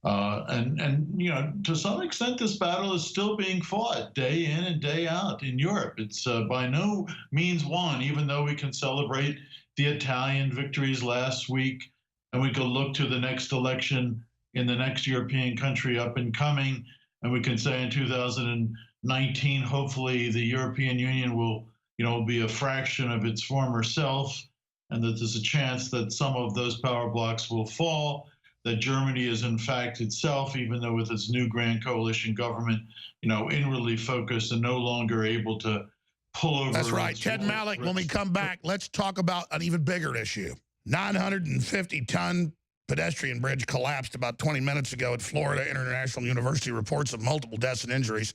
And you know, to some extent, this battle is still being fought day in and day out in Europe. It's by no means won, even though we can celebrate the Italian victories last week, and we could look to the next election in the next European country up and coming, and we can say in 2019, hopefully the European Union will, you know, be a fraction of its former self, and that there's a chance that some of those power blocks will fall, that Germany is in fact itself, even though with its new grand coalition government, you know, inwardly focused and no longer able to pull over. That's right. Ted Malloch, when we come back, let's talk about an even bigger issue. 950-ton pedestrian bridge collapsed about 20 minutes ago at Florida International University. Reports of multiple deaths and injuries.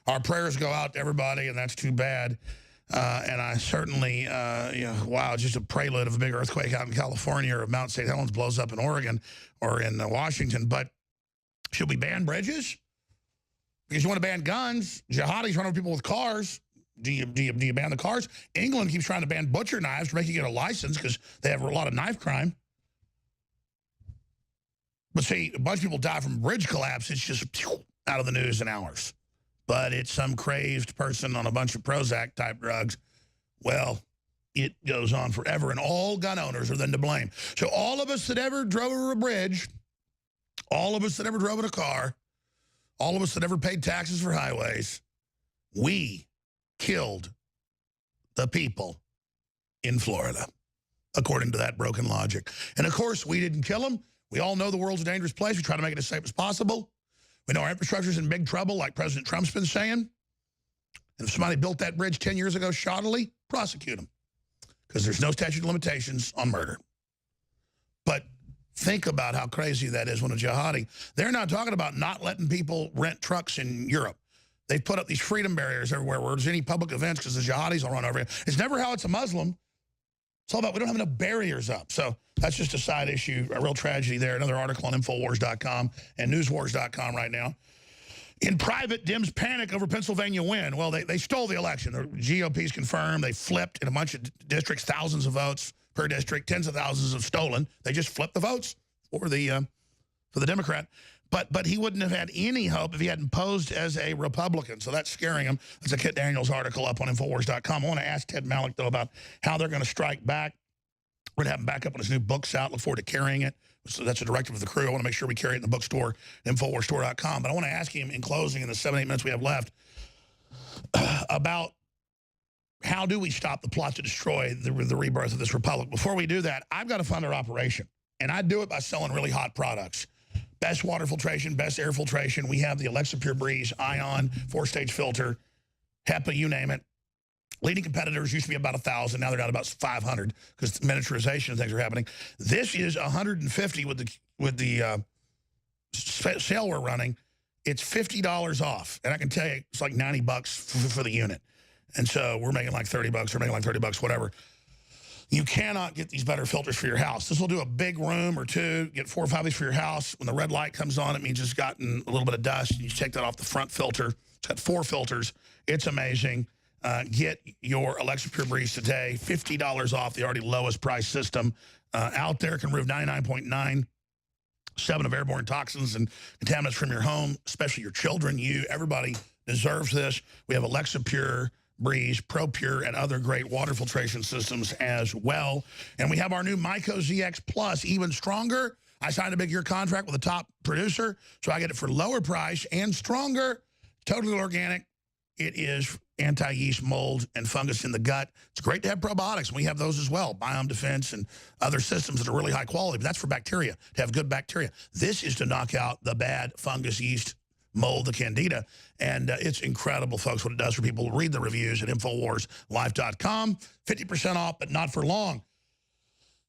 Our prayers go out to everybody, and that's too bad. And I certainly, you know, wow, just a prelude of a big earthquake out in California, or if Mount St. Helens blows up in Oregon or in Washington. But should we ban bridges? Because you want to ban guns. Jihadis run over people with cars. Do you ban the cars? England keeps trying to ban butcher knives to make you get a license because they have a lot of knife crime. But see, a bunch of people die from bridge collapse. It's just out of the news in hours. But it's some crazed person on a bunch of Prozac-type drugs. Well, it goes on forever, and all gun owners are then to blame. So all of us that ever drove over a bridge, all of us that ever drove in a car, all of us that ever paid taxes for highways, we killed the people in Florida, according to that broken logic. And, of course, we didn't kill them. We all know the world's a dangerous place. We try to make it as safe as possible. We know our infrastructure's in big trouble, like President Trump's been saying. And if somebody built that bridge 10 years ago shoddily, prosecute them. Because there's no statute of limitations on murder. But think about how crazy that is when a jihadi, they're not talking about not letting people rent trucks in Europe. They've put up these freedom barriers everywhere where there's any public events because the jihadis will run over it. It's never how it's a Muslim. It's all about we don't have enough barriers up. So that's just a side issue, a real tragedy there. Another article on Infowars.com and Newswars.com right now. In private, Dems panic over Pennsylvania win. Well, they stole the election. The GOP's confirmed. They flipped in a bunch of districts, thousands of votes per district, tens of thousands of stolen. They just flipped the votes for the Democrat. But he wouldn't have had any hope if he hadn't posed as a Republican. So that's scaring him. That's a Kit Daniels article up on Infowars.com. I want to ask Ted Malloch, though, about how they're going to strike back. We're going to have him back up on his new books out. Look forward to carrying it. So that's a directive of the crew. I want to make sure we carry it in the bookstore, InfoWarsStore.com. But I want to ask him in closing, in the 7-8 minutes we have left, about how do we stop the plot to destroy the rebirth of this republic. Before we do that, I've got to fund our operation. And I do it by selling really hot products. Best water filtration, best air filtration. We have the Alexa Pure Breeze, Ion, 4-stage filter, HEPA, you name it. Leading competitors used to be about 1,000. Now they're down about 500 because miniaturization and things are happening. This is 150 with the sale we're running. It's $50 off. And I can tell you, it's like $90 for the unit. And so we're making like 30 bucks, we're making like 30 bucks, whatever. You cannot get these better filters for your house. This will do a big room or two, get 4 or 5 of these for your house. When the red light comes on, it means it's gotten a little bit of dust. You take that off the front filter. It's got 4 filters. It's amazing. Get your Alexa Pure Breeze today. $50 off the already lowest price system out there. Can remove 99.97 of airborne toxins and contaminants from your home, especially your children. You, everybody deserves this. We have Alexa Pure Breeze, Pro Pure, and other great water filtration systems as well. And we have our new Myco ZX Plus, even stronger. I signed a big-year contract with a top producer, so I get it for lower price and stronger. Totally organic. It is anti-yeast, mold, and fungus in the gut. It's great to have probiotics. We have those as well, Biome Defense and other systems that are really high quality. But that's for bacteria, to have good bacteria. This is to knock out the bad fungus, yeast, mold, the candida. And it's incredible, folks, what it does for people. Read the reviews at InfoWarsLife.com. 50% off, but not for long,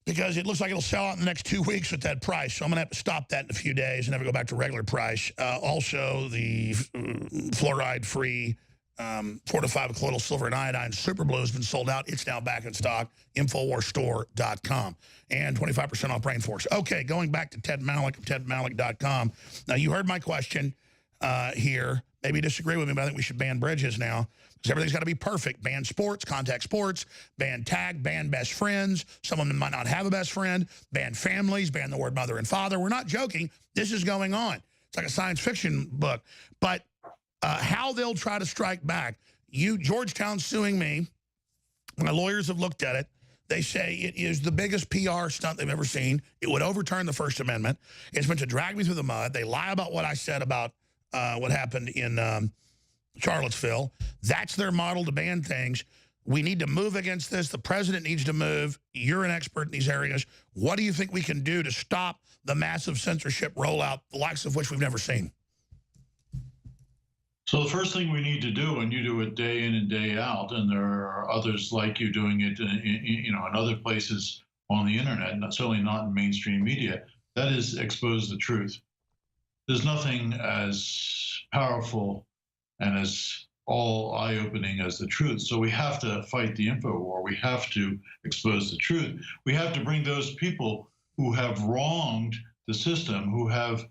because it looks like it'll sell out in the next 2 weeks at that price. So I'm going to have to stop that in a few days and never go back to regular price. Also, the fluoride-free fortified colloidal silver and iodine Super Blue has been sold out. It's now back in stock. InfoWarsStore.com. And 25% off Brain Force. Okay, going back to Ted Malloch, TedMalloch.com. Now, you heard my question here. Maybe you disagree with me, but I think we should ban bridges now, because everything's got to be perfect. Ban sports, contact sports, ban tag, ban best friends. Some of them might not have a best friend. Ban families, ban the word mother and father. We're not joking. This is going on. It's like a science fiction book. But how they'll try to strike back. Georgetown's suing me. My lawyers have looked at it. They say it is the biggest PR stunt they've ever seen. It would overturn the First Amendment. It's meant to drag me through the mud. They lie about what I said about what happened in Charlottesville. That's their model to ban things. We need to move against this. The president needs to move. You're an expert in these areas. What do you think we can do to stop the massive censorship rollout, the likes of which we've never seen? So the first thing we need to do, and you do it day in and day out, and there are others like you doing it in other places on the internet, certainly not in mainstream media, that is expose the truth. There's nothing as powerful and as all eye-opening as the truth. So we have to fight the info war. We have to expose the truth. We have to bring those people who have wronged the system, who have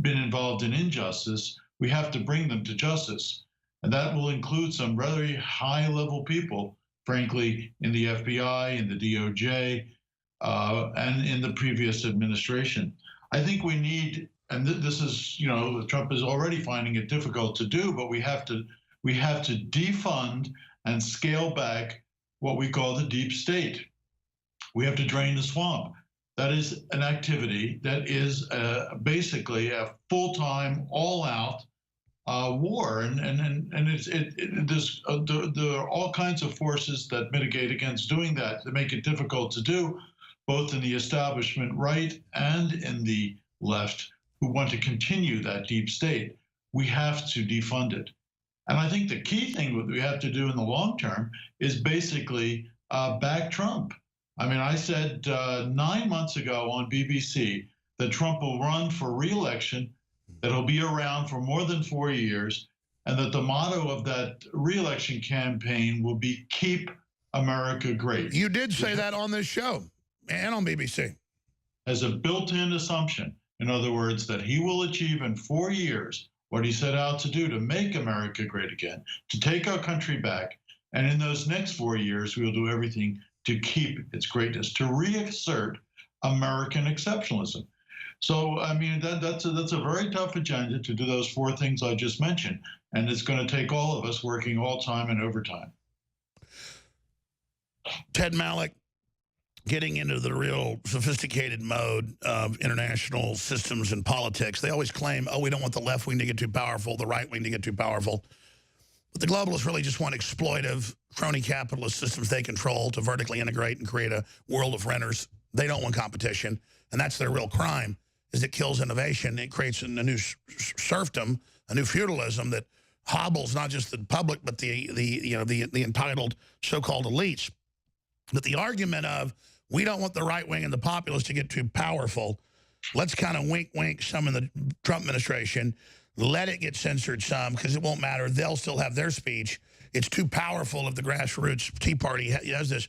been involved in injustice, we have to bring them to justice. And that will include some very high-level people, frankly, in the FBI, in the DOJ, and in the previous administration. I think we need, and this is, Trump is already finding it difficult to do, but we have to defund and scale back what we call the deep state. We have to drain the swamp. That is an activity that is basically a full-time, all-out war, and there are all kinds of forces that mitigate against doing that make it difficult to do, both in the establishment right and in the left, who want to continue that deep state. We have to defund it. And I think the key thing that we have to do in the long term is basically back Trump. I mean, I said 9 months ago on BBC that Trump will run for re-election, that he'll be around for more than 4 years, and that the motto of that re-election campaign will be "Keep America Great." You did say that on this show and on BBC. As a built-in assumption, in other words, that he will achieve in 4 years what he set out to do to make America great again, to take our country back, and in those next 4 years, we will do everything to keep its greatness, to reassert American exceptionalism. So, I mean, that's a very tough agenda to do those 4 things I just mentioned, and it's going to take all of us working all time and overtime. Ted Malloch, getting into the real sophisticated mode of international systems and politics. They always claim, oh, we don't want the left wing to get too powerful, the right wing to get too powerful. But the globalists really just want exploitive, crony capitalist systems they control to vertically integrate and create a world of renters. They don't want competition, and that's their real crime, is it kills innovation. It creates a new serfdom, a new feudalism that hobbles not just the public, but the entitled so-called elites. But the argument of, we don't want the right wing and the populists to get too powerful, let's kind of wink some in the Trump administration, let it get censored some, because it won't matter. They'll still have their speech. it's too powerful if the grassroots Tea Party does this.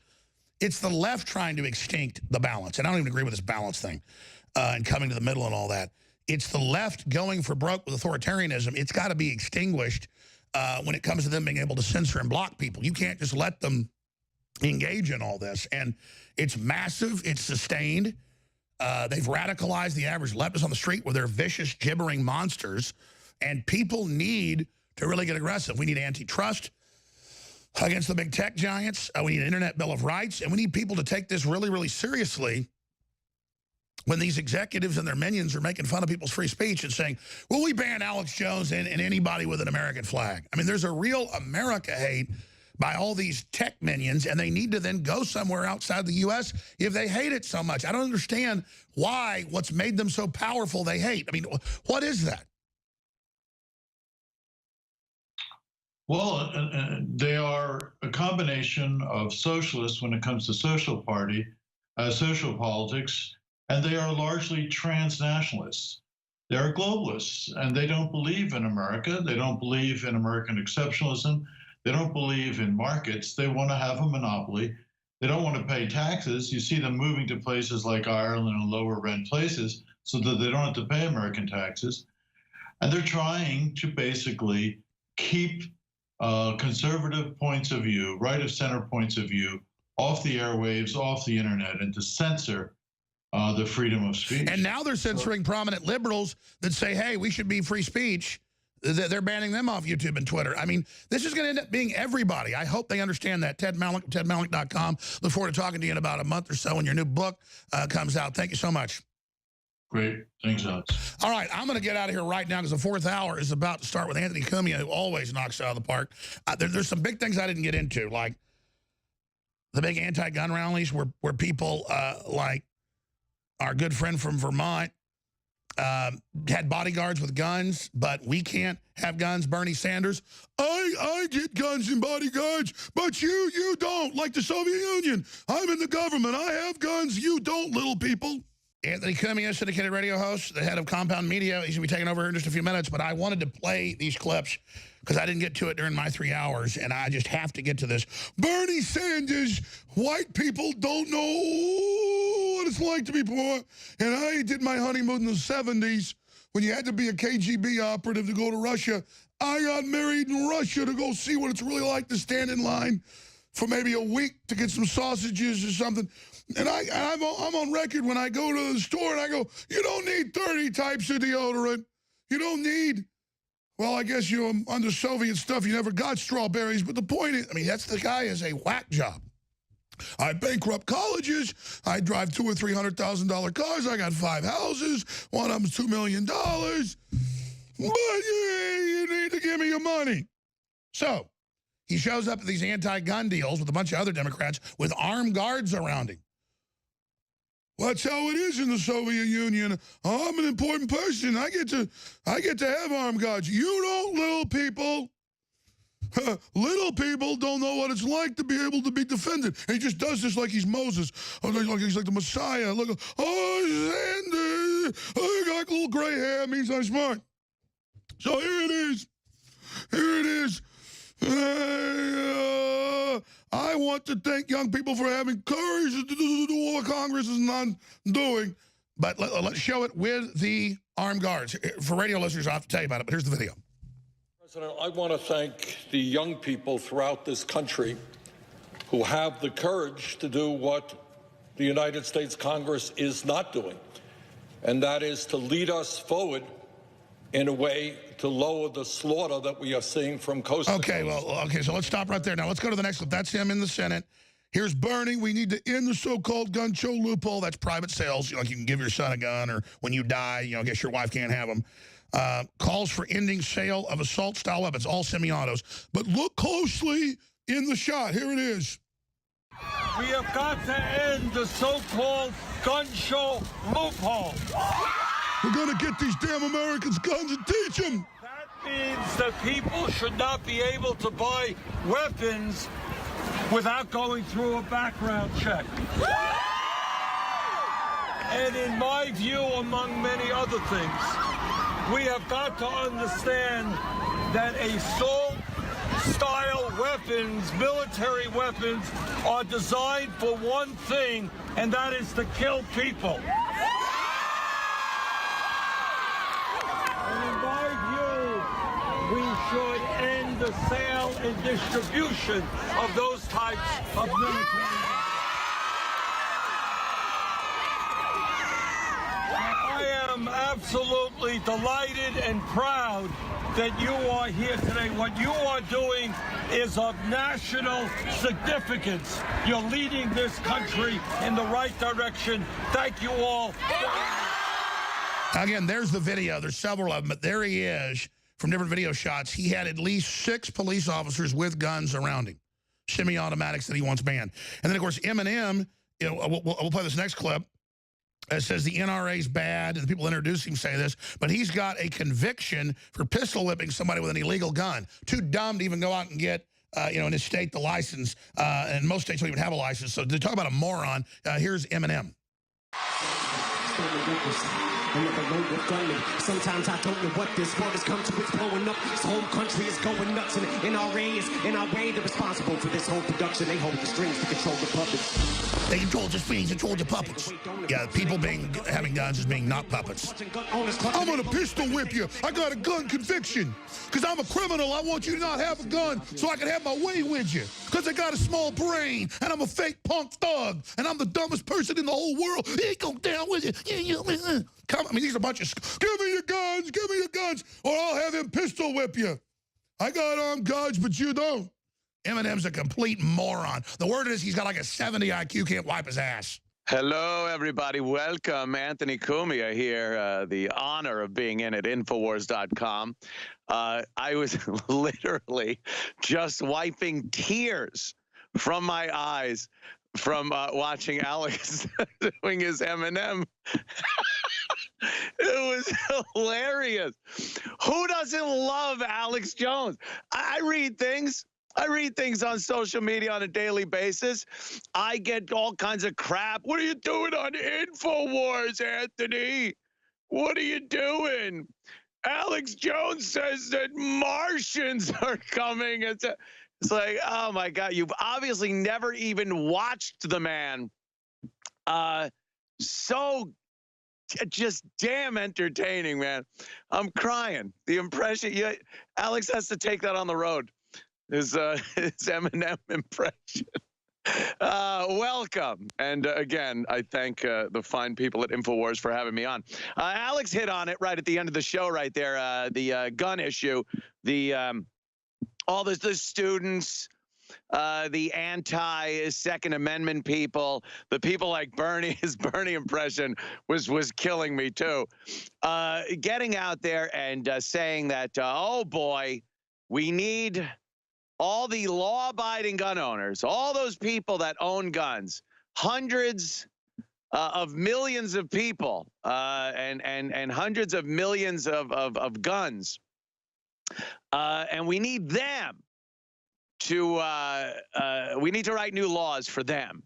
It's the left trying to extinct the balance. And I don't even agree with this balance thing and coming to the middle and all that. It's the left going for broke with authoritarianism. It's got to be extinguished when it comes to them being able to censor and block people. You can't just let them engage in all this. And it's massive. It's sustained. They've radicalized the average leftist on the street with their vicious, gibbering monsters. And people need to really get aggressive. We need antitrust against the big tech giants. We need an Internet Bill of Rights. And we need people to take this really, really seriously when these executives and their minions are making fun of people's free speech and saying, well, we ban Alex Jones and anybody with an American flag. I mean, there's a real America hate by all these tech minions, and they need to then go somewhere outside the U.S. if they hate it so much. I don't understand why what's made them so powerful they hate. I mean, what is that? Well, they are a combination of socialists when it comes to social politics, and they are largely transnationalists. They are globalists, and they don't believe in America. They don't believe in American exceptionalism. They don't believe in markets. They want to have a monopoly. They don't want to pay taxes. You see them moving to places like Ireland and lower rent places so that they don't have to pay American taxes. And they're trying to basically keep conservative points of view, right of center points of view, off the airwaves, off the internet, and to censor the freedom of speech. And now they're censoring prominent liberals that say, hey, we should be free speech. They're banning them off YouTube and Twitter. I mean, this is going to end up being everybody. I hope they understand that. Ted Malloch, tedmalloch.com. Look forward to talking to you in about a month or so when your new book comes out. Thank you so much. Great. Thanks, Alex. All right, I'm going to get out of here right now because the fourth hour is about to start with Anthony Cumia, who always knocks it out of the park. There's some big things I didn't get into, like the big anti-gun rallies where people like our good friend from Vermont had bodyguards with guns, but we can't have guns. Bernie Sanders, I get guns and bodyguards, but you don't, like the Soviet Union. I'm in the government. I have guns. You don't, little people. Anthony Cumia, syndicated radio host, the head of Compound Media. He's going to be taking over here in just a few minutes, but I wanted to play these clips because I didn't get to it during my 3 hours, and I just have to get to this. Bernie Sanders, white people don't know what it's like to be poor, and I did my honeymoon in the 70s when you had to be a KGB operative to go to Russia. I got married in Russia to go see what it's really like to stand in line for maybe a week to get some sausages or something. And I'm on record when I go to the store and I go, you don't need 30 types of deodorant. You don't need, well, I guess under Soviet stuff, you never got strawberries. But the point is, I mean, that's the guy is a whack job. I bankrupt colleges. I drive $200,000 or $300,000 cars. I got 5 houses. One of them's $2 million. But you need to give me your money. So he shows up at these anti-gun deals with a bunch of other Democrats with armed guards around him. That's how it is in the Soviet Union. I'm an important person. I get to have armed guards. You don't, little people. Little people don't know what it's like to be able to be defended. And he just does this like he's Moses. Like he's like the Messiah. Look, Sanders. I got little gray hair. It means I'm smart. So here it is. Here it is. I want to thank young people for having courage to do what Congress is not doing. But let's show it with the armed guards. For radio listeners, I'll have to tell you about it, but here's the video. President, I want to thank the young people throughout this country who have the courage to do what the United States Congress is not doing, and that is to lead us forward in a way to lower the slaughter that we are seeing from coast to coast. So let's stop right there. Now let's go to the next clip. That's him in the Senate. Here's Bernie. We need to end the so-called gun show loophole. That's private sales. Like you can give your son a gun, or when you die, I guess your wife can't have them. Calls for ending sale of assault-style weapons, all semi-autos. But look closely in the shot. Here it is. We have got to end the so-called gun show loophole. We're going to get these damn Americans guns and teach them. That means that people should not be able to buy weapons without going through a background check. And in my view, among many other things, we have got to understand that style weapons, military weapons, are designed for one thing, and that is to kill people. And in my view, we should end the sale and distribution of those types of military weapons. I am absolutely delighted and proud that you are here today. What you are doing is of national significance. You're leading this country in the right direction. Thank you all. Again, there's the video. There's several of them, but there he is from different video shots. He had at least 6 police officers with guns around him, semi-automatics that he wants banned. And then, of course, Eminem, you know, we'll play this next clip. It says the NRA's bad, and the people introducing him say this, but he's got a conviction for pistol whipping somebody with an illegal gun. Too dumb to even go out and get, you know, in his state the license, and most states don't even have a license. So to talk about a moron, here's Eminem. Sometimes I don't know what this world has come to. It's blowing up. This whole country is going nuts, and the NRA is in our way. They're responsible for this whole production. They hold the strings to control the puppets. They control the strings, control the puppets. Yeah, people having guns as being not puppets. I'm gonna pistol whip you. I got a gun conviction. Because I'm a criminal, I want you to not have a gun so I can have my way with you. Because I got a small brain, and I'm a fake punk thug, and I'm the dumbest person in the whole world. He ain't going down with you. Come, I mean, these are a bunch of, give me your guns, or I'll have him pistol whip you. I got armed guns, but you don't. Eminem's a complete moron. The word is he's got like a 70 IQ, can't wipe his ass. Hello, everybody. Welcome. Anthony Cumia here. The honor of being in at Infowars.com. I was literally just wiping tears from my eyes from watching Alex doing his Eminem. It was hilarious. Who doesn't love Alex Jones? I read things. I read things on social media on a daily basis. I get all kinds of crap. What are you doing on Infowars, Anthony? What are you doing? Alex Jones says that Martians are coming. It's like, oh my God, you've obviously never even watched the man. So just damn entertaining, man. I'm crying. The impression, yeah, Alex has to take that on the road. His Eminem impression. Welcome. And again, I thank the fine people at Infowars for having me on. Alex hit on it right at the end of the show right there, the gun issue, all the students, the anti-Second Amendment people, the people like Bernie, his Bernie impression was killing me too. Getting out there and saying that, oh boy, we need all the law-abiding gun owners, all those people that own guns, hundreds of millions of people, and hundreds of millions of guns, and we need them to we need to write new laws for them.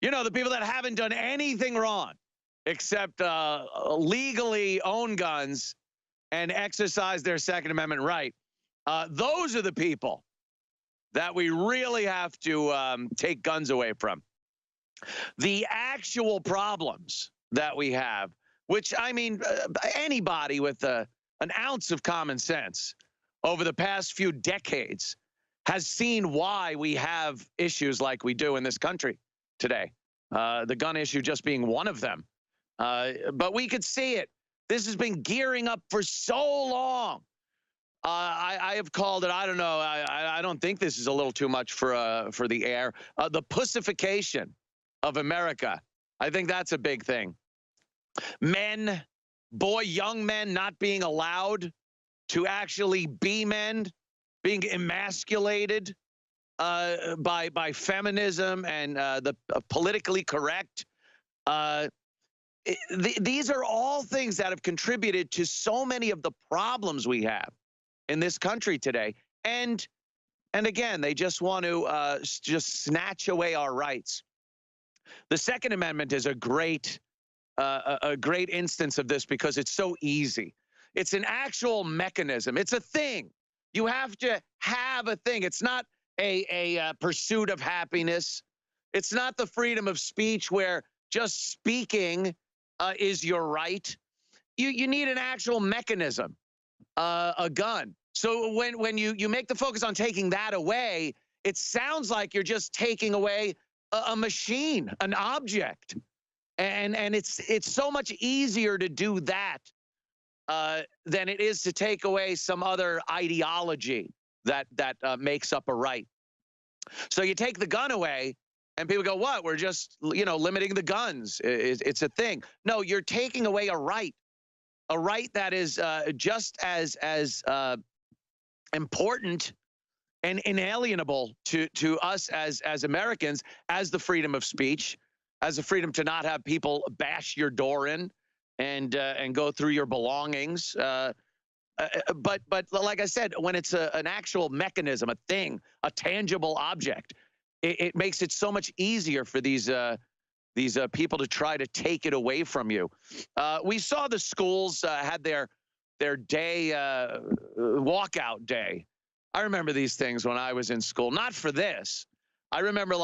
You know, the people that haven't done anything wrong except legally own guns and exercise their Second Amendment right. Those are the people that we really have to take guns away from. The actual problems that we have, which, I mean, anybody with an ounce of common sense over the past few decades has seen why we have issues like we do in this country today. The gun issue just being one of them. But we could see it. This has been gearing up for so long. I have called it, I don't know, I don't think this is a little too much for the air, the pussification of America. I think that's a big thing. Men, young men not being allowed to actually be men, being emasculated by feminism and the politically correct. These are all things that have contributed to so many of the problems we have in this country today. And again, they just want to just snatch away our rights. The Second Amendment is a great instance of this because it's so easy. It's an actual mechanism. It's a thing You have to have a thing. It's not a pursuit of happiness. It's not the freedom of speech where just speaking is your right. You need an actual mechanism, a gun. So when you make the focus on taking that away, it sounds like you're just taking away a machine, an object. And it's so much easier to do that than it is to take away some other ideology that makes up a right. So you take the gun away, and people go, "What? We're just limiting the guns. It's a thing." No, you're taking away a right that is just as important and inalienable to us as Americans as the freedom of speech, as the freedom to not have people bash your door in and go through your belongings. But like I said, when it's an actual mechanism, a thing, a tangible object, it makes it so much easier for these people to try to take it away from you. We saw the schools had their day, walkout day. I remember these things when I was in school. Not for this. I remember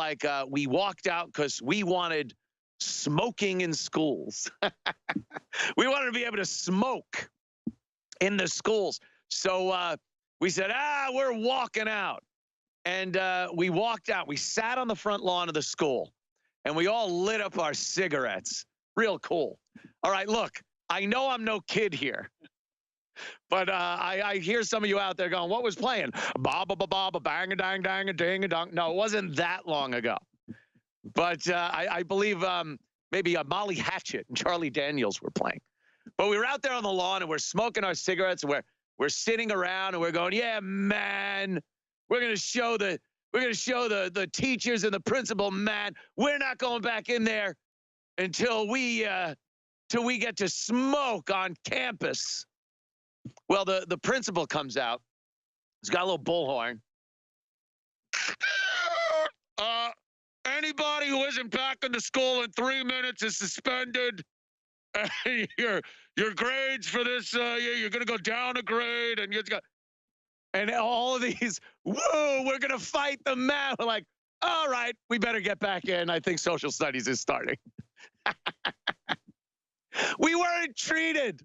we walked out because we wanted smoking in schools. We wanted to be able to smoke in the schools. So we said, we're walking out. And we walked out. We sat on the front lawn of the school, and we all lit up our cigarettes. Real cool. All right, look, I know I'm no kid here. But I hear some of you out there going, what was playing? Ba ba ba ba ba bang a dang dang a ding a dong. No, it wasn't that long ago. But I believe maybe Molly Hatchet and Charlie Daniels were playing. But we were out there on the lawn and we're smoking our cigarettes and we're sitting around and we're going, yeah, man, we're gonna show the teachers and the principal, man, we're not going back in there until we get to smoke on campus. Well, the principal comes out. He's got a little bullhorn. Anybody who isn't back in the school in 3 minutes is suspended. Your grades for this you're gonna go down a grade, and all of these. Whoa, we're gonna fight the man. We're like, all right, we better get back in. I think social studies is starting. We weren't treated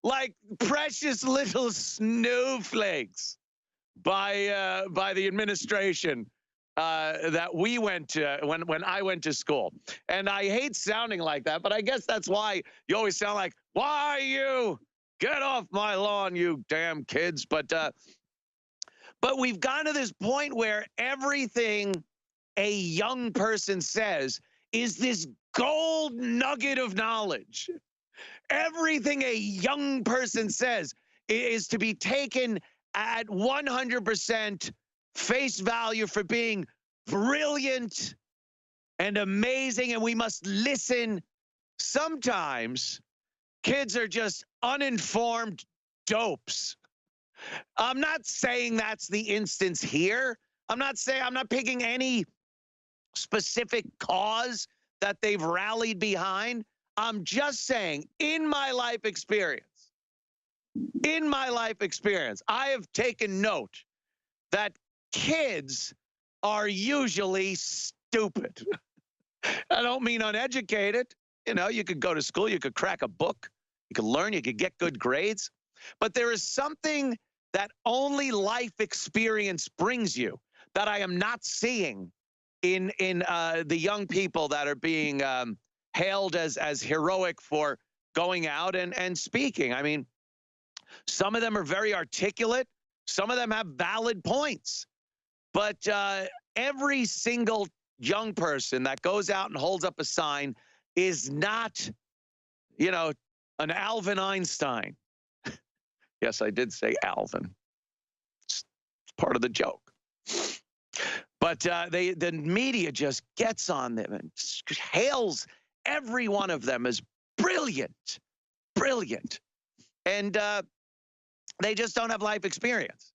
like precious little snowflakes by the administration that we went to when I went to school. And I hate sounding like that, but I guess that's why you always sound like, why you? Get off my lawn, you damn kids. But we've gotten to this point where everything a young person says is this gold nugget of knowledge. Everything a young person says is to be taken at 100% face value for being brilliant and amazing, and we must listen. Sometimes kids are just uninformed dopes. I'm not saying that's the instance here. I'm not picking any specific cause that they've rallied behind. I'm just saying, in my life experience, I have taken note that kids are usually stupid. I don't mean uneducated. You could go to school, you could crack a book, you could learn, you could get good grades. But there is something that only life experience brings you that I am not seeing in the young people that are being hailed as heroic for going out and speaking. I mean, some of them are very articulate. Some of them have valid points. But every single young person that goes out and holds up a sign is not, an Alvin Einstein. Yes, I did say Alvin. It's part of the joke. But the media just gets on them and hails every one of them as brilliant. And they just don't have life experience.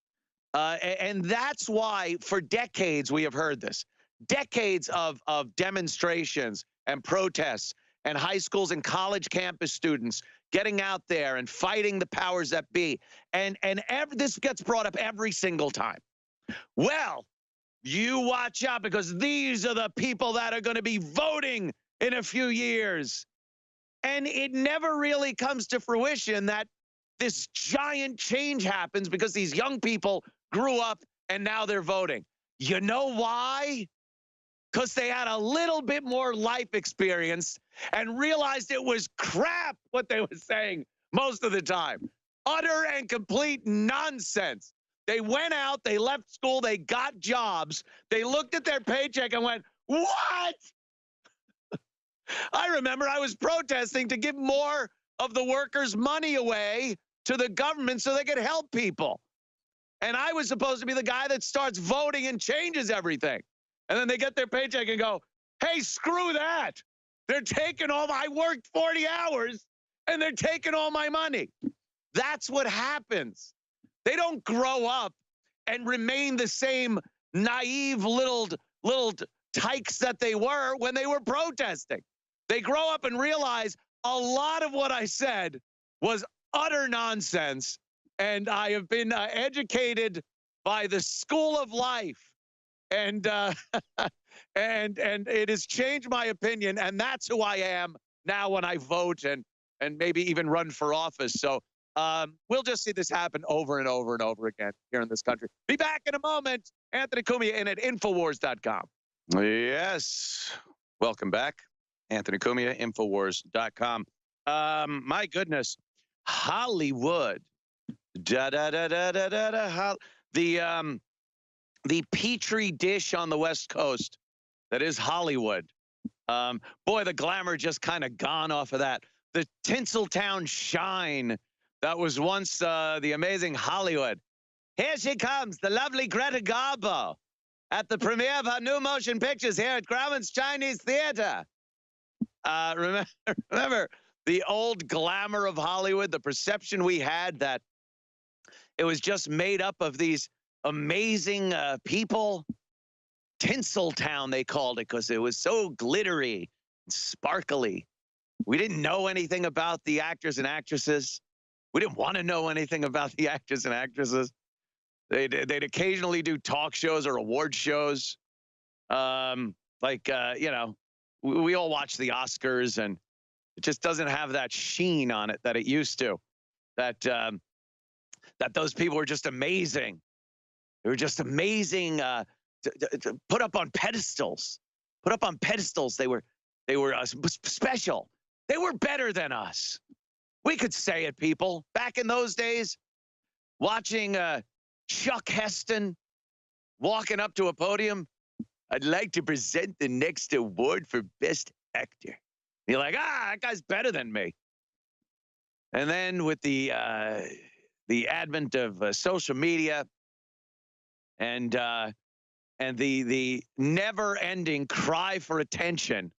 And that's why for decades we have heard this. Decades of demonstrations and protests and high schools and college campus students getting out there and fighting the powers that be. And this gets brought up every single time. Well, you watch out because these are the people that are going to be voting in a few years. And it never really comes to fruition that this giant change happens because these young people grew up and now they're voting. You know why? Because they had a little bit more life experience and realized it was crap what they were saying most of the time. Utter and complete nonsense. They went out, they left school, they got jobs. They looked at their paycheck and went, what? I remember I was protesting to give more of the workers' money away to the government so they could help people. And I was supposed to be the guy that starts voting and changes everything. And then they get their paycheck and go, hey, screw that. They're taking I worked 40 hours and they're taking all my money. That's what happens. They don't grow up and remain the same naive little tykes that they were when they were protesting. They grow up and realize a lot of what I said was utter nonsense. And I have been educated by the school of life. And and it has changed my opinion. And that's who I am now when I vote and maybe even run for office. So we'll just see this happen over and over and over again here in this country. Be back in a moment. Anthony Cumia in at Infowars.com. Yes. Welcome back. Anthony Cumia, Infowars.com. My goodness. Hollywood. The petri dish on the West Coast that is Hollywood. Boy, the glamour just kind of gone off of that. The Tinseltown shine that was once the amazing Hollywood. Here she comes, the lovely Greta Garbo at the premiere of her new motion pictures here at Grauman's Chinese Theater. Remember the old glamour of Hollywood, the perception we had that it was just made up of these amazing people. Tinseltown, they called it, because it was so glittery and sparkly. We didn't know anything about the actors and actresses. We didn't want to know anything about the actors and actresses. They'd occasionally do talk shows or award shows. We all watch the Oscars, and it just doesn't have that sheen on it that it used to. That those people were just amazing. They were just amazing to put up on pedestals. Put up on pedestals. They were special. They were better than us. We could say it, people. Back in those days, watching Chuck Heston walking up to a podium, I'd like to present the next award for Best Actor. You're like, that guy's better than me. And then with the advent of social media and the never-ending cry for attention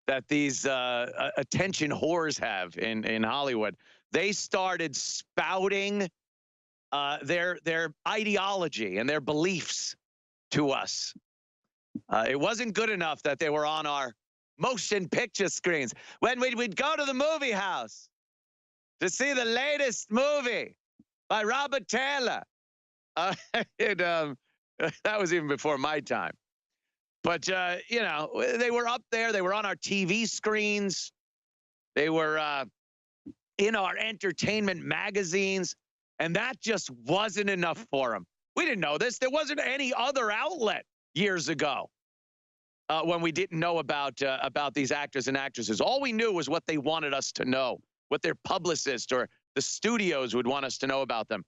that these attention whores have in Hollywood, they started spouting their ideology and their beliefs to us. It wasn't good enough that they were on our motion picture screens. When we'd go to the movie house to see the latest movie by Robert Taylor. That was even before my time. But, they were up there. They were on our TV screens. They were in our entertainment magazines. And that just wasn't enough for them. We didn't know this. There wasn't any other outlet years ago when we didn't know about these actors and actresses. All we knew was what they wanted us to know, what their publicist or the studios would want us to know about them.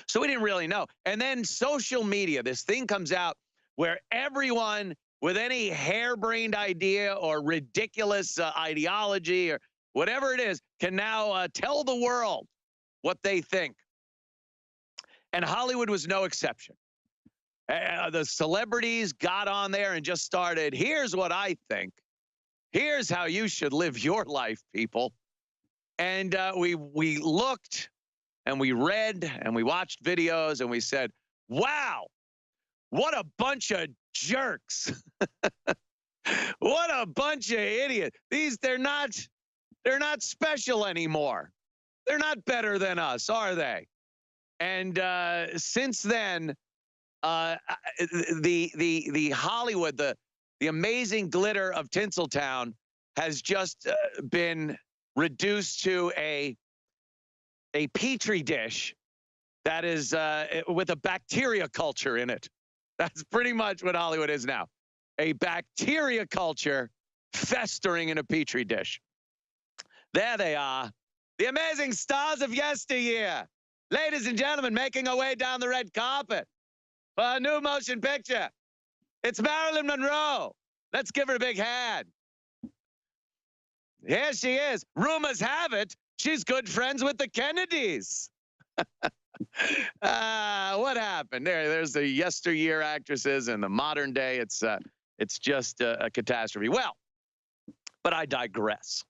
So we didn't really know. And then social media, this thing comes out where everyone with any harebrained idea or ridiculous ideology or whatever it is can now tell the world what they think. And Hollywood was no exception. The celebrities got on there and just started, here's what I think. Here's how you should live your life, people. And we looked and we read and we watched videos and we said, wow, what a bunch of jerks. What a bunch of idiots. They're not They're not special anymore. They're not better than us, are they? And since then, the Hollywood, the amazing glitter of Tinseltown has just been reduced to a petri dish that is with a bacteria culture in it. That's pretty much what Hollywood is now. A bacteria culture festering in a petri dish. There they are. The amazing stars of yesteryear. Ladies and gentlemen, making our way down the red carpet for a new motion picture. It's Marilyn Monroe. Let's give her a big hand. Here she is. Rumors have it she's good friends with the Kennedys. What happened? There's the yesteryear actresses and the modern day. It's just a catastrophe. Well, but I digress.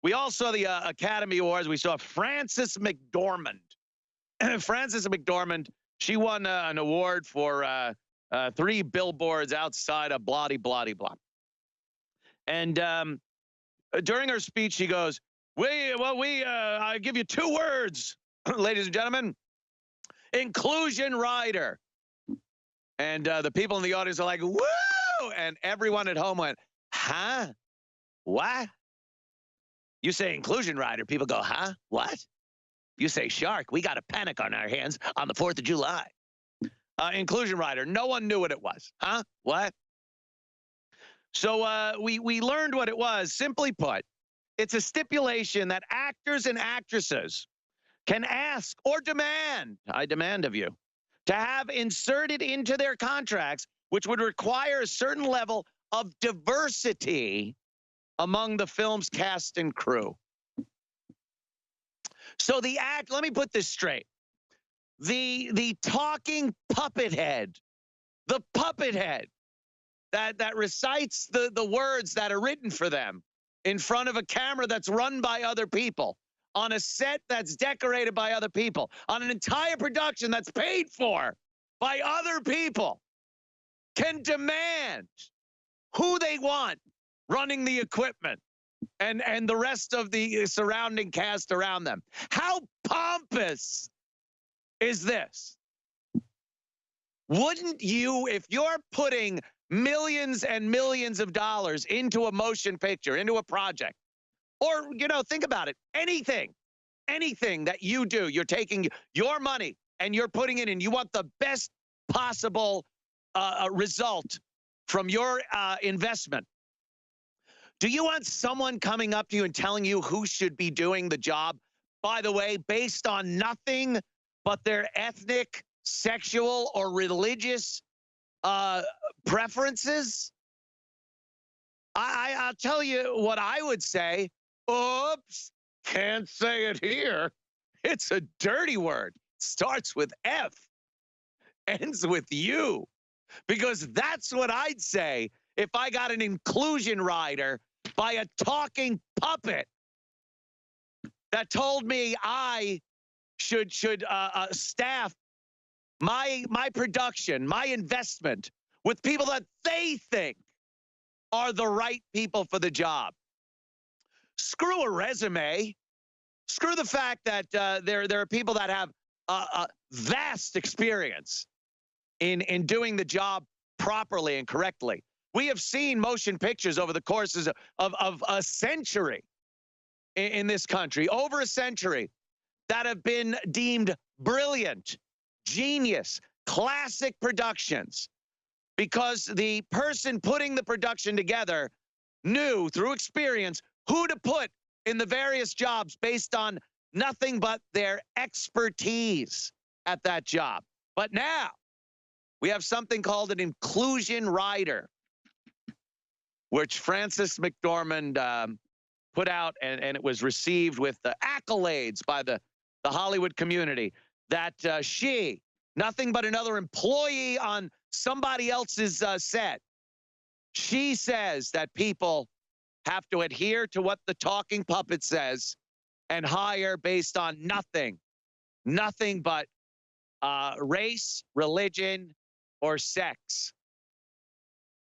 We all saw the Academy Awards. We saw Frances McDormand. Frances McDormand, she won an award for 3 billboards outside of blah, blah, blah. And during her speech, she goes, I give you 2 words, ladies and gentlemen. Inclusion rider. And the people in the audience are like, woo! And everyone at home went, huh? What? You say inclusion rider, people go, huh? What? You say shark, we got a panic on our hands on the 4th of July. Inclusion rider, no one knew what it was. Huh? What? So we learned what it was. Simply put, it's a stipulation that actors and actresses can ask or demand, I demand of you, to have inserted into their contracts, which would require a certain level of diversity among the film's cast and crew. So let me put this straight. The talking puppet head, the puppet head that recites the words that are written for them in front of a camera that's run by other people, on a set that's decorated by other people, on an entire production that's paid for by other people, can demand who they want running the equipment and the rest of the surrounding cast around them. How pompous is this? Wouldn't you, if you're putting millions and millions of dollars into a motion picture, into a project, or, think about it, anything that you do, you're taking your money and you're putting it in, you want the best possible result from your investment. Do you want someone coming up to you and telling you who should be doing the job, by the way, based on nothing but their ethnic, sexual, or religious preferences? I'll tell you what I would say. Oops, can't say it here. It's a dirty word. Starts with F, ends with U. Because that's what I'd say if I got an inclusion rider by a talking puppet that told me I should staff my production, my investment with people that they think are the right people for the job. Screw a resume. Screw the fact that there are people that have a vast experience in doing the job properly and correctly. We have seen motion pictures over the courses of a century in this country, over a century, that have been deemed brilliant, genius, classic productions, because the person putting the production together knew through experience who to put in the various jobs based on nothing but their expertise at that job. But now we have something called an inclusion rider, which Frances McDormand put out, and it was received with the accolades by the Hollywood community, that she, nothing but another employee on somebody else's set, she says that people have to adhere to what the talking puppet says and hire based on nothing but race, religion, or sex.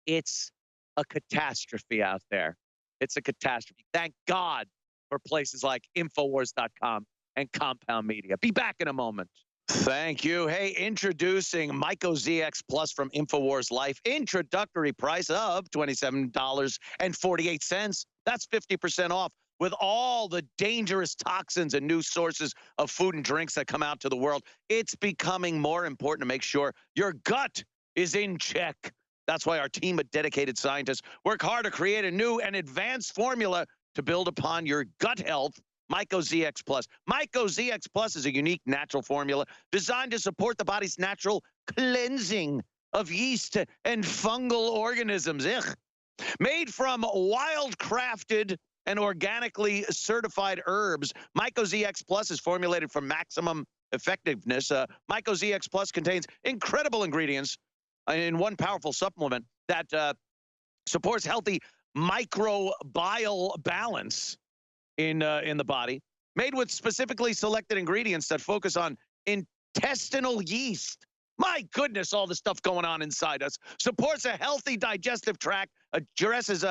It's a catastrophe out there. It's a catastrophe. Thank God for places like Infowars.com and Compound Media. Be back in a moment. Thank you. Hey, introducing Myco ZX Plus from Infowars Life. Introductory price of $27.48. That's 50% off. With all the dangerous toxins and new sources of food and drinks that come out to the world, it's becoming more important to make sure your gut is in check. That's why our team of dedicated scientists work hard to create a new and advanced formula to build upon your gut health. Myco ZX Plus. Myco ZX Plus is a unique natural formula designed to support the body's natural cleansing of yeast and fungal organisms. Ugh. Made from wild-crafted and organically certified herbs, Myco ZX Plus is formulated for maximum effectiveness. Myco ZX Plus contains incredible ingredients in one powerful supplement that supports healthy microbial balance in the body, made with specifically selected ingredients that focus on intestinal yeast. My goodness, all the stuff going on inside us. Supports a healthy digestive tract, addresses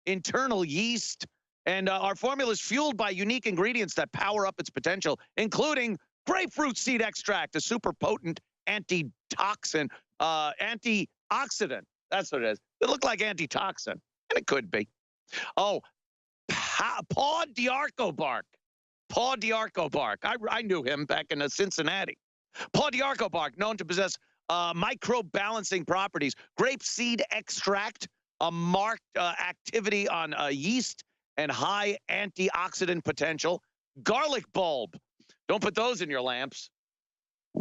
internal yeast, and our formula is fueled by unique ingredients that power up its potential, including grapefruit seed extract, a super potent antitoxin, antioxidant. That's what it is. It looked like antitoxin, and it could be. Oh, Paul Diarco bark. Paul Diarco bark. I knew him back in Cincinnati. Paul Diarco bark, known to possess micro-balancing properties. Grape seed extract, a marked activity on yeast and high antioxidant potential. Garlic bulb. Don't put those in your lamps.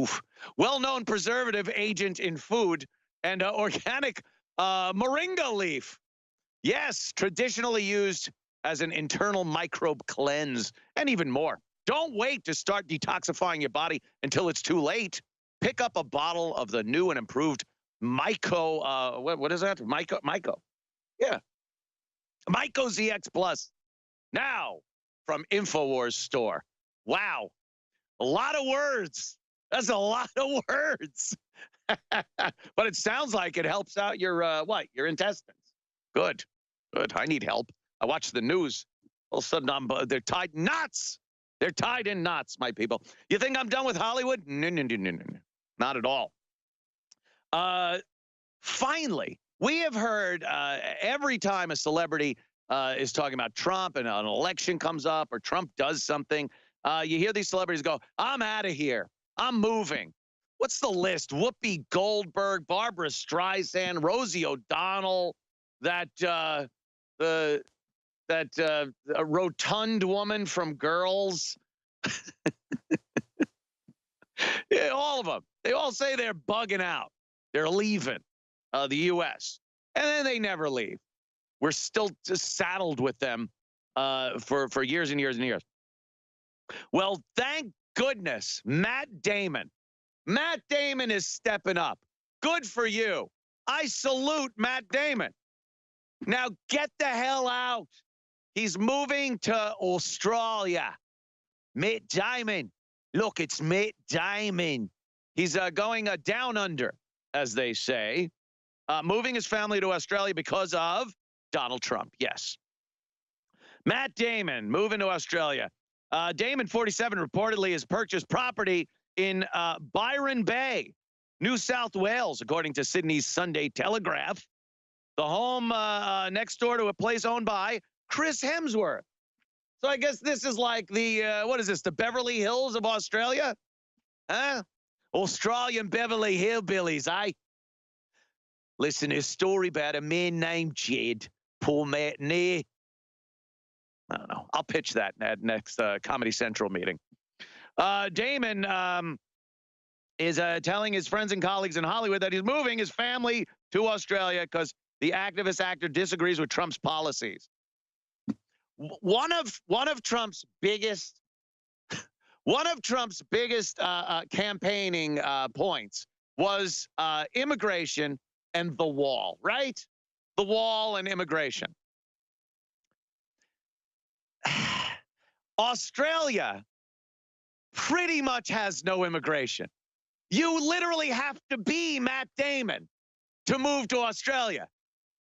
Oof. Well-known preservative agent in food. And organic moringa leaf. Yes, traditionally used as an internal microbe cleanse, and even more. Don't wait to start detoxifying your body until it's too late. Pick up a bottle of the new and improved Myco, what is that? Myco. Yeah. Myco ZX Plus. Now, from Infowars store. Wow. A lot of words. That's a lot of words. But it sounds like it helps out your, your intestines. Good. Good. I need help. I watch the news. All of a sudden, they're tied in knots. They're tied in knots, my people. You think I'm done with Hollywood? No. Not at all. Finally, we have heard every time a celebrity is talking about Trump and an election comes up or Trump does something, you hear these celebrities go, I'm out of here. I'm moving. What's the list? Whoopi Goldberg, Barbara Streisand, Rosie O'Donnell, that a rotund woman from Girls. Yeah, all of them. They all say they're bugging out. They're leaving the U.S. And then they never leave. We're still just saddled with them for years and years and years. Well, thank goodness, Matt Damon. Matt Damon is stepping up. Good for you. I salute Matt Damon. Now get the hell out. He's moving to Australia. Matt Damon. Look, it's Matt Damon. He's going down under, as they say. Moving his family to Australia because of Donald Trump. Yes. Matt Damon moving to Australia. Damon, 47, reportedly has purchased property in Byron Bay, New South Wales, according to Sydney's Sunday Telegraph. The home next door to a place owned by Chris Hemsworth. So I guess this is like the, what is this, the Beverly Hills of Australia? Huh? Australian Beverly Hillbillies, eh? Listen, a story about a man named Jed, Paul Matinee. I don't know. I'll pitch that at next Comedy Central meeting. Damon is telling his friends and colleagues in Hollywood that he's moving his family to Australia because the activist actor disagrees with Trump's policies. One of Trump's biggest campaigning points was immigration and the wall, right? The wall and immigration. Australia pretty much has no immigration. You literally have to be Matt Damon to move to Australia.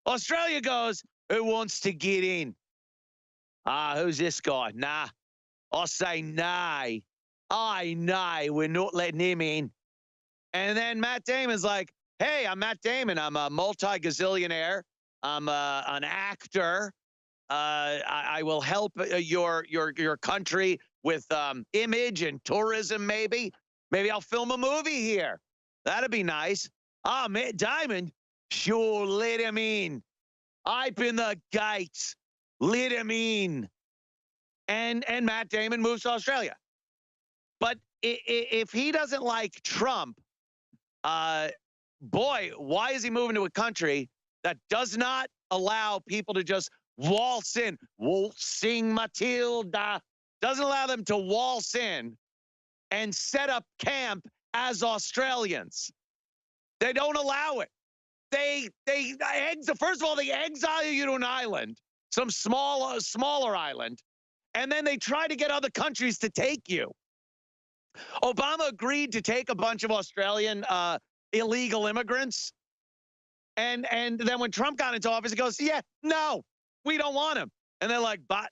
Australia goes, who wants to get in? Who's this guy? Nah. I say nay. Nay, we're not letting him in. And then Matt Damon's like, hey, I'm Matt Damon. I'm a multi-gazillionaire. I'm an actor. I will help your country with image and tourism, maybe. Maybe I'll film a movie here. That'd be nice. Matt Damon, sure, let him in. Open the gates. Let him in. And Matt Damon moves to Australia. But if he doesn't like Trump, boy, why is he moving to a country that does not allow people to just waltz in? Waltzing Matilda. Doesn't allow them to waltz in and set up camp as Australians. They don't allow it. First of all, they exile you to an island, some smaller island, and then they try to get other countries to take you. Obama agreed to take a bunch of Australian illegal immigrants. And then when Trump got into office, he goes, yeah, no, we don't want him. And they're like, but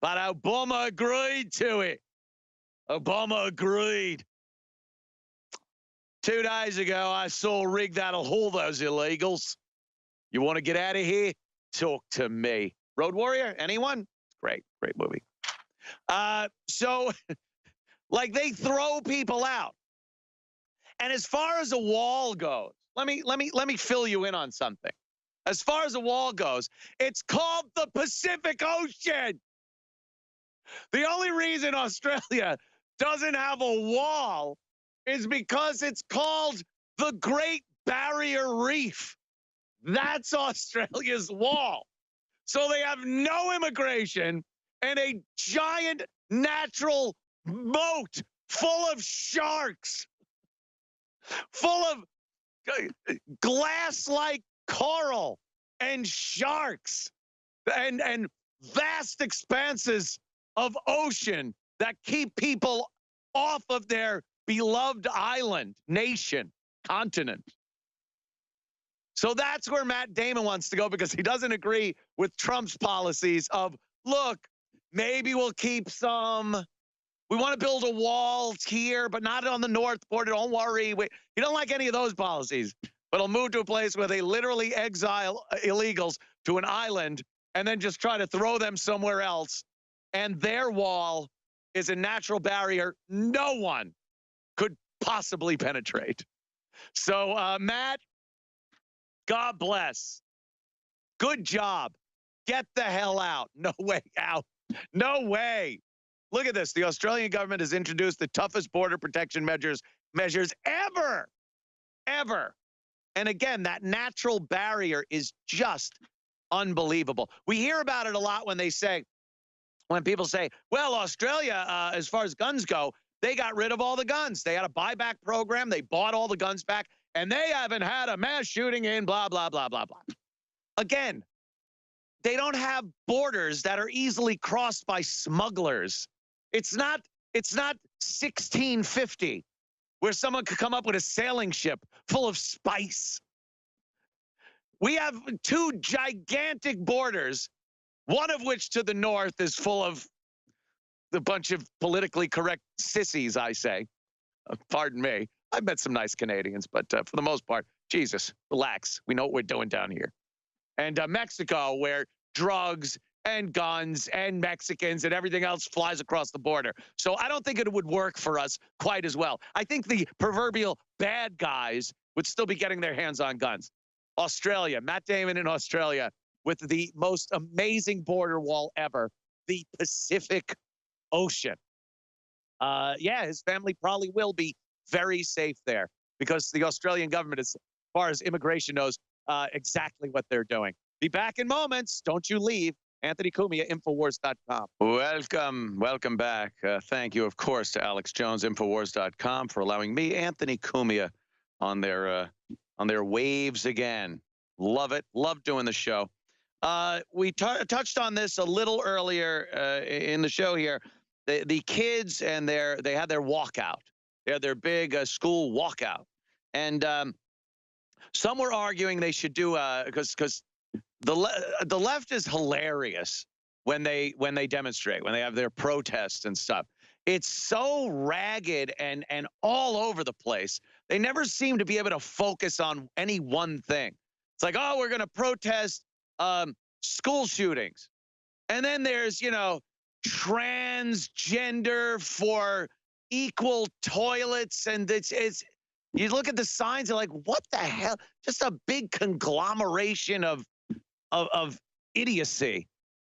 Obama agreed to it. Obama agreed. 2 days ago, I saw a rig that'll hold those illegals. You want to get out of here? Talk to me. Road Warrior, anyone? Great movie. So, like, they throw people out. And as far as a wall goes, let me fill you in on something. As far as a wall goes, it's called the Pacific Ocean. The only reason Australia doesn't have a wall is because it's called the Great Barrier Reef. That's Australia's wall. So they have no immigration and a giant natural moat full of sharks, full of glass-like coral and sharks and vast expanses of ocean that keep people off of their beloved island, nation, continent. So that's where Matt Damon wants to go because he doesn't agree with Trump's policies of, look, maybe we'll keep some. We want to build a wall here, but not on the north border. Don't worry. He don't like any of those policies, but he'll move to a place where they literally exile illegals to an island and then just try to throw them somewhere else. And their wall is a natural barrier no one could possibly penetrate. So, Matt, God bless. Good job. Get the hell out. No way out. No way. Look at this. The Australian government has introduced the toughest border protection measures ever. And again, that natural barrier is just unbelievable. We hear about it a lot when people say, well, Australia, as far as guns go, they got rid of all the guns. They had a buyback program. They bought all the guns back, and they haven't had a mass shooting in blah, blah, blah, blah, blah. Again, they don't have borders that are easily crossed by smugglers. It's not 1650 where someone could come up with a sailing ship full of spice. We have 2 gigantic borders, one of which to the north is full of a bunch of politically correct sissies, I say. Pardon me. I've met some nice Canadians, but for the most part, Jesus, relax. We know what we're doing down here. And Mexico, where drugs and guns and Mexicans and everything else flies across the border. So I don't think it would work for us quite as well. I think the proverbial bad guys would still be getting their hands on guns. Australia, Matt Damon in Australia with the most amazing border wall ever, the Pacific Ocean. Yeah, his family probably will be very safe there because the Australian government, as far as immigration knows, exactly what they're doing. Be back in moments. Don't you leave. Anthony Cumia, Infowars.com. Welcome back. Thank you, of course, to Alex Jones, Infowars.com, for allowing me, Anthony Cumia, on their waves again. Love it. Love doing the show. We touched on this a little earlier in the show here. The kids and they had their walkout. They had their big school walkout, and some were arguing they should do because the left is hilarious. when they demonstrate, when they have their protests and stuff. It's so ragged and all over the place. They never seem to be able to focus on any one thing. It's like, oh, we're going to protest school shootings. And then there's, transgender for equal toilets. And it's you look at the signs, you're like, what the hell? Just a big conglomeration of idiocy.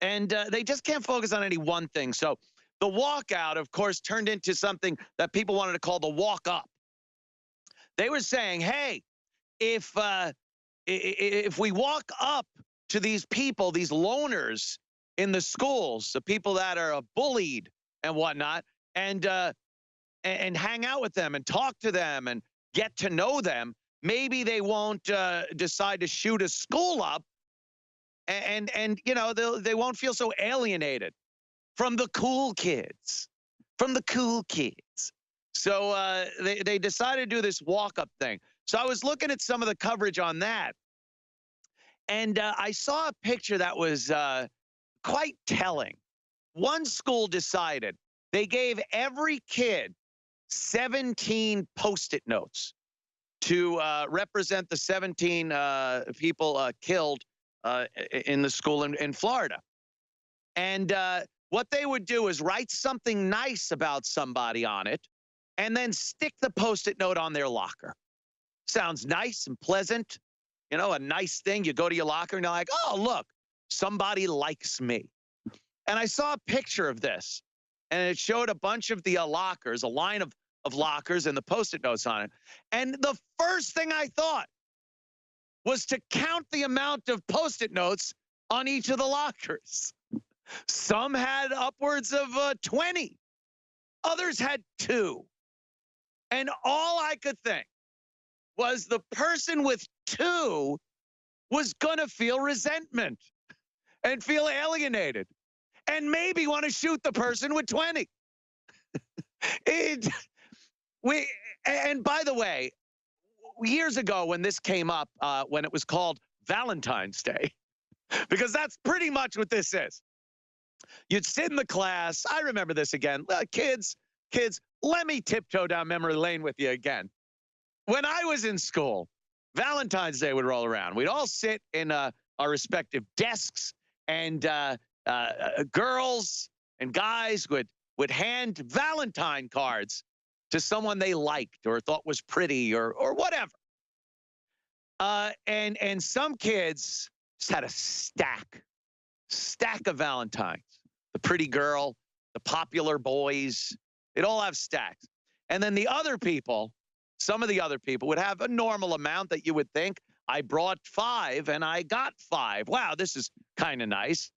And they just can't focus on any one thing. So the walkout, of course, turned into something that people wanted to call the walk up. They were saying, hey, if we walk up to these people, these loners in the schools, the people that are bullied and whatnot, and hang out with them and talk to them and get to know them, maybe they won't decide to shoot a school up, and they won't feel so alienated from the cool kids, So they decided to do this walk-up thing. So I was looking at some of the coverage on that, and I saw a picture that was quite telling. One school decided they gave every kid 17 Post-it notes to represent the 17 people killed in the school in Florida. And what they would do is write something nice about somebody on it and then stick the Post-it note on their locker. Sounds nice and pleasant. A nice thing. You go to your locker and you're like, oh, look, somebody likes me. And I saw a picture of this, and it showed a bunch of the lockers, a line of lockers and the Post-it notes on it. And the first thing I thought was to count the amount of Post-it notes on each of the lockers. Some had upwards of 20. Others had 2. And all I could think was the person with 2 was going to feel resentment and feel alienated and maybe want to shoot the person with 20. And by the way, years ago when this came up, when it was called Valentine's Day, because that's pretty much what this is. You'd sit in the class. I remember this again. Kids, let me tiptoe down memory lane with you again. When I was in school, Valentine's Day would roll around. We'd all sit in our respective desks, and girls and guys would hand Valentine cards to someone they liked or thought was pretty or whatever. And some kids just had a stack of Valentines. The pretty girl, the popular boys, they'd all have stacks. And then the other people, some of the other people would have a normal amount that you would think, I brought 5 and I got 5. Wow, this is kind of nice.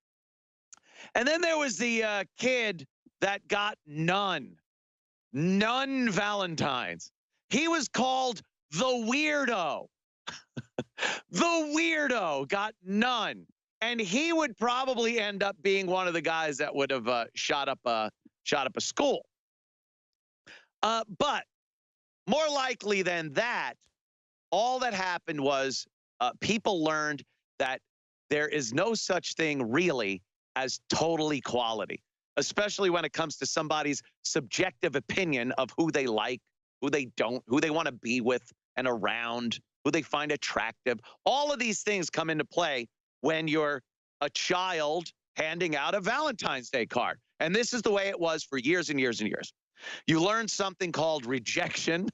And then there was the kid that got none Valentines. He was called the weirdo. The weirdo got none. And he would probably end up being one of the guys that would have shot up a school. But more likely than that, all that happened was people learned that there is no such thing really as total equality, especially when it comes to somebody's subjective opinion of who they like, who they don't, who they want to be with and around, who they find attractive. All of these things come into play when you're a child handing out a Valentine's Day card. And this is the way it was for years and years and years. You learn something called rejection,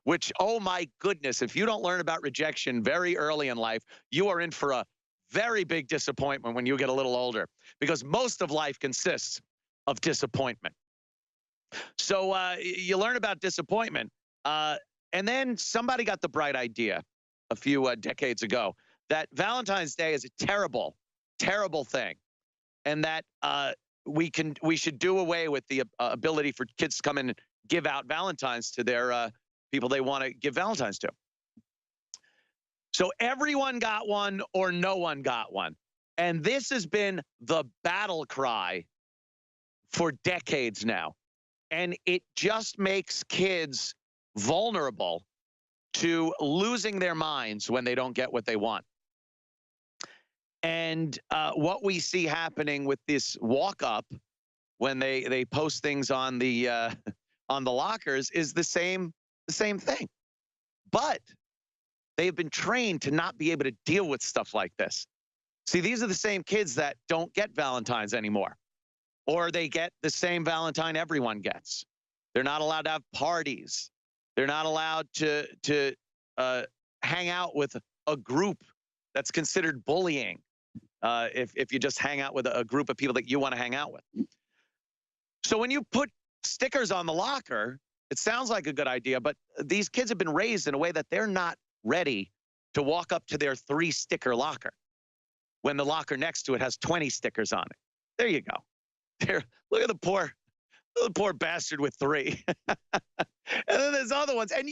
which, oh my goodness, if you don't learn about rejection very early in life, you are in for a very big disappointment when you get a little older, because most of life consists of disappointment. So you learn about disappointment. And then somebody got the bright idea a few decades ago that Valentine's Day is a terrible, terrible thing, and that we should do away with the ability for kids to come in and give out Valentines to their people they want to give Valentines to. So everyone got one or no one got one. And this has been the battle cry for decades now. And it just makes kids vulnerable to losing their minds when they don't get what they want. And what we see happening with this walk-up when they post things on the lockers is the same thing. But they've been trained to not be able to deal with stuff like this. See, these are the same kids that don't get Valentines anymore, or they get the same Valentine everyone gets. They're not allowed to have parties. They're not allowed to hang out with a group that's considered bullying. If you just hang out with a group of people that you want to hang out with. So when you put stickers on the locker, it sounds like a good idea, but these kids have been raised in a way that they're not ready to walk up to their 3-sticker locker when the locker next to it has 20 stickers on it. There you go. There, look at the poor bastard with 3. And then there's other ones, and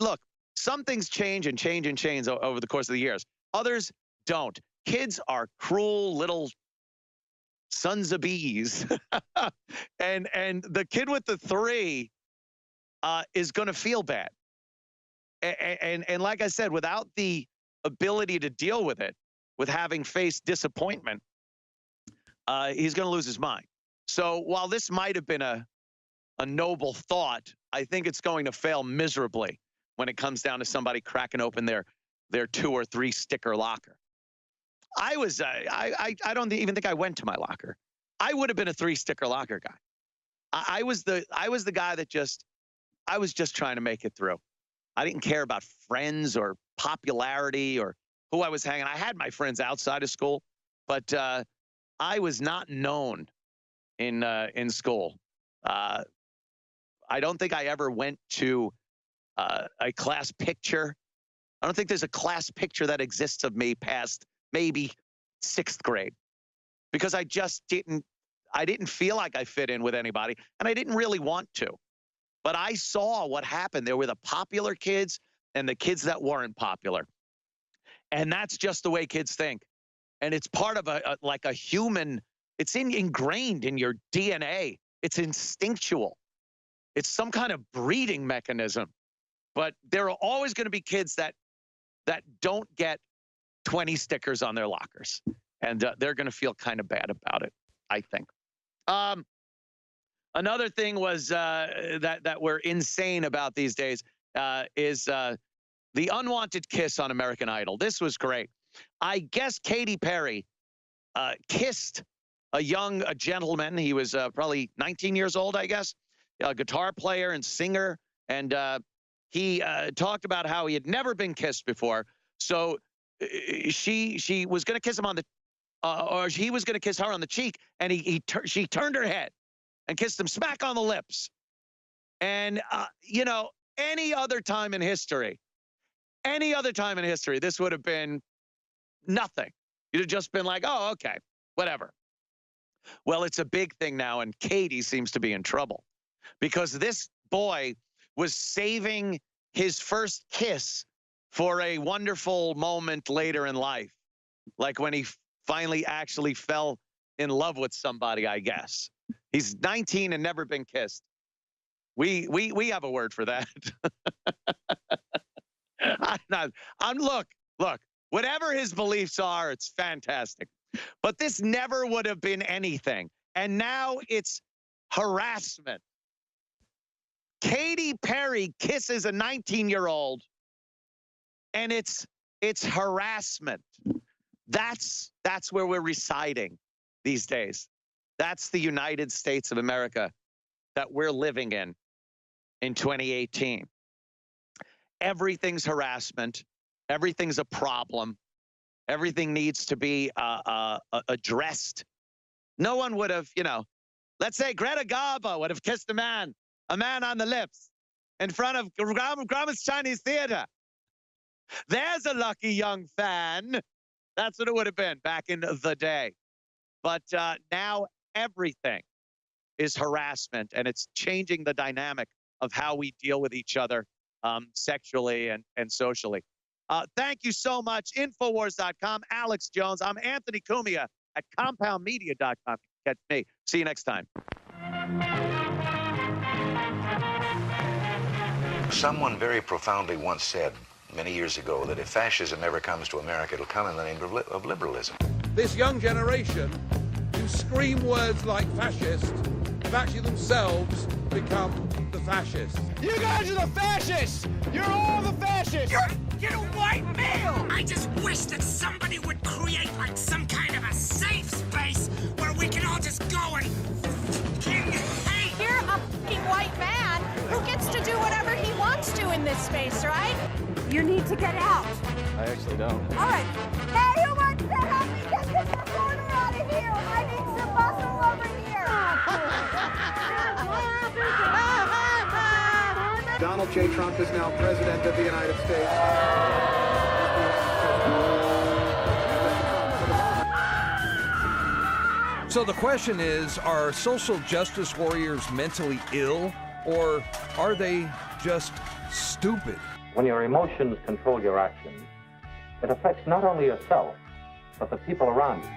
look, some things change over the course of the years. Others don't. Kids are cruel little sons of bees. and the kid with the 3 is going to feel bad. And like I said, without the ability to deal with it, with having faced disappointment, he's going to lose his mind. So while this might have been a noble thought, I think it's going to fail miserably when it comes down to somebody cracking open their 2 or 3 sticker locker. I don't even think I went to my locker. I would have been a 3-sticker locker guy. I was the guy that I was just trying to make it through. I didn't care about friends or popularity or who I was hanging. I had my friends outside of school, but I was not known in school. I don't think I ever went to a class picture. I don't think there's a class picture that exists of me past maybe 6th grade, because I just didn't feel like I fit in with anybody, and I didn't really want to. But I saw what happened. There were the popular kids and the kids that weren't popular. And that's just the way kids think. And it's part of a human, it's ingrained in your DNA. It's instinctual. It's some kind of breeding mechanism. But there are always going to be kids that don't get 20 stickers on their lockers. And they're going to feel kind of bad about it, I think. Another thing was that we're insane about these days is the unwanted kiss on American Idol. This was great. I guess Katy Perry kissed a gentleman. He was probably 19 years old, I guess, a guitar player and singer. And he talked about how he had never been kissed before. So she was going to kiss him on the, or he was going to kiss her on the cheek, and she turned her head and kissed him smack on the lips. And any other time in history, this would have been nothing. You'd have just been like, oh, okay, whatever. Well, it's a big thing now, and Katy seems to be in trouble because this boy was saving his first kiss for a wonderful moment later in life, like when he finally actually fell in love with somebody, I guess. He's 19 and never been kissed. We have a word for that. Look, whatever his beliefs are, it's fantastic. But this never would have been anything. And now it's harassment. Katy Perry kisses a 19-year-old, and it's harassment. That's where we're residing these days. That's the United States of America that we're living in 2018. Everything's harassment. Everything's a problem. Everything needs to be addressed. No one would have, let's say Greta Garbo would have kissed a man on the lips in front of Grauman's Chinese Theater. There's a lucky young fan. That's what it would have been back in the day. But now everything is harassment, and it's changing the dynamic of how we deal with each other sexually and socially. Thank you so much. Infowars.com, Alex Jones. I'm Anthony Cumia at compoundmedia.com. Catch me. See you next time. Someone very profoundly once said, many years ago that if fascism ever comes to America, it'll come in the name of liberalism. This young generation who scream words like fascist have actually themselves become the fascists. You guys are the fascists! You're all the fascists! You're a white male! I just wish that somebody would create like some kind of a safe space where we can all just go and hate. You're a f***ing white man who gets to do whatever he wants to in this space, right? You need to get out. I actually don't. All right. Hey, who wants to help me get this reporter out of here? I need some muscle over here. Donald J. Trump is now president of the United States. So the question is, are social justice warriors mentally ill, or are they just stupid? When your emotions control your actions, it affects not only yourself, but the people around you.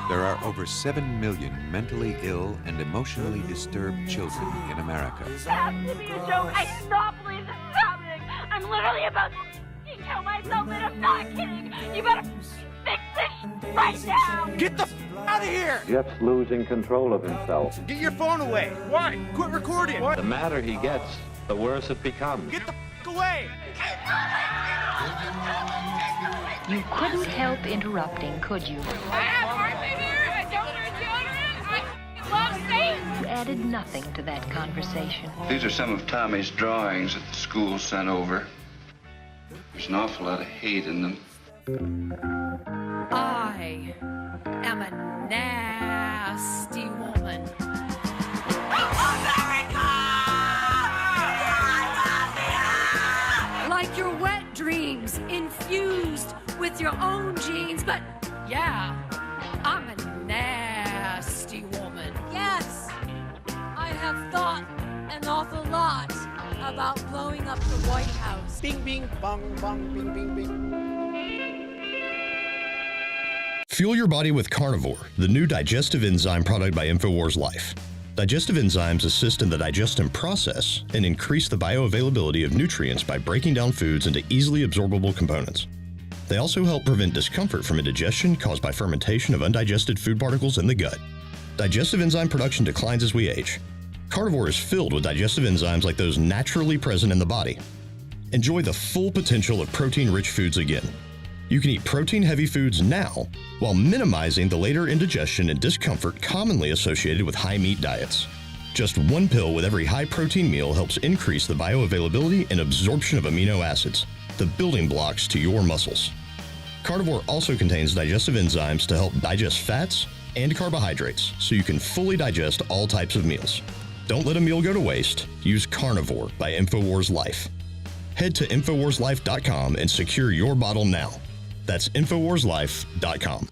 There are over 7 million mentally ill and emotionally disturbed children in America. It has to be a joke. I cannot believe this is happening. I'm literally about to kill myself, and I'm not kidding. You better fix this right now. Get the out of here! Jeff's losing control of himself. Get your phone away. What? Quit recording. What? The madder he gets, the worse it becomes. Get the away! You couldn't help interrupting, could you? I have Martha here. I don't know children. I love Satan. You added nothing to that conversation. These are some of Tommy's drawings that the school sent over. There's an awful lot of hate in them. I am a nasty woman. Like your wet dreams infused with your own genes, but yeah, I'm a nasty woman. Yes, I have thought an awful lot about blowing up the White House. Bing, bing, bong, bong, bing, bing, bing. Fuel your body with Carnivore, the new digestive enzyme product by InfoWars Life. Digestive enzymes assist in the digestion process and increase the bioavailability of nutrients by breaking down foods into easily absorbable components. They also help prevent discomfort from indigestion caused by fermentation of undigested food particles in the gut. Digestive enzyme production declines as we age. Carnivore is filled with digestive enzymes like those naturally present in the body. Enjoy the full potential of protein-rich foods again. You can eat protein-heavy foods now while minimizing the later indigestion and discomfort commonly associated with high-meat diets. Just one pill with every high-protein meal helps increase the bioavailability and absorption of amino acids, the building blocks to your muscles. Carnivore also contains digestive enzymes to help digest fats and carbohydrates so you can fully digest all types of meals. Don't let a meal go to waste. Use Carnivore by InfoWars Life. Head to InfoWarsLife.com and secure your bottle now. That's InfoWarsLife.com.